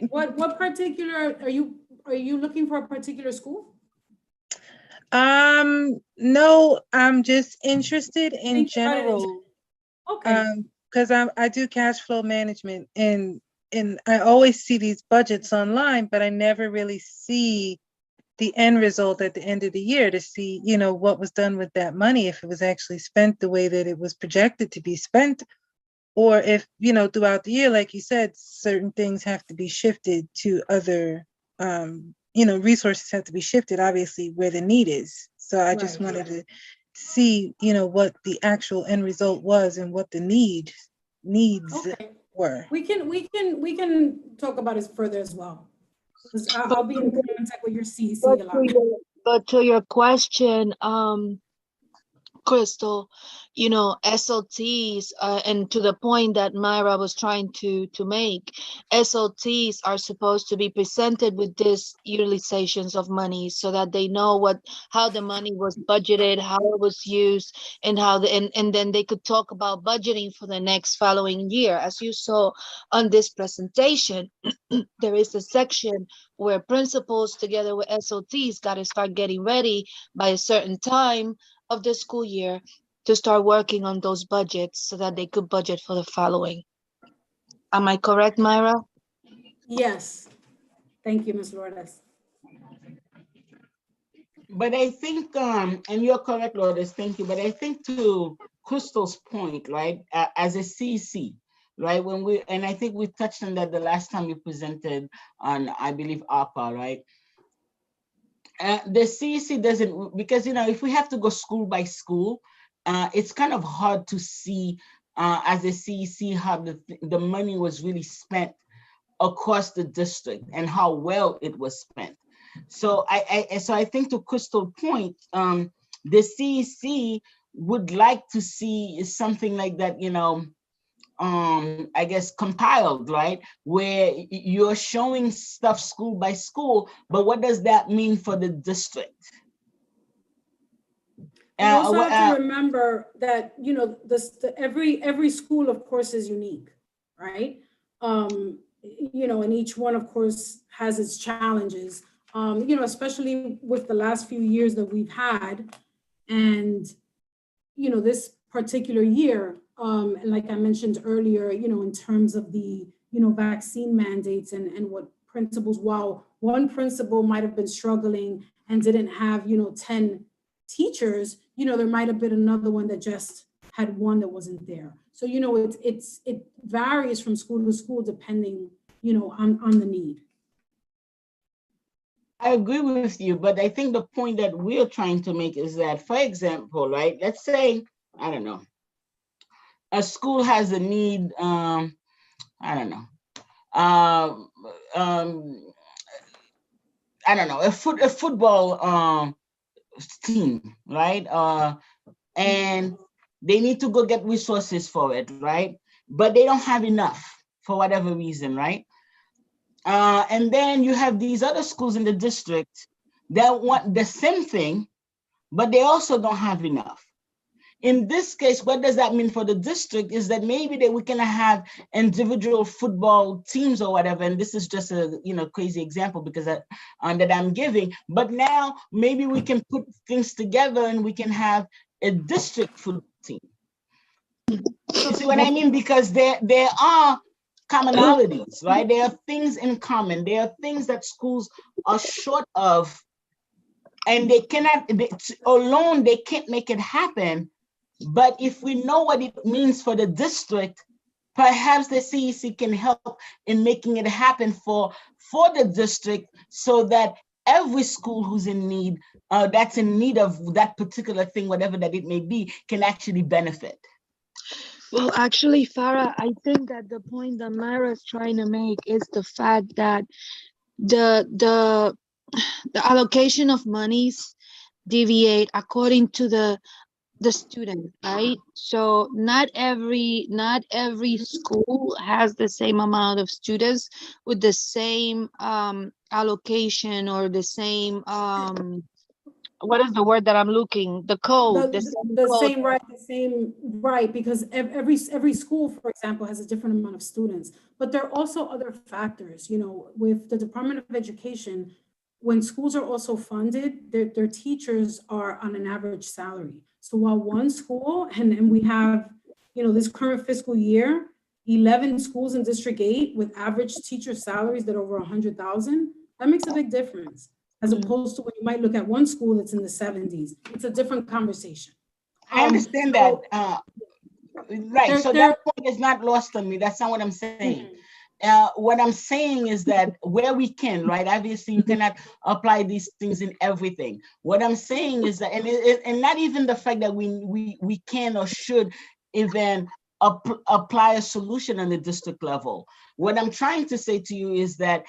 What particular are you looking for a particular school? No, I'm just interested in general. Okay. Because I do cash flow management and I always see these budgets online, but I never really see the end result at the end of the year to see, what was done with that money, if it was actually spent the way that it was projected to be spent, or if, throughout the year, like you said, certain things have to be shifted to other, resources have to be shifted, obviously, where the need is. So I just wanted to see, what the actual end result was and what the needs Okay. were. We can talk about it further as well. 'Cause I'll be in contact with your CEC a lot. But to your question, Crystal, SLTs, and to the point that Myra was trying to make, SLTs are supposed to be presented with these utilizations of money so that they know how the money was budgeted, how it was used, and and then they could talk about budgeting for the next following year. As you saw on this presentation, there is a section where principals together with SLTs got to start getting ready by a certain time of the school year to start working on those budgets so that they could budget for the following. Am I correct, Myra? Yes. Thank you, Ms. Lourdes. But I think, and you're correct, Lourdes, thank you. But I think to Crystal's point, right, as a CEC, right, and I think we touched on that the last time you presented on, I believe, ARPA, right? The CEC doesn't, because, if we have to go school by school, it's kind of hard to see as a CEC how the money was really spent across the district and how well it was spent. So I think to Crystal's point, the CEC would like to see something like that, I guess compiled, right? Where you're showing stuff school by school, but what does that mean for the district? You also have to remember that, every school, of course, is unique, right? And each one, of course, has its challenges, especially with the last few years that we've had. And, this particular year, and like I mentioned earlier, in terms of the, vaccine mandates and what principals, while one principal might have been struggling and didn't have, 10 teachers, there might have been another one that just had one that wasn't there. So, it varies from school to school depending, on the need. I agree with you, but I think the point that we're trying to make is that, for example, right, let's say, I don't know, a school has a need, I don't know, a football team, right? And they need to go get resources for it, right? But they don't have enough for whatever reason, right? And then you have these other schools in the district that want the same thing, but they also don't have enough. In this case, what does that mean for the district is that maybe we can have individual football teams or whatever, and this is just a crazy example because that I'm giving, but now maybe we can put things together and we can have a district football team. You see what I mean? Because there are commonalities, right? There are things in common. There are things that schools are short of, and they can't make it happen. But if we know what it means for the district, perhaps the CEC can help in making it happen for the district so that every school who's in need, that's in need of that particular thing, whatever that it may be, can actually benefit. Well, actually, Farah, I think that the point that Myra is trying to make is the fact that the allocation of monies deviate according to the student, right? So not every school has the same amount of students with the same allocation or the same what is the word that I'm looking? The code. The same right, because every school, for example, has a different amount of students. But there are also other factors, with the Department of Education, when schools are also funded, their teachers are on an average salary. So while one school, and we have, this current fiscal year, 11 schools in District 8 with average teacher salaries that are over 100,000, that makes a big difference. As opposed to when you might look at one school that's in the 70s. It's a different conversation. I understand that. Right, so that point is not lost on me. That's not what I'm saying. what I'm saying is that where we can, right? Obviously, you cannot apply these things in everything. What I'm saying is that, and not even the fact that we can or should even apply a solution on the district level. What I'm trying to say to you is that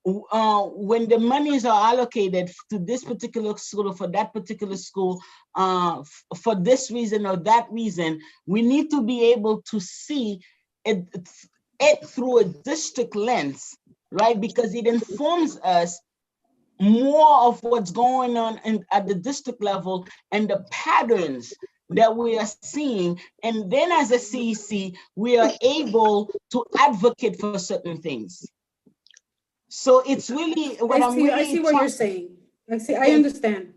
when the monies are allocated to this particular school or for that particular school, for this reason or that reason, we need to be able to see it through a district lens, right? Because it informs us more of what's going on at the district level and the patterns that we are seeing. And then as a CEC, we are able to advocate for certain things. So it's really what I see what you're saying. I understand.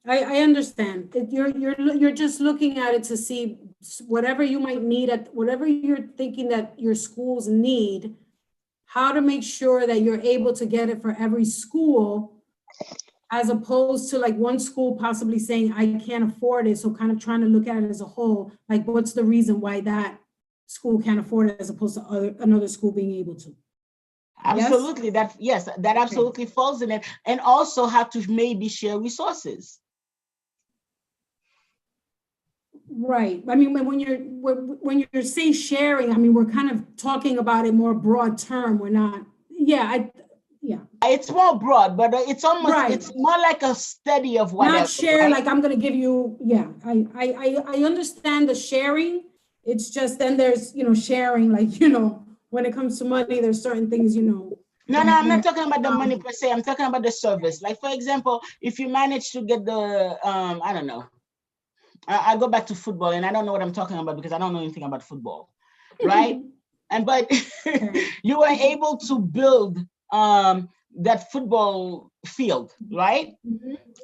I understand. You're just looking at it to see whatever you might need whatever you're thinking that your schools need, how to make sure that you're able to get it for every school, as opposed to like one school possibly saying, I can't afford it. So kind of trying to look at it as a whole, like what's the reason why that school can't afford it as opposed to another school being able to. Absolutely. Yes? That absolutely falls in it. And also how to maybe share resources. Right. I mean, when you're saying sharing, I mean, we're kind of talking about it more broad term. We're not, yeah. It's more broad, but it's almost, right. It's more like a study of whatever. Not share, right? like I'm going to give you, I understand the sharing. It's just then there's, sharing, like, when it comes to money, there's certain things, No, I'm not talking about the money per se. I'm talking about the service. Like, for example, if you manage to get the, I don't know, I go back to football and I don't know what I'm talking about because I don't know anything about football, right? But you were able to build that football field, right?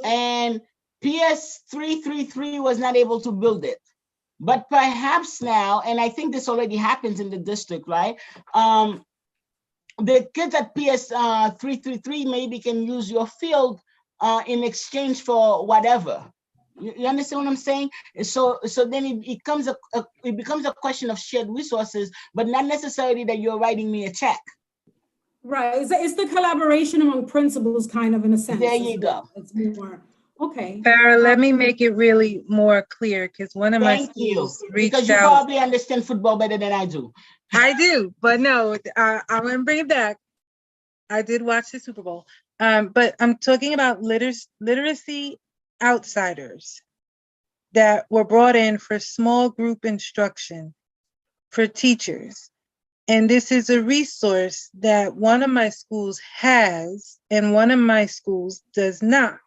And PS 333 was not able to build it. But perhaps now, and I think this already happens in the district, right? The kids at PS 333 maybe can use your field in exchange for whatever. You understand what I'm saying? So then it becomes a question of shared resources, but not necessarily that you're writing me a check. Right. It's the collaboration among principals, kind of, in a sense. There you go. It's more. Okay. Farah, let me make it really more clear because one of my schools reached out. Because you probably understand football better than I do. I do, but no, I'm going to bring it back. I did watch the Super Bowl, but I'm talking about literacy outsiders that were brought in for small group instruction for teachers. And this is a resource that one of my schools has and one of my schools does not.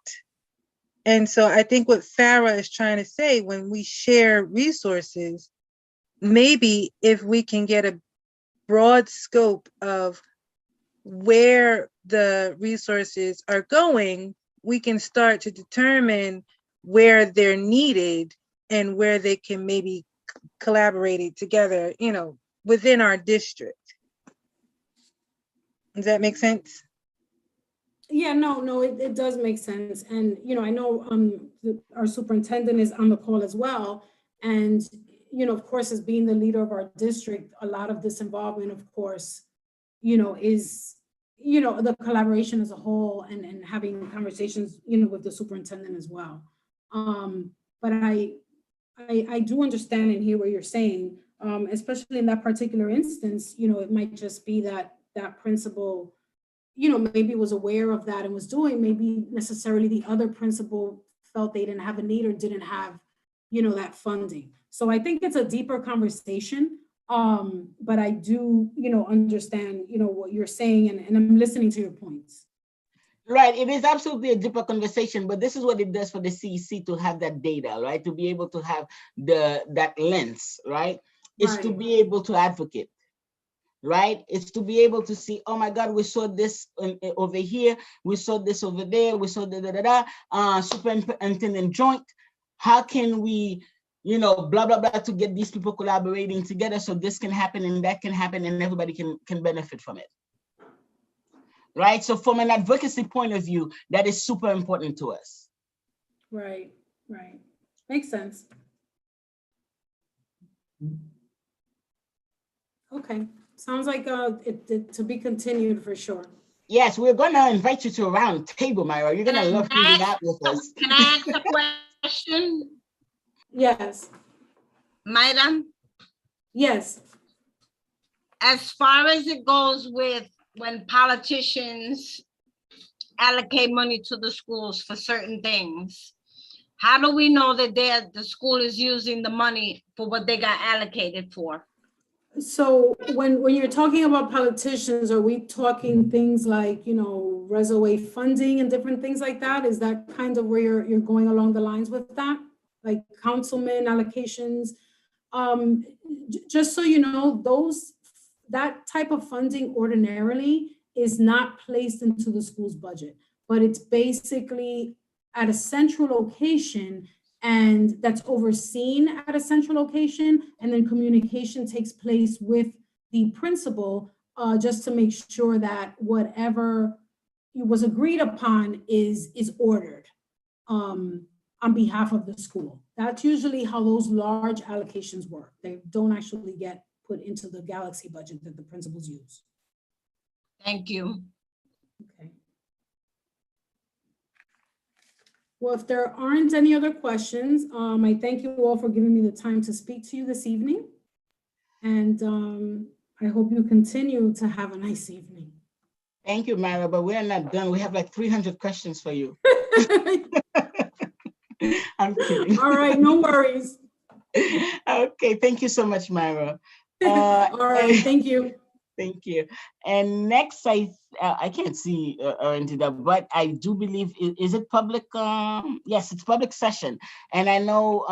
And so I think what Farah is trying to say, when we share resources, maybe if we can get a broad scope of where the resources are going, we can start to determine where they're needed and where they can maybe collaborate together, within our district. Does that make sense? Yeah, no, it does make sense. And, I know our superintendent is on the call as well. And, of course, as being the leader of our district, a lot of this involvement, of course, is, the collaboration as a whole and having conversations, with the superintendent as well. But I do understand and hear what you're saying, especially in that particular instance, it might just be that principal, maybe was aware of that and was doing, maybe necessarily the other principal felt they didn't have a need or didn't have, that funding. So I think it's a deeper conversation, but I do, understand, what you're saying and I'm listening to your points. Right, it is absolutely a deeper conversation, but this is what it does for the CEC to have that data, right? To be able to have that lens, right? It's to be able to advocate. Right? It's to be able to see, oh my God, we saw this over here, we saw this over there, we saw superintendent joint. How can we, blah, blah, blah, to get these people collaborating together so this can happen and that can happen and everybody can benefit from it. Right? So from an advocacy point of view, that is super important to us. Right. Makes sense. Okay. Sounds like to be continued for sure. Yes, we're gonna invite you to a round table, Myra. You're gonna love hanging out with us. Can I ask a question? Yes. Madam? Yes. As far as it goes with when politicians allocate money to the schools for certain things, how do we know that the school is using the money for what they got allocated for? So when you're talking about politicians, are we talking things like, reservoir funding and different things like that? Is that kind of where you're going along the lines with that? Like councilman allocations? Just so you know, that type of funding ordinarily is not placed into the school's budget, but it's basically at a central location, and that's overseen at a central location, and then communication takes place with the principal just to make sure that whatever was agreed upon is ordered on behalf of the school. That's usually how those large allocations work. They don't actually get put into the Galaxy budget that the principals use. Thank you. Okay. Well, if there aren't any other questions, I thank you all for giving me the time to speak to you this evening. And I hope you continue to have a nice evening. Thank you, Myra, but we're not done. We have like 300 questions for you. I'm kidding. All right, no worries. Okay, thank you so much, Myra. All right, thank you. Thank you. And next, I can't see Arendita, but I do believe, is it public? Yes, it's public session. And I know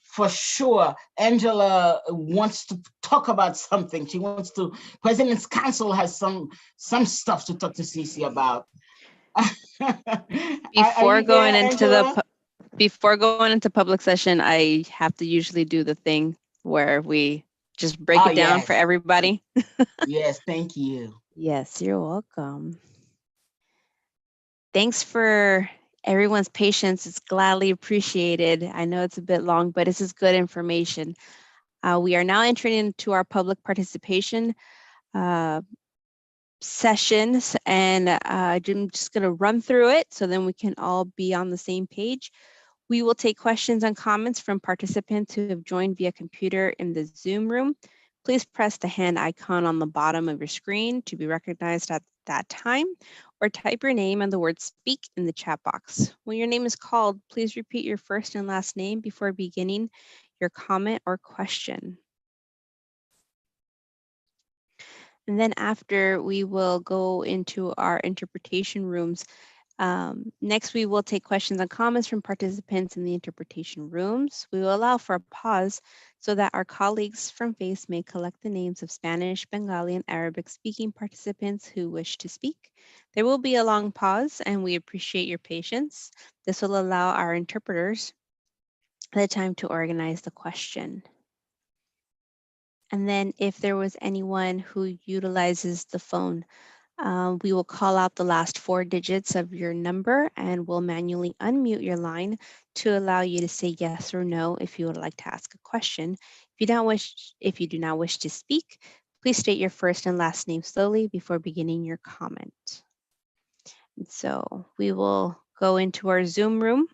for sure, Angela wants to talk about something. She wants to, President's Council has some stuff to talk to Cece about. Before going into public session, I have to usually do the thing where we just break it down for everybody. Yes, thank you. Yes, you're welcome. Thanks for everyone's patience. It's gladly appreciated. I know it's a bit long, but this is good information. We are now entering into our public participation sessions, and I'm just going to run through it so then we can all be on the same page. We will take questions and comments from participants who have joined via computer in the Zoom room. Please press the hand icon on the bottom of your screen to be recognized at that time, or type your name and the word speak in the chat box. When your name is called, please repeat your first and last name before beginning your comment or question. And then after, we will go into our interpretation rooms. Next, we will take questions and comments from participants in the interpretation rooms. We will allow for a pause so that our colleagues from FACE may collect the names of Spanish, Bengali, and Arabic speaking participants who wish to speak. There will be a long pause, and we appreciate your patience. This will allow our interpreters the time to organize the question. And then if there was anyone who utilizes the phone, we will call out the last 4 digits of your number and we'll manually unmute your line to allow you to say yes or no if you would like to ask a question. If you do not wish to speak, please state your first and last name slowly before beginning your comment. And so we will go into our Zoom room.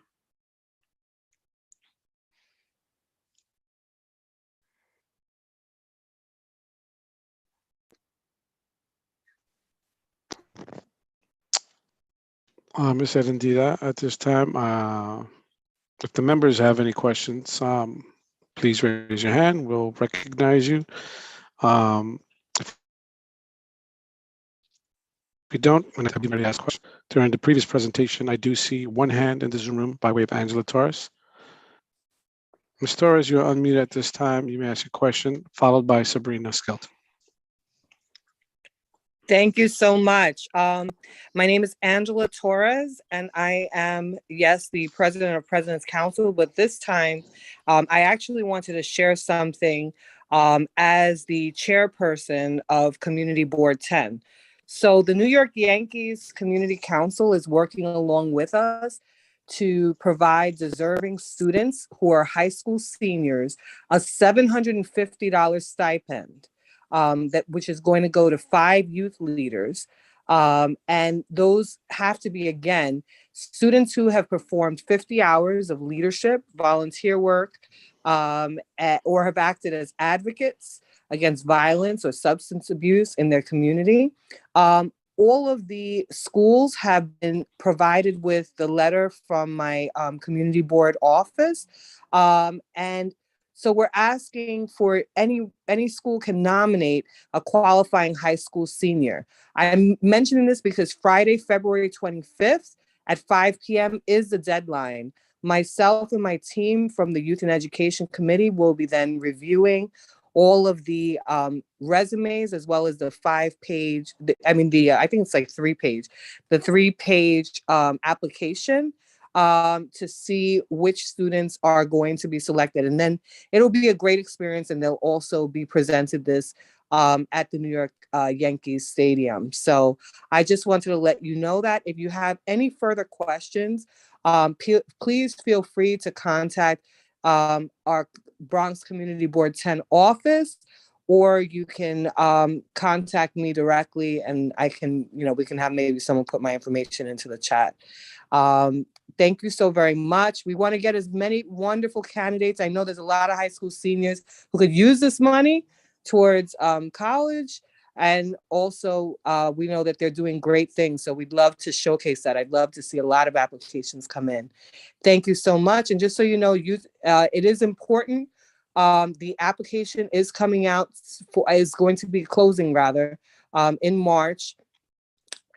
Ms. Arendita, at this time, if the members have any questions, please raise your hand. We'll recognize you. If you don't, when I be ready to ask questions. During the previous presentation, I do see one hand in the Zoom room by way of Angela Torres. Ms. Torres, you're unmuted at this time. You may ask your question, followed by Sabrina Skelton. Thank you so much. My name is Angela Torres, and I am, yes, the president of President's Council, but this time I actually wanted to share something as the chairperson of Community Board 10. So the New York Yankees Community Council is working along with us to provide deserving students who are high school seniors a $750 stipend. which is going to go to 5 youth leaders. And those have to be, again, students who have performed 50 hours of leadership, volunteer work, or have acted as advocates against violence or substance abuse in their community. All of the schools have been provided with the letter from my community board office. And so we're asking for any school can nominate a qualifying high school senior. I'm mentioning this because Friday, February 25th at 5 p.m. is the deadline. Myself and my team from the Youth and Education Committee will be then reviewing all of the resumes, as well as the 5-page, I think it's like 3-page, the 3-page application to see which students are going to be selected. And then it'll be a great experience, and they'll also be presented this at the New York Yankees Stadium. So I just wanted to let you know that. If you have any further questions, please feel free to contact our Bronx Community Board 10 office, or you can contact me directly, and I can, we can have maybe someone put my information into the chat. Thank you so very much. We want to get as many wonderful candidates. I know there's a lot of high school seniors who could use this money towards college. And also, we know that they're doing great things. So we'd love to showcase that. I'd love to see a lot of applications come in. Thank you so much. And just so you know, youth, it is important. The application is coming out, is going to be closing rather, in March.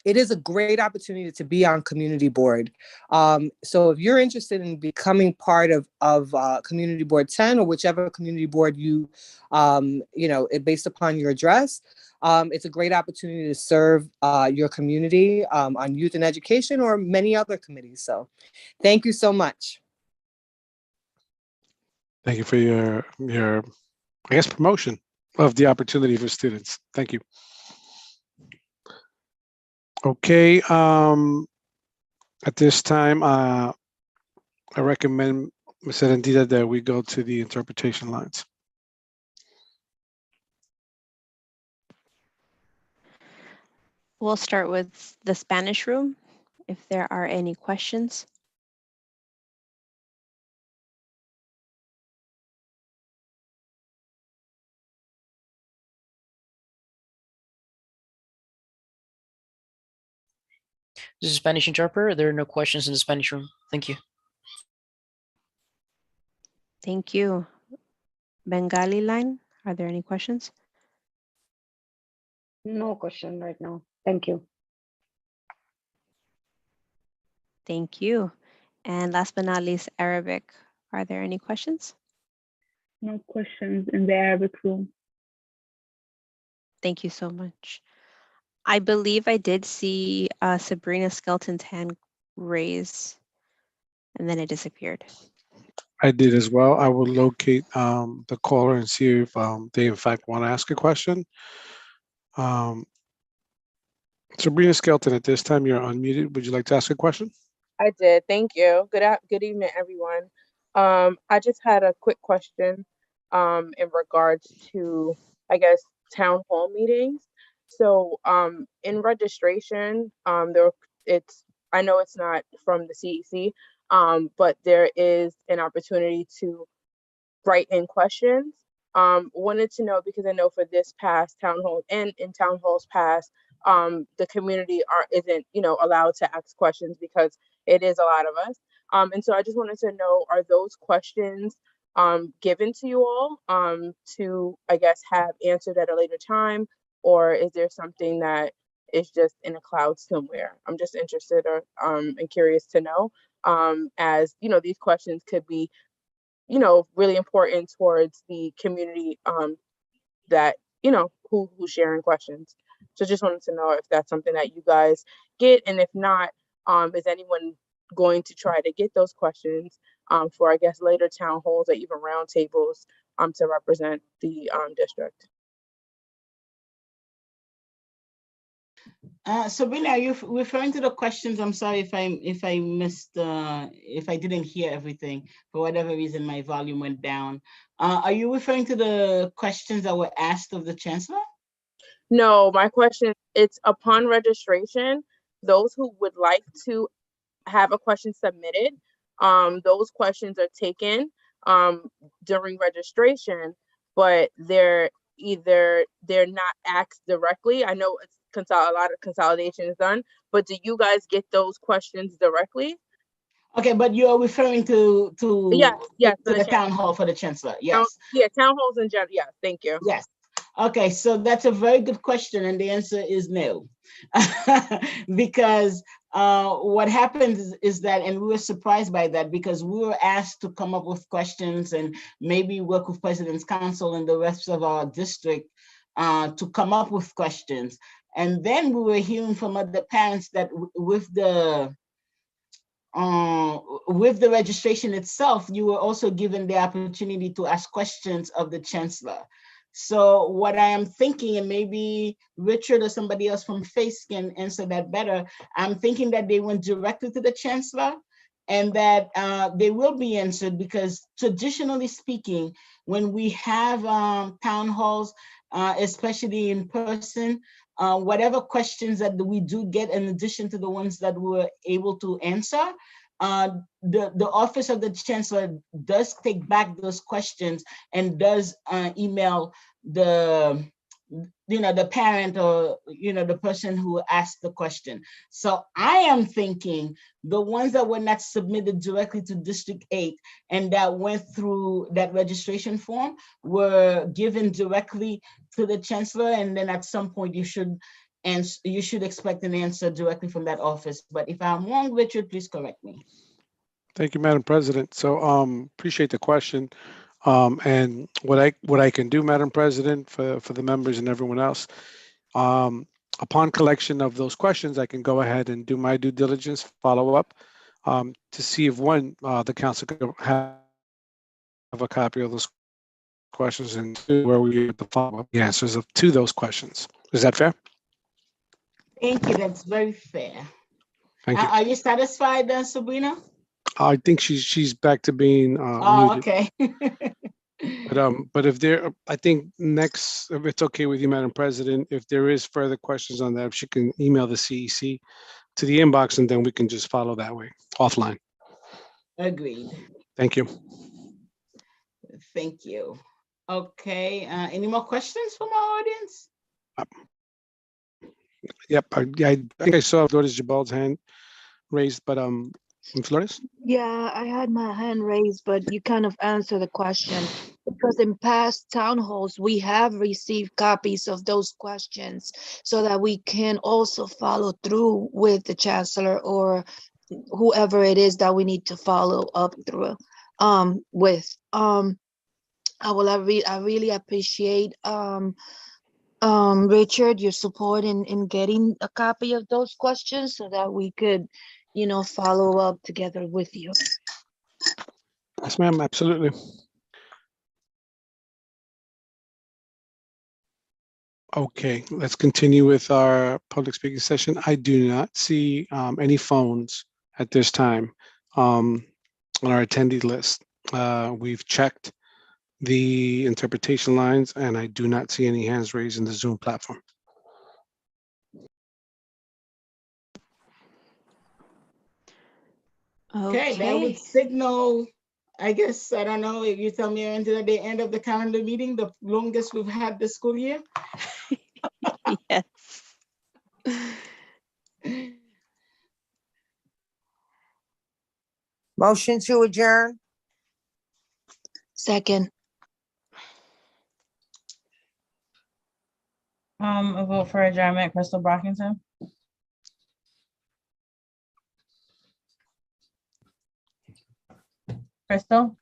It is a great opportunity to be on community board. So if you're interested in becoming part of Community Board 10 or whichever community board you, based upon your address, it's a great opportunity to serve your community on youth and education or many other committees. So thank you so much. Thank you for your I guess, promotion of the opportunity for students. Thank you. Okay, at this time, I recommend, Ms. Erendira, that we go to the interpretation lines. We'll start with the Spanish room, if there are any questions. This is Spanish interpreter. There are no questions in the Spanish room. Thank you. Thank you. Bengali line, are there any questions? No question right now. Thank you. Thank you. And last but not least, Arabic, are there any questions? No questions in the Arabic room. Thank you so much. I believe I did see Sabrina Skelton's hand raise, and then it disappeared. I did as well. I will locate the caller and see if they in fact want to ask a question. Sabrina Skelton, at this time you're unmuted. Would you like to ask a question? I did. Thank you. Good evening, everyone. I just had a quick question in regards to, I guess, town hall meetings. So in registration, I know it's not from the CEC, but there is an opportunity to write in questions. Wanted to know, because I know for this past town hall and in town halls past, the community isn't allowed to ask questions because it is a lot of us. And so I just wanted to know, are those questions given to you all to, I guess, have answered at a later time? Or is there something that is just in a cloud somewhere? I'm just interested and curious to know, as these questions could be, really important towards the community that, who's sharing questions. So just wanted to know if that's something that you guys get, and if not, is anyone going to try to get those questions for, I guess, later town halls or even roundtables to represent the district? Sabrina, are you referring to the questions? I'm sorry if I missed, if I didn't hear everything. For whatever reason, my volume went down. Are you referring to the questions that were asked of the Chancellor? No, my question, it's upon registration, those who would like to have a question submitted, those questions are taken during registration, but they're not asked directly. I know it's a lot of consolidation is done, but do you guys get those questions directly? Okay, but you're referring to Yes, yes, to the town hall for the chancellor. Yes. Yeah, town halls in general. Yeah, thank you. Yes. Okay, so that's a very good question, and the answer is no. Because what happens is that, and we were surprised by that, because we were asked to come up with questions and maybe work with President's Council and the rest of our district to come up with questions. And then we were hearing from other parents that with the registration itself, you were also given the opportunity to ask questions of the chancellor. So what I am thinking, and maybe Richard or somebody else from FACE can answer that better, I'm thinking that they went directly to the chancellor and that they will be answered, because traditionally speaking, when we have town halls, especially in person, whatever questions that we do get in addition to the ones that we're able to answer, the office of the chancellor does take back those questions and does email the parent or the person who asked the question. So I am thinking the ones that were not submitted directly to District 8 and that went through that registration form were given directly to the chancellor, and then at some point you should expect an answer directly from that office. But if I'm wrong, Richard, please correct me. Thank you, Madam President. So appreciate the question. And what I can do, Madam President, for the members and everyone else, upon collection of those questions, I can go ahead and do my due diligence, follow up to see if the council could have a copy of those questions and where we get the follow-up answers to those questions. Is that fair? Thank you. That's very fair. Thank you. Are you satisfied, Sabrina? I think she's back to being muted. Okay. But if I think next, if it's okay with you, Madam President, if there is further questions on that, if she can email the CEC to the inbox, and then we can just follow that way offline. Agreed. Thank you. Thank you. Okay. Any more questions from our audience? Yep. I think I saw Flores Jabal's hand raised, but Flores? Yeah, I had my hand raised, but you kind of answered the question, because in past town halls, we have received copies of those questions so that we can also follow through with the chancellor or whoever it is that we need to follow up through with. I really appreciate Richard, your support in getting a copy of those questions so that we could follow up together with you. Yes, ma'am, absolutely. Okay, let's continue with our public speaking session. I do not see any phones at this time on our attendee list. We've checked the interpretation lines, and I do not see any hands raised in the Zoom platform. Okay, that would signal, I guess, I don't know if you tell me until the end of the calendar meeting, the longest we've had this school year. Yes. Motion to adjourn. Second. A vote for adjournment, Crystal Brockington. Crystal?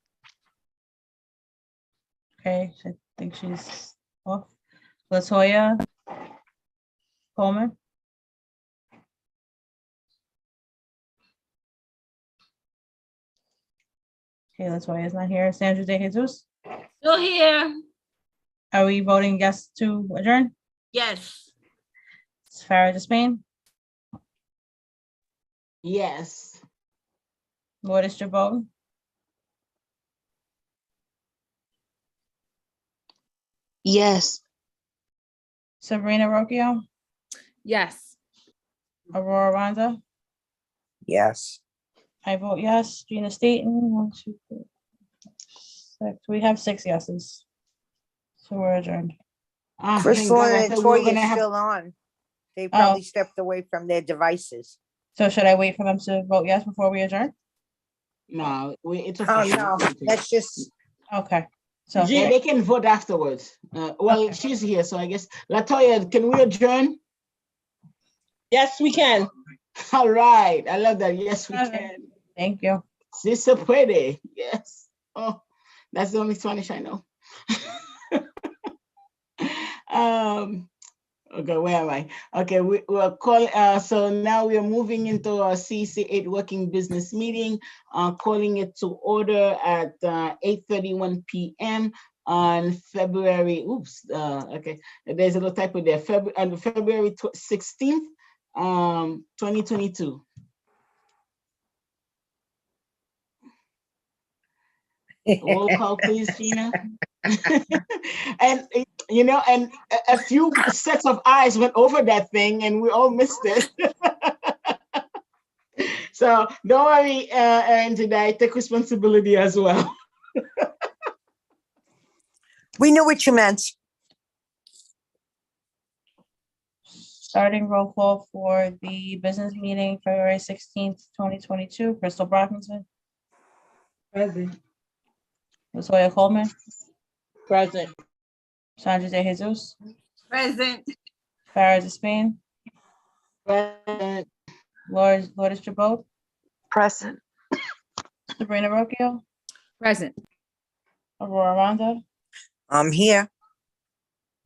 Okay, I think she's off. Latoya Coleman? Okay, Latoya's not here. Sandra De Jesus? Still here. Are we voting yes to adjourn? Yes. Farah Spain? Yes. What is your vote? Yes. Sabrina Rocchio, Yes. Aurora Rondo, Yes. I vote yes. Gina Staton, 1, 2, 3, 6. We have 6 yeses. So we're adjourned. Thank Crystal God, I and thought we were Toya gonna is have. still on. They Oh. probably stepped away from their devices. So should I wait for them to vote yes before we adjourn? No, it's Oh, official. no, that's just, Okay. So Yeah, they can vote afterwards. Well, she's here, so I guess, Latoya, can we adjourn? Yes, we can. All right, I love that. Yes, we Okay. can. Thank you. Si se puede. Yes. Oh, that's the only Spanish I know. Okay, where am I? Okay, we'll call, so now we are moving into our CC8 working business meeting, calling it to order at 8:31 p.m. on February, okay, there's a little typo there, February 16th, 2022. Roll call, please, Gina. And you know, and a few sets of eyes went over that thing, and we all missed it. So don't worry, and today I take responsibility as well. we knew what you meant. Starting roll call for the business meeting, February 16th, 2022. Crystal Brockington, Present. Latoya Coleman, Present. Sandra De Jesus, Present. Farah Despine, Present. Lourdes Chabot, Present. Sabrina Rocchio, Present. Aurora Rondo, I'm here.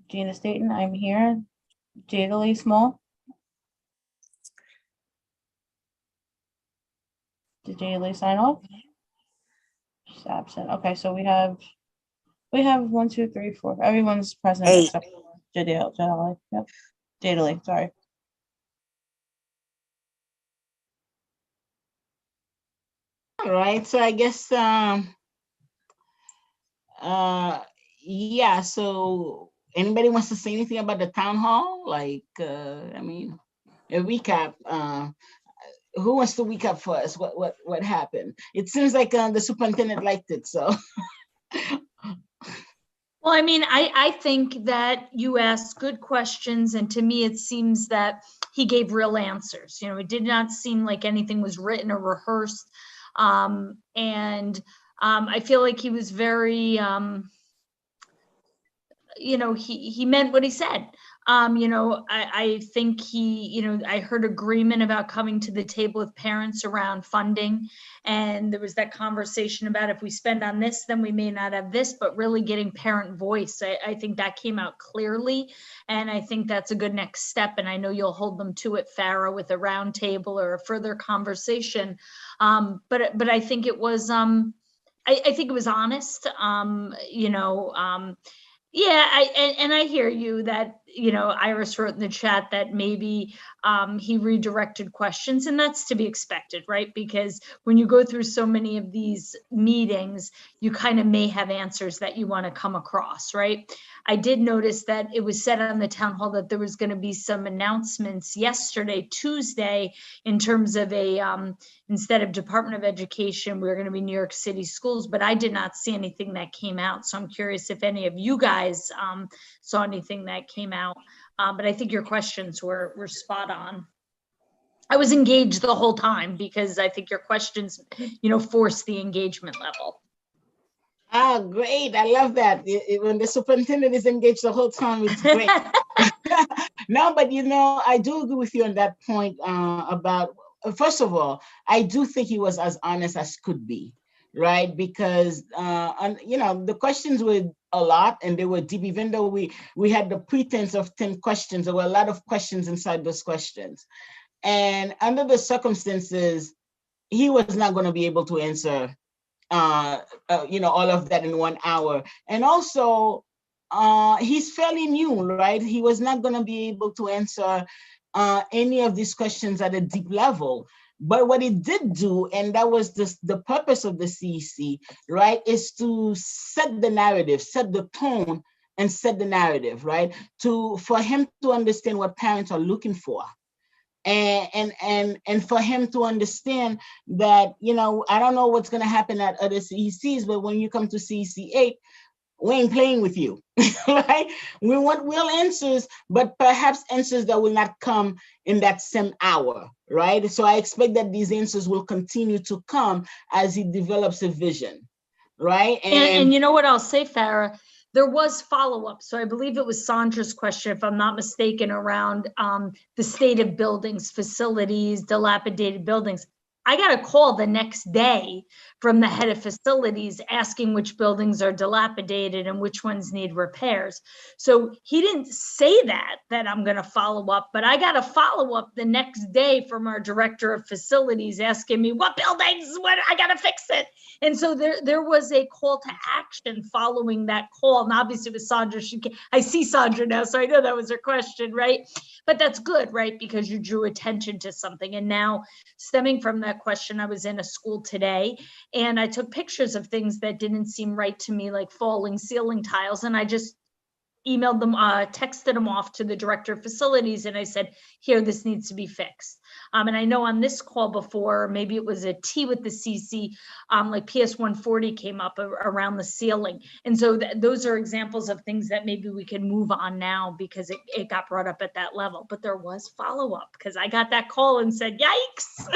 Gina Staton, I'm here. Jada Lee Small. Did Jada Lee sign off? She's absent. Okay, so we have 1, 2, 3, 4. Everyone's present 8. except for Jada Lee. Yep. Jada Lee, sorry. All right, so I guess, yeah, so anybody wants to say anything about the town hall? Like, I mean, a recap, who wants to recap for us? What happened? It seems like the superintendent liked it, so. Well, I mean, I think that you asked good questions, and to me, it seems that he gave real answers. You know, it did not seem like anything was written or rehearsed. I feel like he was very, you know, he meant what he said. You know, I think I heard agreement about coming to the table with parents around funding. And there was that conversation about if we spend on this, then we may not have this, but really getting parent voice. I think that came out clearly. And I think that's a good next step. And I know you'll hold them to it, Farah, with a roundtable or a further conversation. But I think it was, I think it was honest, you know, yeah, I hear you that, you know, Iris wrote in the chat that maybe he redirected questions, and that's to be expected, right? Because when you go through so many of these meetings, you kind of may have answers that you want to come across, right? I did notice that it was said on the town hall that there was going to be some announcements yesterday, Tuesday, in terms of instead of Department of Education, we're going to be New York City Schools, but I did not see anything that came out. So I'm curious if any of you guys saw anything that came out. But I think your questions were spot on. I was engaged the whole time because I think your questions, you know, force the engagement level. Ah, great. I love that. When the superintendent is engaged the whole time, it's great. No, but you know, I do agree with you on that point about, first of all, I do think he was as honest as could be, right? Because, you know, the questions were a lot and they were deep, even though we had the pretense of 10 questions, there were a lot of questions inside those questions. And under the circumstances, he was not going to be able to answer you know, all of that in 1 hour. And also, he's fairly new, right? He was not going to be able to answer any of these questions at a deep level. But what he did do, and that was the purpose of the CEC, right, is to set the narrative, set the tone and set the narrative, right? For him to understand what parents are looking for. And for him to understand that, I don't know what's going to happen at other CECs, but when you come to CEC 8, we ain't playing with you, right? We want real answers, but perhaps answers that will not come in that same hour, right? So I expect that these answers will continue to come as he develops a vision, right? And you know what I'll say, Farah? There was follow-up. So I believe it was Sandra's question, if I'm not mistaken, around the state of buildings, facilities, dilapidated buildings. I got a call the next day from the head of facilities asking which buildings are dilapidated and which ones need repairs. So he didn't say that I'm going to follow up, but I got a follow up the next day from our director of facilities asking me what buildings, what I got to fix it. And so there was a call to action following that call. And obviously with Sandra, I see Sandra now, so I know that was her question, right? But that's good, right? Because you drew attention to something. And now stemming from that question, I was in a school today and I took pictures of things that didn't seem right to me, like falling ceiling tiles. And I just emailed them, texted them off to the director of facilities. And I said, here, this needs to be fixed. And I know on this call before, maybe it was a T with the CC, like PS 140 came up around the ceiling. And so those are examples of things that maybe we can move on now because it got brought up at that level. But there was follow-up because I got that call and said, yikes.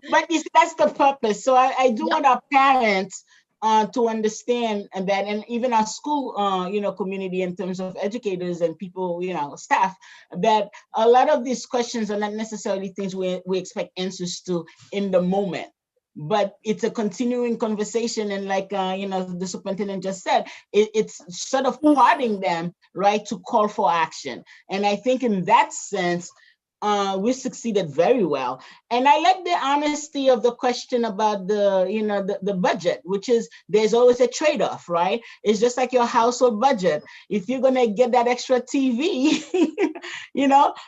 But you see, that's the purpose. So I do want our parents to understand that, and even our school, community in terms of educators and people, staff, that a lot of these questions are not necessarily things we expect answers to in the moment. But it's a continuing conversation. And like, the superintendent just said, it's sort of prodding them, right, to call for action. And I think in that sense, we succeeded very well. And I like the honesty of the question about the budget, which is there's always a trade-off, right? It's just like your household budget. If you're gonna get that extra TV,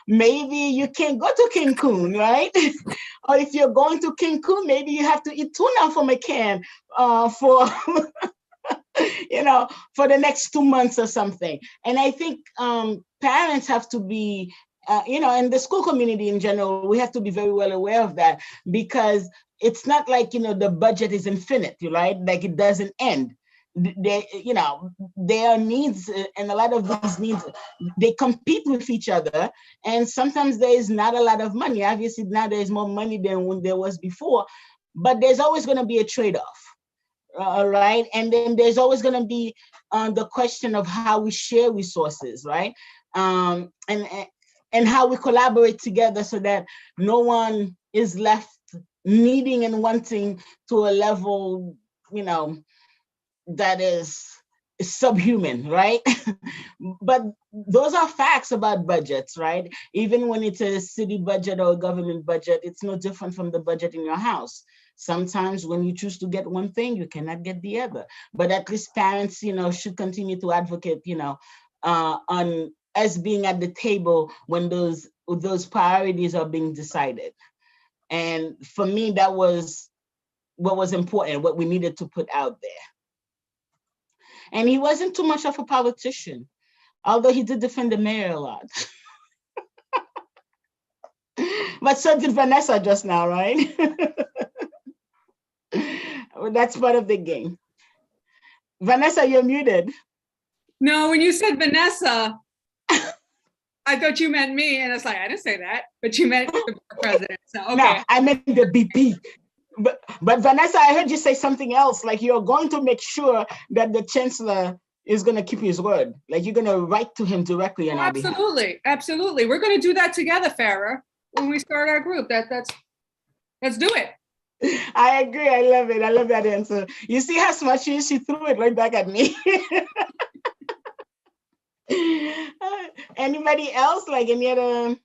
maybe you can't go to Cancun, right? Or if you're going to Cancun, maybe you have to eat tuna from a can for for the next 2 months or something. And I think parents have to be and the school community in general, we have to be very well aware of that, because it's not like, the budget is infinite, right? Like it doesn't end. There are needs, and a lot of these needs, they compete with each other. And sometimes there is not a lot of money. Obviously now there's more money than when there was before, but there's always going to be a trade-off. Right. And then there's always going to be the question of how we share resources, right? And how we collaborate together so that no one is left needing and wanting to a level, that is subhuman, right? But those are facts about budgets, right? Even when it's a city budget or a government budget, it's no different from the budget in your house. Sometimes when you choose to get one thing, you cannot get the other. But at least parents, should continue to advocate, on us being at the table when those priorities are being decided. And for me, that was what was important, what we needed to put out there. And he wasn't too much of a politician, although he did defend the mayor a lot. But so did Vanessa just now, right? Well, that's part of the game. Vanessa, you're muted. No, when you said Vanessa, I thought you meant me, and it's like, I didn't say that, but you meant the president. So okay. No, I meant the BP. But Vanessa, I heard you say something else, like you're going to make sure that the chancellor is going to keep his word. Like you're going to write to him directly on our behalf. Absolutely. We're going to do that together, Farah, when we start our group. Let's do it. I agree. I love it. I love that answer. You see how smart she is? She threw it right back at me. Anybody else, like any other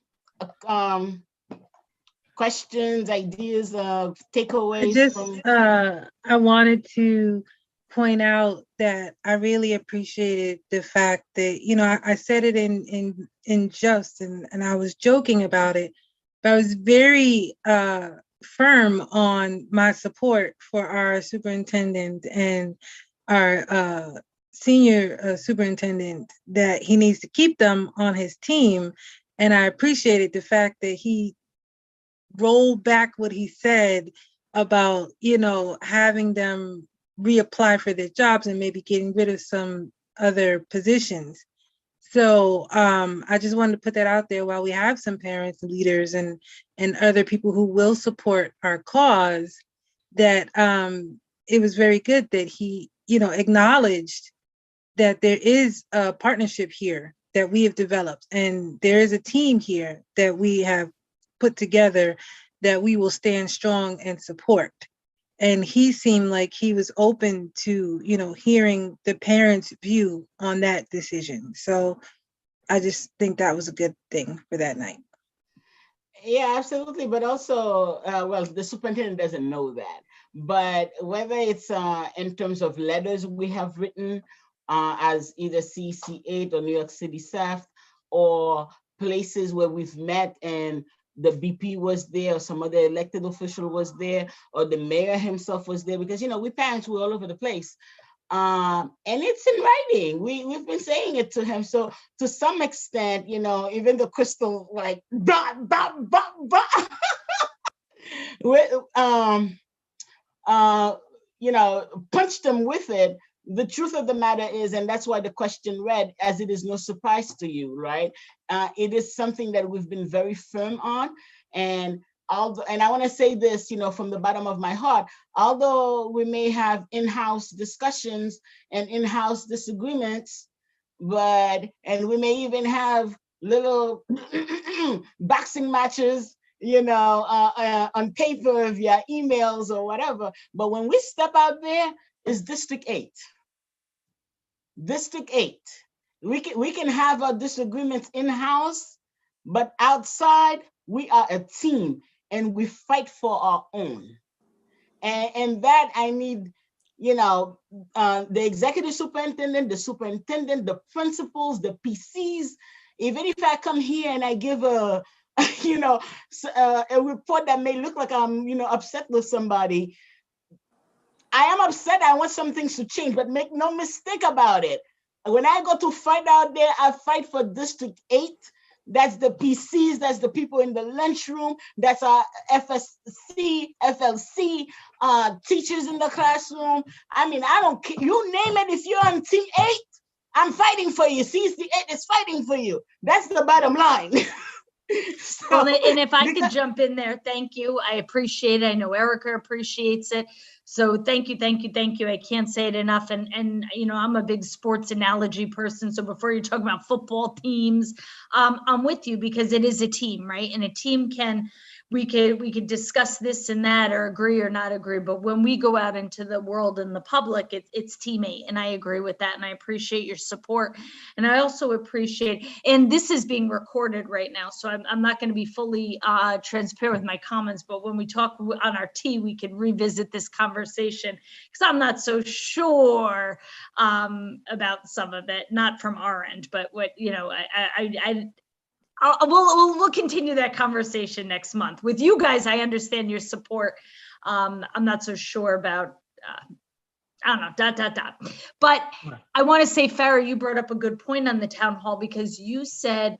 questions, ideas, takeaways? I wanted to point out that I really appreciated the fact that, I said it in jest and I was joking about it, but I was very firm on my support for our superintendent and our senior superintendent that he needs to keep them on his team. And I appreciated the fact that he rolled back what he said about, having them reapply for their jobs and maybe getting rid of some other positions. So I just wanted to put that out there while we have some parents, leaders, and other people who will support our cause, that it was very good that he, acknowledged that there is a partnership here that we have developed, and there is a team here that we have put together that we will stand strong and support. And he seemed like he was open to, hearing the parents' view on that decision. So I just think that was a good thing for that night. Yeah, absolutely. But also, well, the superintendent doesn't know that. But whether it's in terms of letters we have written as either CC8 or New York City SAFT, or places where we've met and the BP was there, or some other elected official was there, or the mayor himself was there, because, we parents were all over the place. And it's in writing. We've been saying it to him. So to some extent, even the crystal, like, punched him with it. The truth of the matter is, and that's why the question read, as it is no surprise to you, right? It is something that we've been very firm on. And I want to say this, from the bottom of my heart, although we may have in-house discussions and in-house disagreements, and we may even have little boxing matches, on paper via emails or whatever. But when we step out there, it's District 8. District 8. We can have our disagreements in-house, but outside, we are a team and we fight for our own. And that I need, the executive superintendent, the principals, the PCs. Even if I come here and I give a report that may look like I'm, upset with somebody, I am upset. I want some things to change, but make no mistake about it. When I go to fight out there, I fight for District 8. That's the PCs, that's the people in the lunchroom, that's our FSC, FLC, teachers in the classroom. I mean, I don't care. You name it, if you're on Team 8, I'm fighting for you. CC8 is fighting for you. That's the bottom line. Well, and if I could jump in there, thank you. I appreciate it. I know Erica appreciates it. So thank you, thank you, thank you. I can't say it enough. And I'm a big sports analogy person. So before you're talking about football teams, I'm with you, because it is a team, right? And a team we could discuss this and that, or agree or not agree. But when we go out into the world and the public, it's Team 8. And I agree with that. And I appreciate your support. And I also appreciate, and this is being recorded right now, so I'm not going to be fully transparent with my comments, but when we talk on our tea, we can revisit this conversation, because I'm not so sure about some of it, not from our end, but what, we'll continue that conversation next month with you guys. I understand your support. I'm not so sure about, I don't know, ... But I want to say, Farah, you brought up a good point on the town hall, because you said,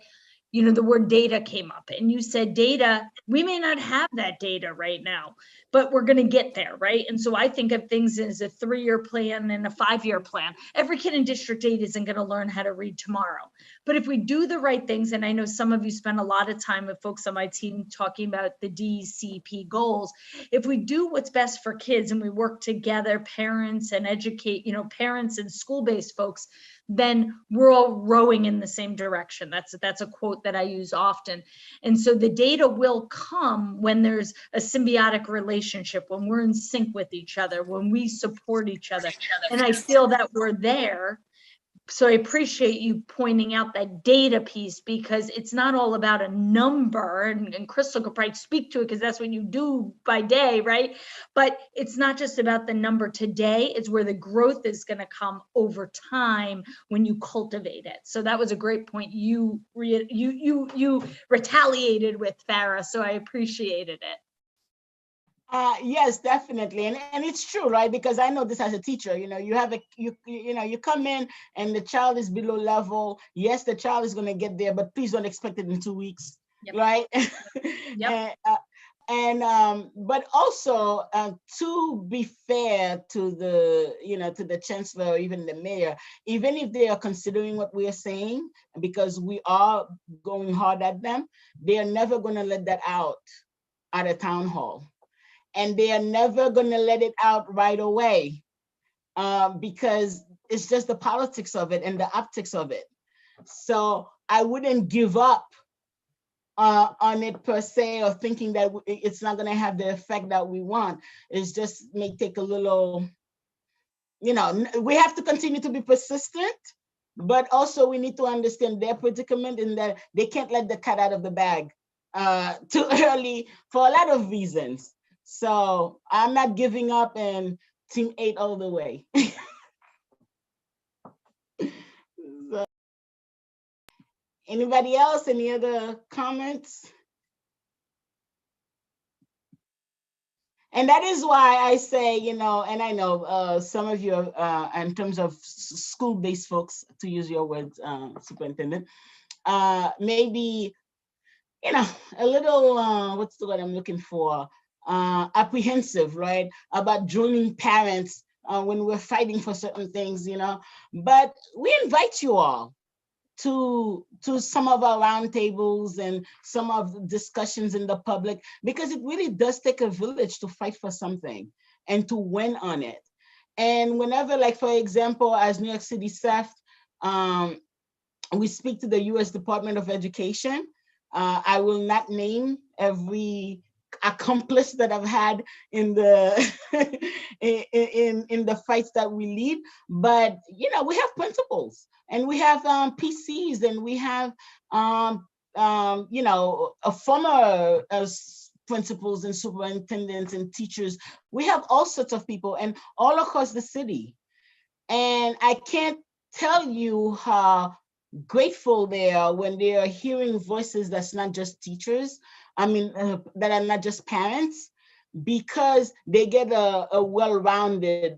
the word data came up, and you said data, we may not have that data right now, but we're going to get there, right? And so I think of things as a 3-year plan and a 5-year plan. Every kid in District 8 isn't going to learn how to read tomorrow. But if we do the right things, and I know some of you spend a lot of time with folks on my team talking about the DCP goals, if we do what's best for kids and we work together, parents and educate, parents and school-based folks, then we're all rowing in the same direction. That's a quote that I use often. And so the data will come when there's a symbiotic relationship, when we're in sync with each other, when we support each other. And I feel that we're there. So I appreciate you pointing out that data piece, because it's not all about a number, and Crystal could probably speak to it, because that's what you do by day, right? But it's not just about the number today, it's where the growth is going to come over time when you cultivate it. So that was a great point you retaliated with, Farah, so I appreciated it. Yes, definitely, and it's true, right? Because I know this as a teacher. You have you come in and the child is below level. Yes, the child is going to get there, but please don't expect it in 2 weeks, right? Yep. But also to be fair to the chancellor or even the mayor, even if they are considering what we are saying, because we are going hard at them, they are never going to let that out at a town hall. And they are never going to let it out right away because it's just the politics of it and the optics of it. So I wouldn't give up on it per se, or thinking that it's not going to have the effect that we want. It's just may take a little, we have to continue to be persistent, but also we need to understand their predicament in that they can't let the cat out of the bag too early for a lot of reasons. So I'm not giving up, and Team 8 all the way. So, anybody else? Any other comments? And that is why I say, and I know some of you, in terms of school-based folks, to use your words, Superintendent, maybe, a little, what's the word I'm looking for? Apprehensive, right? About joining parents when we're fighting for certain things, But we invite you all to some of our roundtables and some of the discussions in the public, because it really does take a village to fight for something and to win on it. And whenever, like, for example, as New York City SEF, we speak to the U.S. Department of Education. I will not name every accomplice that I've had in the in the fights that we lead, but we have principles and we have PCs and we have a former principals and superintendents and teachers. We have all sorts of people and all across the city, and I can't tell you how grateful they are when they are hearing voices that's not just teachers, that are not just parents, because they get a well-rounded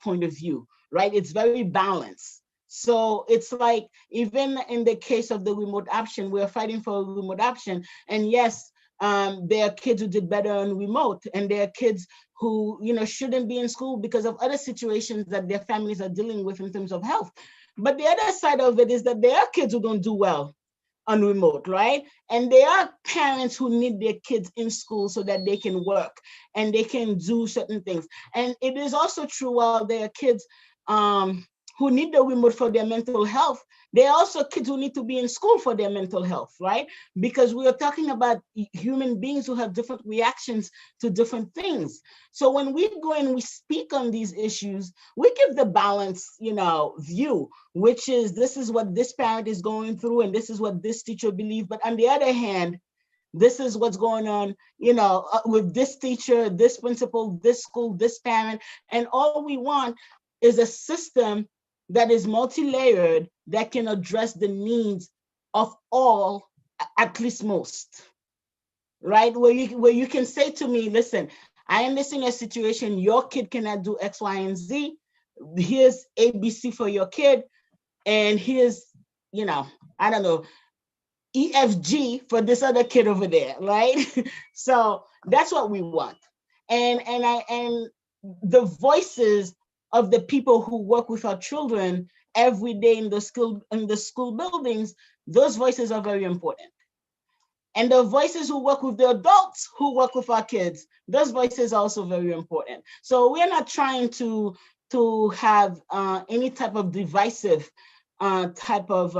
point of view, right? It's very balanced. So it's like, even in the case of the remote option, we're fighting for a remote option. And yes, there are kids who did better on remote, and there are kids who shouldn't be in school because of other situations that their families are dealing with in terms of health. But the other side of it is that there are kids who don't do well on remote, right? And there are parents who need their kids in school so that they can work and they can do certain things. And it is also true, while there are kids who need the remote for their mental health, there are also kids who need to be in school for their mental health, right? Because we are talking about human beings who have different reactions to different things. So when we go and we speak on these issues, we give the balanced, view, which is, this is what this parent is going through and this is what this teacher believes. But on the other hand, this is what's going on, with this teacher, this principal, this school, this parent. And all we want is a system that is multi-layered, that can address the needs of all, at least most, right? Where you can say to me, listen, I understand your situation, your kid cannot do X, Y, and Z. Here's ABC for your kid, and here's, I don't know, EFG for this other kid over there, right? So that's what we want. And the voices of the people who work with our children every day in the school buildings, those voices are very important. And the voices who work with the adults who work with our kids, those voices are also very important. So we're not trying to have any type of divisive type of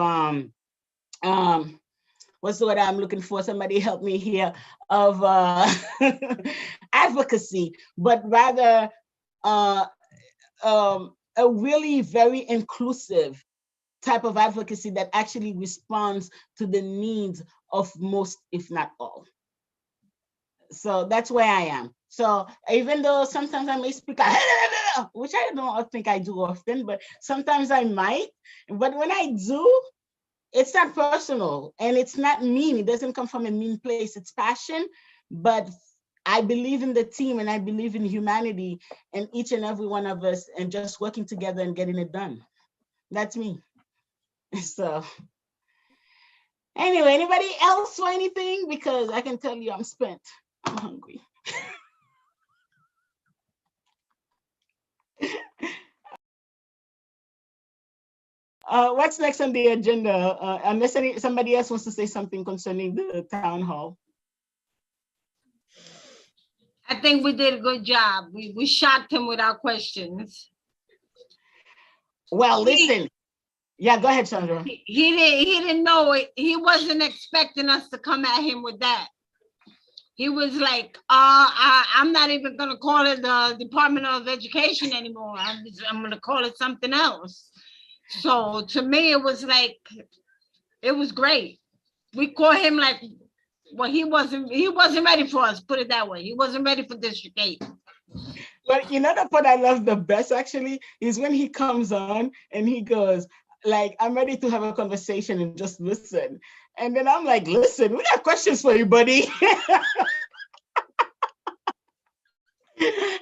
what's the word I'm looking for? Somebody help me here, of advocacy, but rather a really very inclusive type of advocacy that actually responds to the needs of most, if not all. So that's where I am. So even though sometimes I may speak like, which I don't think I do often, but sometimes I might. But when I do, it's not personal and it's not mean. It doesn't come from a mean place. It's passion. But I believe in the team and I believe in humanity and each and every one of us and just working together and getting it done. That's me. So anyway, anybody else for anything? Because I can tell you I'm spent. I'm hungry. What's next on the agenda? Unless somebody else wants to say something concerning the town hall. I think we did a good job. We shocked him with our questions. Well, listen. Yeah, go ahead, Sandra. He didn't know it. He wasn't expecting us to come at him with that. He was like, I'm not even gonna call it the Department of Education anymore. I'm gonna call it something else. So to me, it was like, it was great. We caught him like, well, he wasn't ready for us, put it that way. He wasn't ready for District 8. But you know the part I love the best actually is when he comes on and he goes, like, I'm ready to have a conversation and just listen. And then I'm like, listen, we got questions for you, buddy.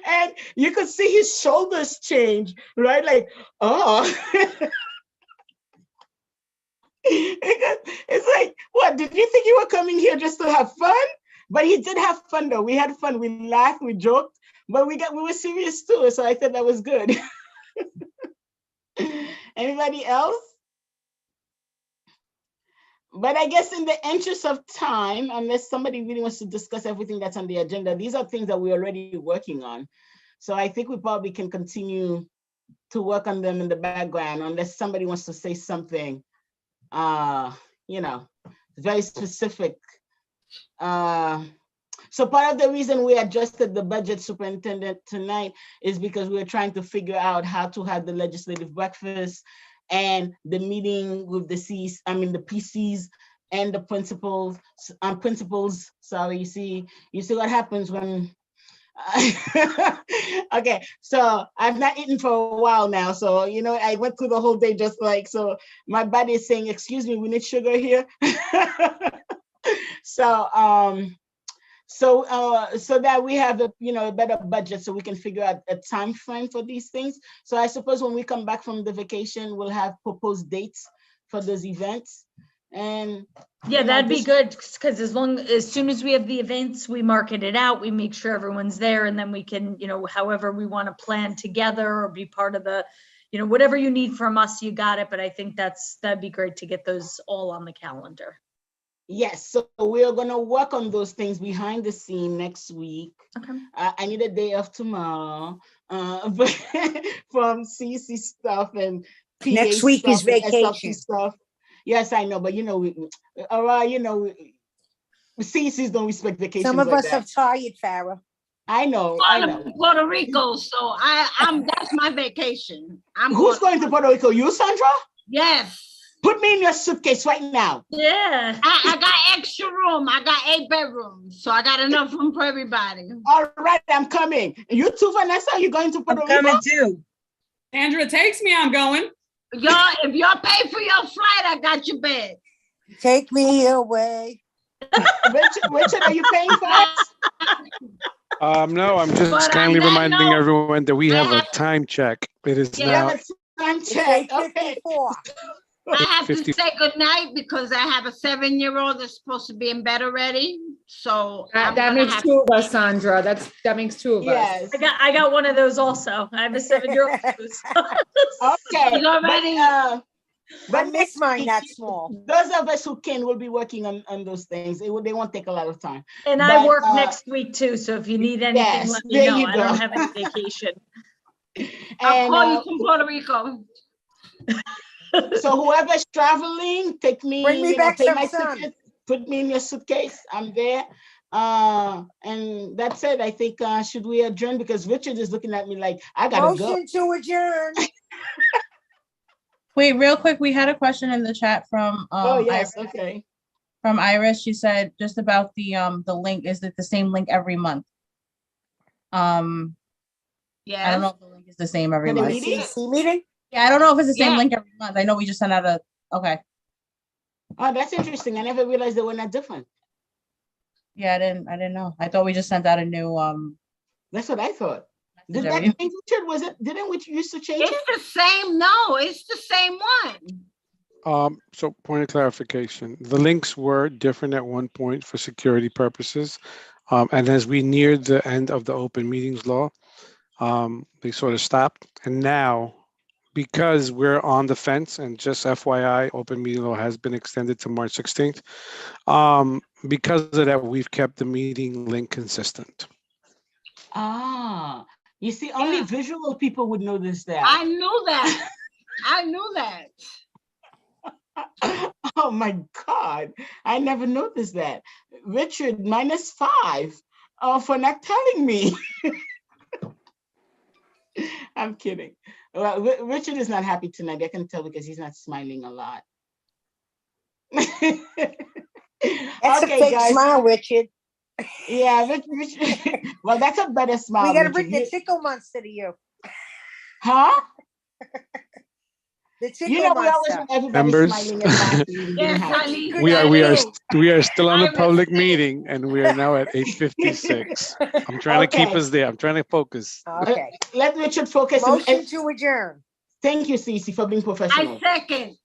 And you could see his shoulders change, right? Like, oh. It's like, what, did you think you were coming here just to have fun? But he did have fun though. We had fun, we laughed, we joked, but we were serious too. So I thought that was good. Anybody else? But I guess in the interest of time, unless somebody really wants to discuss everything that's on the agenda, these are things that we're already working on. So I think we probably can continue to work on them in the background unless somebody wants to say something, you know, very specific. So part of the reason we adjusted the budget, Superintendent, tonight is because we're trying to figure out how to have the legislative breakfast and the meeting with the the PCs and the principals, sorry, you see what happens when, okay, so I've not eaten for a while now. So, you know, I went through the whole day just like, so my body is saying, excuse me, we need sugar here. So that we have a better budget so we can figure out a time frame for these things. So I suppose when we come back from the vacation, we'll have proposed dates for those events. And yeah, that'd be good, because as soon as we have the events, we market it out, we make sure everyone's there, and then we can, however we want to plan together or be part of the, whatever you need from us, you got it. But I think that'd be great to get those all on the calendar. Yes, so we're gonna work on those things behind the scene next week. Okay. I need a day off tomorrow, but from CC stuff and PA Next week is stuff and SLP vacation. stuff. Yes, I know, but CCs don't respect vacations. Some of like us that. have tired, Farah. I know. Puerto Rico, so that's my vacation. Who's going to Puerto Rico? You, Sandra? Yes. Put me in your suitcase right now. Yeah. I got extra room. I got 8 bedrooms, so I got enough room for everybody. All right, I'm coming. You too, Vanessa? Are you going to Puerto Rico? I'm coming too. Andrea takes me, I'm going. Y'all, if y'all pay for your flight, I got your bed. Take me away. Richard, are you paying for it? No, I'm just But kindly on that reminding note, everyone that we have a time check. It is now. Time check. Okay. I have to 50. say goodnight because I have a 7-year-old that's supposed to be in bed already. So That makes 2 of us, Sandra. That makes 2 of us. Yes. I got one of those also. I have a 7-year-old. Okay. She's already. But I miss mine that small. Those of us who can will be working on those things. They won't take a lot of time. And I work next week too, so if you need anything, yes, let me there know. you I go. don't have any vacation. I'll call you from Puerto Rico. So whoever's traveling, take me. Bring me back pay some my sun. ticket, put me in your suitcase. I'm there. And that's it. I think should we adjourn, because Richard is looking at me like I gotta go. Motion to adjourn. Wait, real quick, we had a question in the chat from Oh yes, Iris, okay. from Iris. She said just about the link. Is it the same link every month? I don't know if the link is the same every For the month. meeting? CC meeting? Yeah, I don't know if it's the same Yeah. link every month. I know we just sent out a okay. Oh, that's interesting. I never realized they were not different. Yeah, I didn't know. I thought we just sent out a new, That's what I thought. Did message that every- change, Richard? Was it, didn't we used to change it? It's the same, no, it's the same one. So point of clarification, the links were different at one point for security purposes. And as we neared the end of the open meetings law, they sort of stopped. And now, because we're on the fence, and just FYI, open meeting law has been extended to March 16th. Because of that, we've kept the meeting link consistent. Ah, you see, only visual people would notice that. I knew that. I knew that. Oh my God, I never noticed that. Richard, -5 for not telling me. I'm kidding. Well, Richard is not happy tonight. I can tell because he's not smiling a lot. That's a fake smile, Richard. Yeah, Richard. Well, that's a better smile. We gotta Richard. bring the tickle monster to you. Huh? The tickle You know, we always monster. want everybody Members, smiling and laughing and being happy. we are still on the public meeting, and we are now at 8:56. I'm trying to keep Okay. us there. I'm trying to focus. Okay. Let Richard focus. Motion to adjourn. Thank you, Cece, for being professional. I second.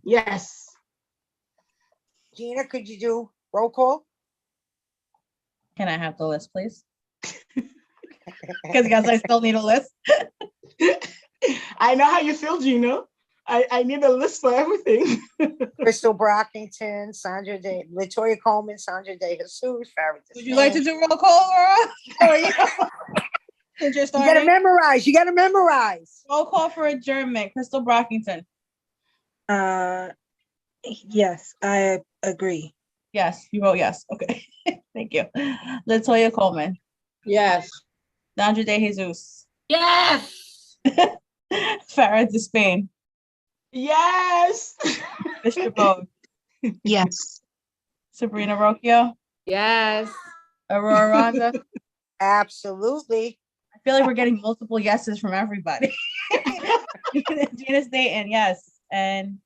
Yes. Gina, could you do roll call? Can I have the list, please? Because guys, I still need a list. I know how you feel, Gina. I need a list for everything. Crystal Brockington, Sandra Day, Latoya Coleman, Sandra Day Jesus, Farrah. Would you like to do roll call, Laura? Since you're You gotta starting. memorize. You gotta memorize. Roll call for adjournment. Crystal Brockington. Yes, I agree. Yes, you vote yes. Okay, thank you. Latoya Coleman. Yes. Sandra Day Jesus. Yes. Farah Despain. Yes. Mr. Bode. Yes. Sabrina Rocchio. Yes. Aurora Ronda. Absolutely. I feel like we're getting multiple yeses from everybody. Gina Staten, yes. And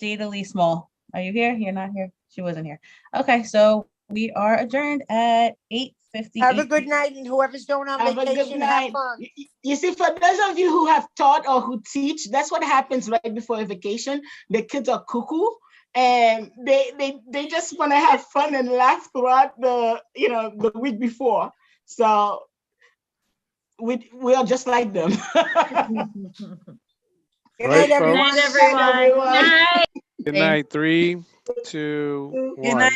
Jada Lee Small. Are you here? You're not here. She wasn't here. Okay, so we are adjourned at 8:50. Have a good night, and whoever's going on Have a good vacation, have night. fun. You see, for those of you who have taught or who teach, that's what happens right before a vacation. The kids are cuckoo, and they just want to have fun and laugh throughout the week before. So we are just like them. Good Right, night, everyone. folks. Good night, everyone. Night. Good night. 3, 2, 1. Good night,